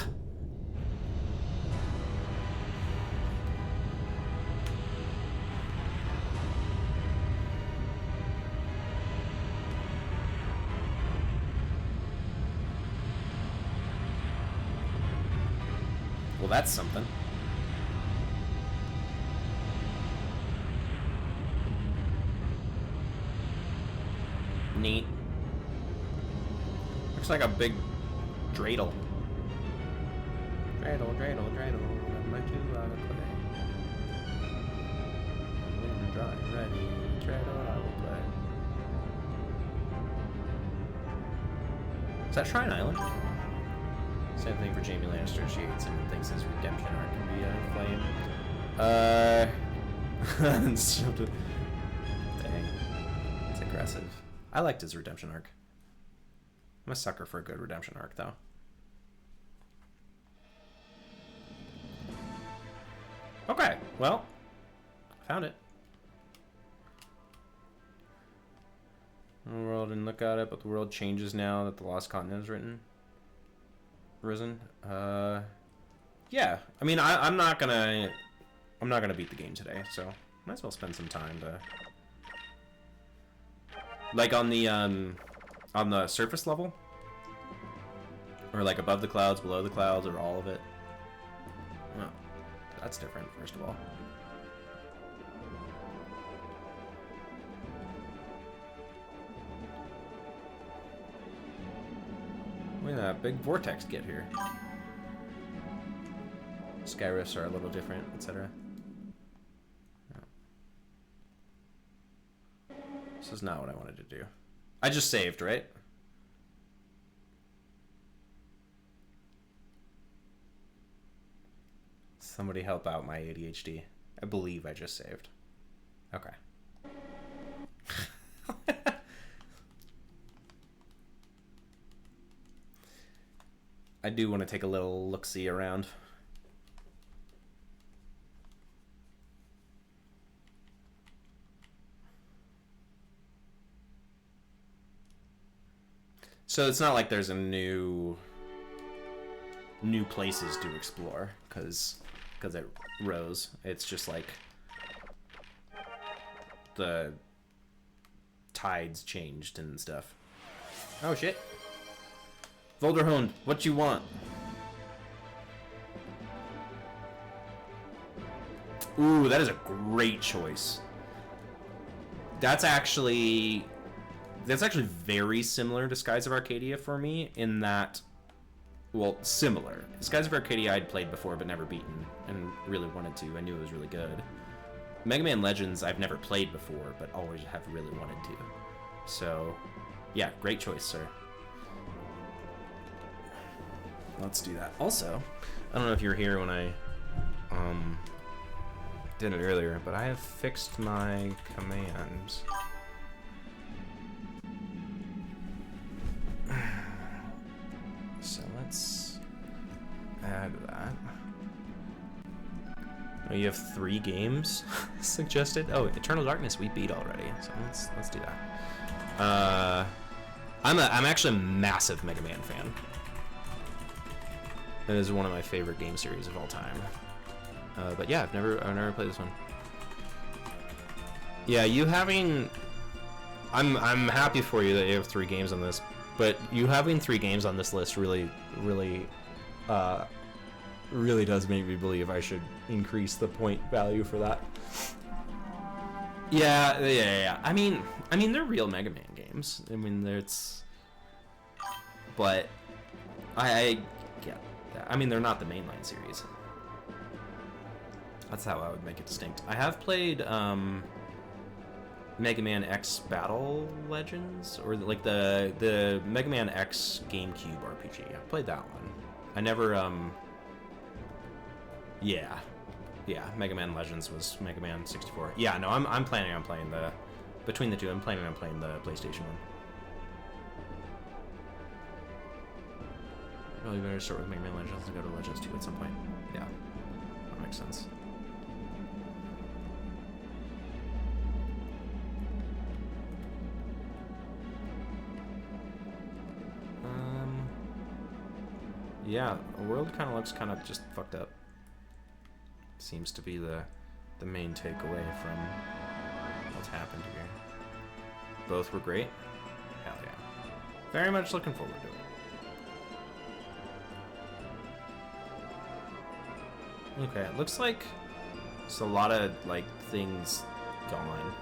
Well, that's something. Neat. Looks like a big dreidel. Dreidel, dreidel, dreidel. I'm like you out of play. When you're dry, ready, dreidel, I will play. Is that Shrine Island? Same thing for Jamie Lannister. She hates him and thinks his redemption arc can be a flame. Dang. It's aggressive. I liked his redemption arc. I'm a sucker for a good redemption arc, though. Okay, well, found it. The world didn't look at it, but the world changes now that the Lost Continent is risen. Yeah. I mean, I'm not gonna beat the game today, so might as well spend some time to. Like on the surface level? Or like above the clouds, below the clouds, or all of it? Oh, that's different, first of all. Look at that big vortex get here. Sky rifts are a little different, etc. This is not what I wanted to do. I just saved, right? Somebody help out my ADHD. I believe I just saved. Okay. I do want to take a little look-see around. So it's not like there's a new places to explore because it rose. It's just like the tides changed and stuff. Oh shit. Volderhund, what you want? Ooh, that is a great choice. That's actually very similar to Skies of Arcadia for me in that well, similar. Skies of Arcadia I'd played before but never beaten, and really wanted to. I knew it was really good. Mega Man Legends I've never played before, but always have really wanted to. So, yeah, great choice, sir. Let's do that. Also, I don't know if you were here when I did it earlier, but I have fixed my commands. So let's add that. Oh, you have 3 games suggested? Oh, Eternal Darkness we beat already, so let's do that. I'm actually a massive Mega Man fan. It is one of my favorite game series of all time. But yeah, I've never played this one. Yeah, you having I'm happy for you that you have 3 games on this, but you having 3 games on this list really does make me believe I should increase the point value for that. Yeah. I mean they're real Mega Man games. I mean but I get that. I mean they're not the mainline series. That's how I would make it distinct. I have played Mega Man X Battle Legends, or like the Mega Man X GameCube RPG. I played that one. I never yeah, Mega Man Legends was Mega Man 64. Yeah, no, I'm planning on playing between the two. I'm planning on playing the PlayStation one. Really better start with Mega Man Legends and go to Legends 2 at some point. Yeah, that makes sense. Yeah, the world kind of looks kind of just fucked up. Seems to be the main takeaway from what's happened here. Both were great. Hell yeah. Very much looking forward to it. Okay, it looks like there's a lot of like things gone.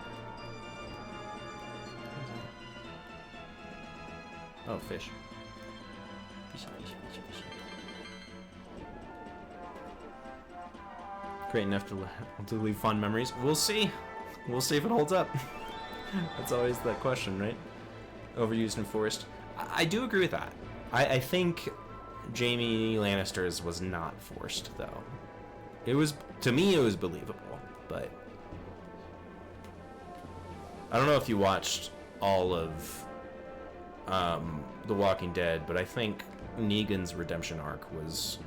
Oh, fish. Great enough to leave fond memories. We'll see. We'll see if it holds up. That's always the question, right? Overused and forced. I do agree with that. I think Jamie Lannister's was not forced, though. It was, to me, it was believable, but I don't know if you watched all of The Walking Dead, but I think Negan's redemption arc was,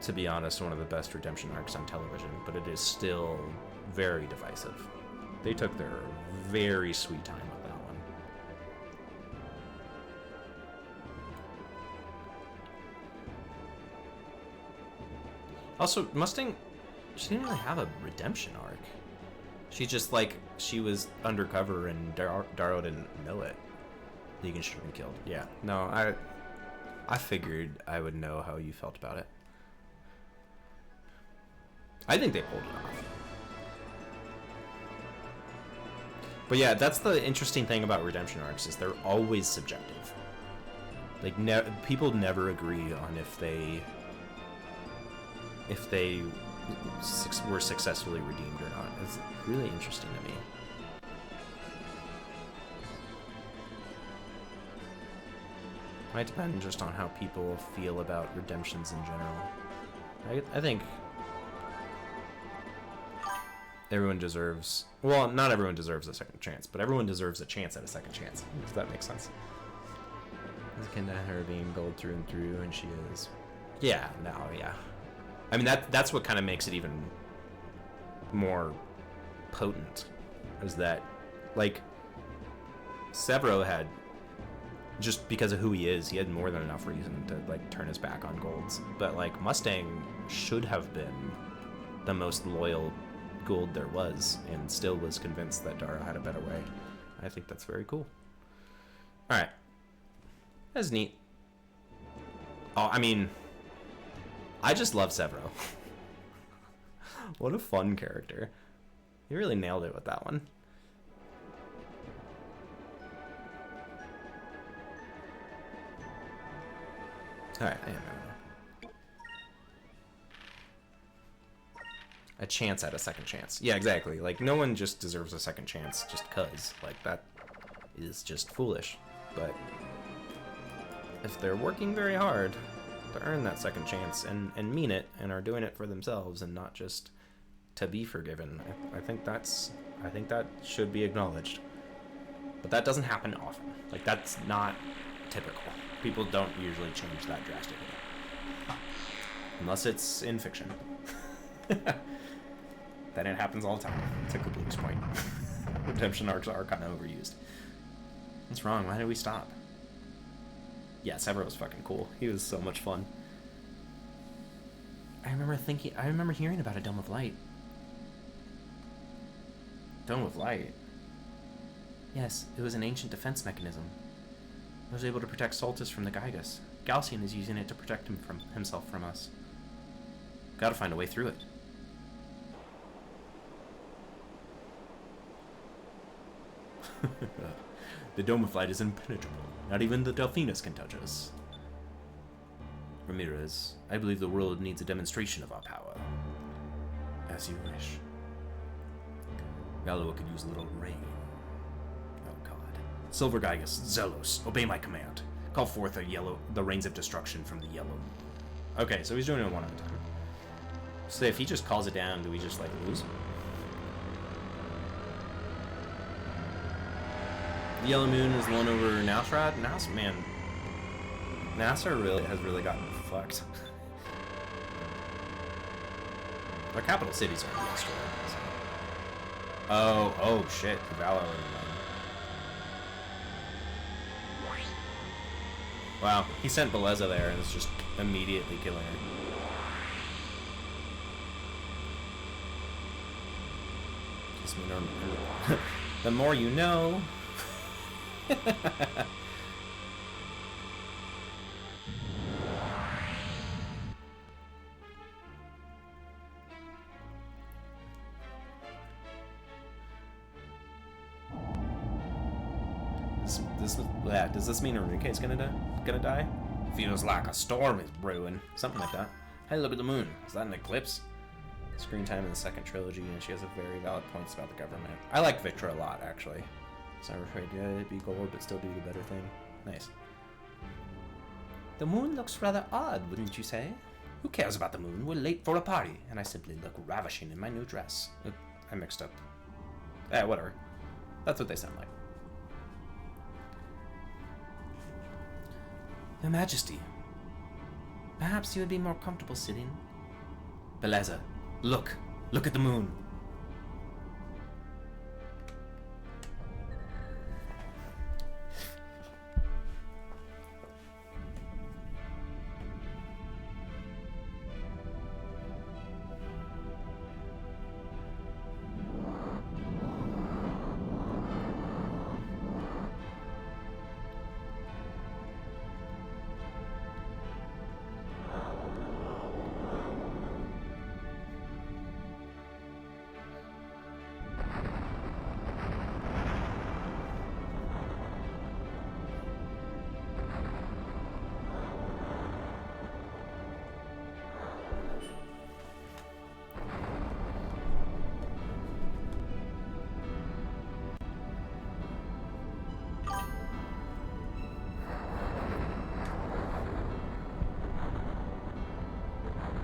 to be honest, one of the best redemption arcs on television, but it is still very divisive. They took their very sweet time with that one. Also, Mustang, she didn't really have a redemption arc. She just, like, she was undercover and Darrow didn't know it. Negan should have been killed. Yeah. No, I figured I would know how you felt about it. I think they pulled it off. But yeah, that's the interesting thing about redemption arcs, is they're always subjective. Like, people never agree on if they were successfully redeemed or not. It's really interesting to me. Might depend just on how people feel about redemptions in general. I think everyone deserves, well, not everyone deserves a second chance, but everyone deserves a chance at a second chance, if that makes sense. It's akin to her being gold through and through, and she is. Yeah, no, yeah. I mean, that's what kind of makes it even more potent, is that, like, Severo had, just because of who he is, he had more than enough reason to, like, turn his back on Golds. But, like, Mustang should have been the most loyal Gold there was, and still was convinced that Darrow had a better way. I think that's very cool. Alright. That's neat. Oh, I mean, I just love Severo. What a fun character. He really nailed it with that one. Alright, I am. a chance at a second chance. Yeah, exactly. Like, no one just deserves a second chance just cuz. Like, that is just foolish. But if they're working very hard to earn that second chance and mean it and are doing it for themselves and not just to be forgiven, I think that should be acknowledged. But that doesn't happen often. Like, that's not typical. People don't usually change that drastically. Unless it's in fiction. Then it happens all the time. To Kablu's point. Redemption arcs are kind of overused. What's wrong? Why did we stop? Yeah, Severo was fucking cool. He was so much fun. I remember hearing about a Dome of Light. Dome of Light? Yes, it was an ancient defense mechanism. It was able to protect Soltis from the Gygus. Galcian is using it to protect himself from us. Gotta find a way through it. The Dome of Light is impenetrable. Not even the Delphinus can touch us. Ramirez, I believe the world needs a demonstration of our power. As you wish. Gallo could use a little rain. Oh god. Silver Gygus, Zelos, obey my command. Call forth the rains of destruction from the yellow. Okay, so he's doing it one at a time. So if he just calls it down, do we just, like, lose? The Yellow Moon is the one over Nasrad? Man. Nasser has really gotten fucked. Their capital cities are being destroyed. So. Oh shit. Valor. Wow, he sent Beleza there and is just immediately killing her. The more you know. Does this mean Enrique's gonna die? Feels like a storm is brewing. Something like that. Hey, look at the moon. Is that an eclipse? Screen time in the second trilogy, and she has a very valid points about the government. I like Victra a lot, actually. So I'm afraid, yeah, it'd be gold, but still do the better thing. Nice. The moon looks rather odd, wouldn't you say? Who cares about the moon? We're late for a party, and I simply look ravishing in my new dress. I mixed up. Whatever. That's what they sound like. Your Majesty, perhaps you would be more comfortable sitting. Beleza, look at the moon.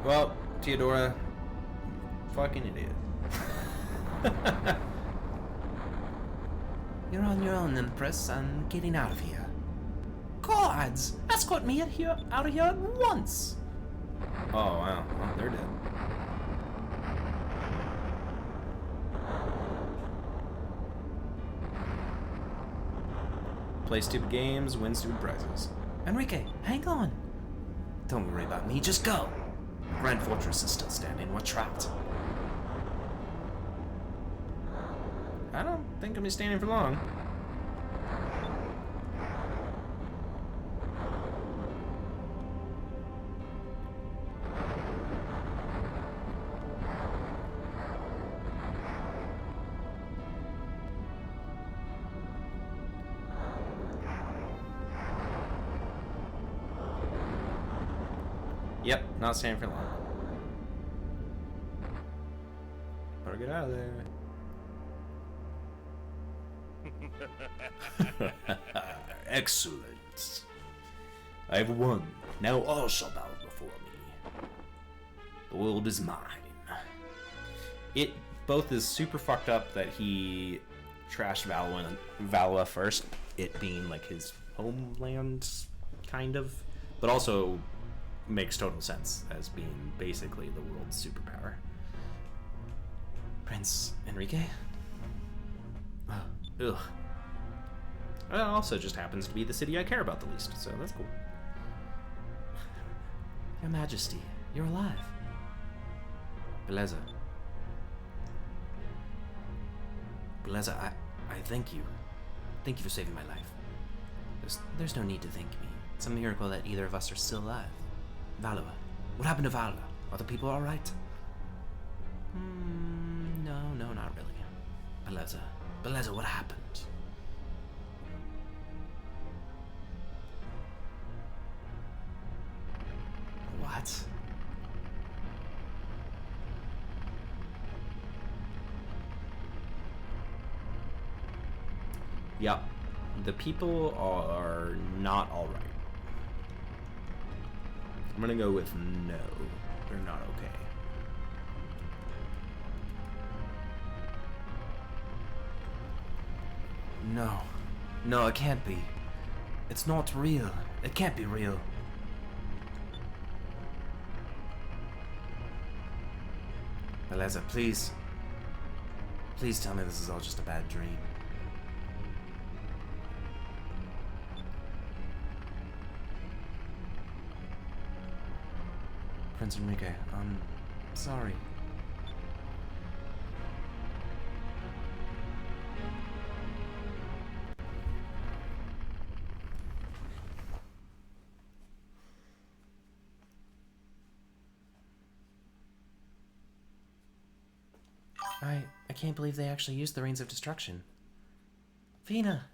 Well, Theodora, fucking idiot. You're on your own, Empress. I'm getting out of here. Gods! Escort me out of here at once! Oh, wow. Well, they're dead. Play stupid games, win stupid prizes. Enrique, hang on! Don't worry about me, just go! Grand Fortress is still standing. We're trapped. I don't think I'll be standing for long. Yep, not standing for long. Gotta get out of there. Excellent. I have won. Now all shall bow before me. The world is mine. It both is super fucked up that he trashed Valua first, it being like his homeland, kind of, but also makes total sense as being basically the world's superpower. Prince Enrique? Oh, ugh. It also just happens to be the city I care about the least, so that's cool. Your Majesty, you're alive. Beleza. Beleza, I thank you. Thank you for saving my life. There's no need to thank me. It's a miracle that either of us are still alive. Valua. What happened to Valua? Are the people alright? No, not really. Beleza, what happened? What? Yep. The people are not alright. I'm gonna go with no. They're not okay. No, it can't be. It's not real. It can't be real. Beleza, please. Please tell me this is all just a bad dream. Prince Enrique, I'm sorry. I can't believe they actually used the Reins of Destruction. Vina!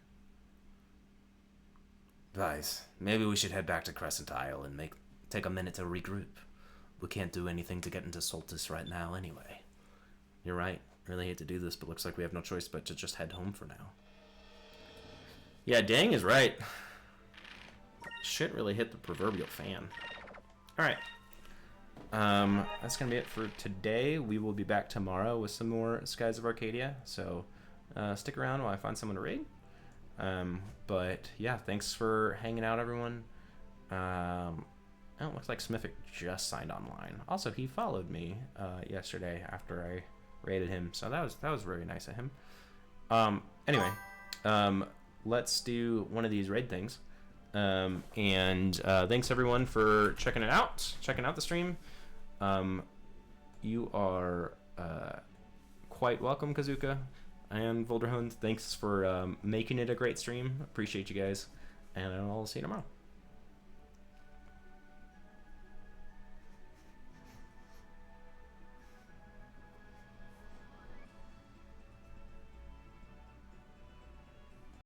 Vice, maybe we should head back to Crescent Isle and take a minute to regroup. We can't do anything to get into Soltis right now anyway. You're right. Really hate to do this, but looks like we have no choice but to just head home for now. Yeah, Dang is right. Shit really hit the proverbial fan. Alright. That's gonna be it for today. We will be back tomorrow with some more Skies of Arcadia, so stick around while I find someone to raid. But yeah, thanks for hanging out, everyone. Oh, it looks like Smithic just signed online. Also, he followed me yesterday after I raided him, so that was very nice of him. Anyway, let's do one of these raid things. And thanks everyone for checking out the stream. You are quite welcome, Kazuka and Volderhund. Thanks for making it a great stream. Appreciate you guys, and I'll see you tomorrow.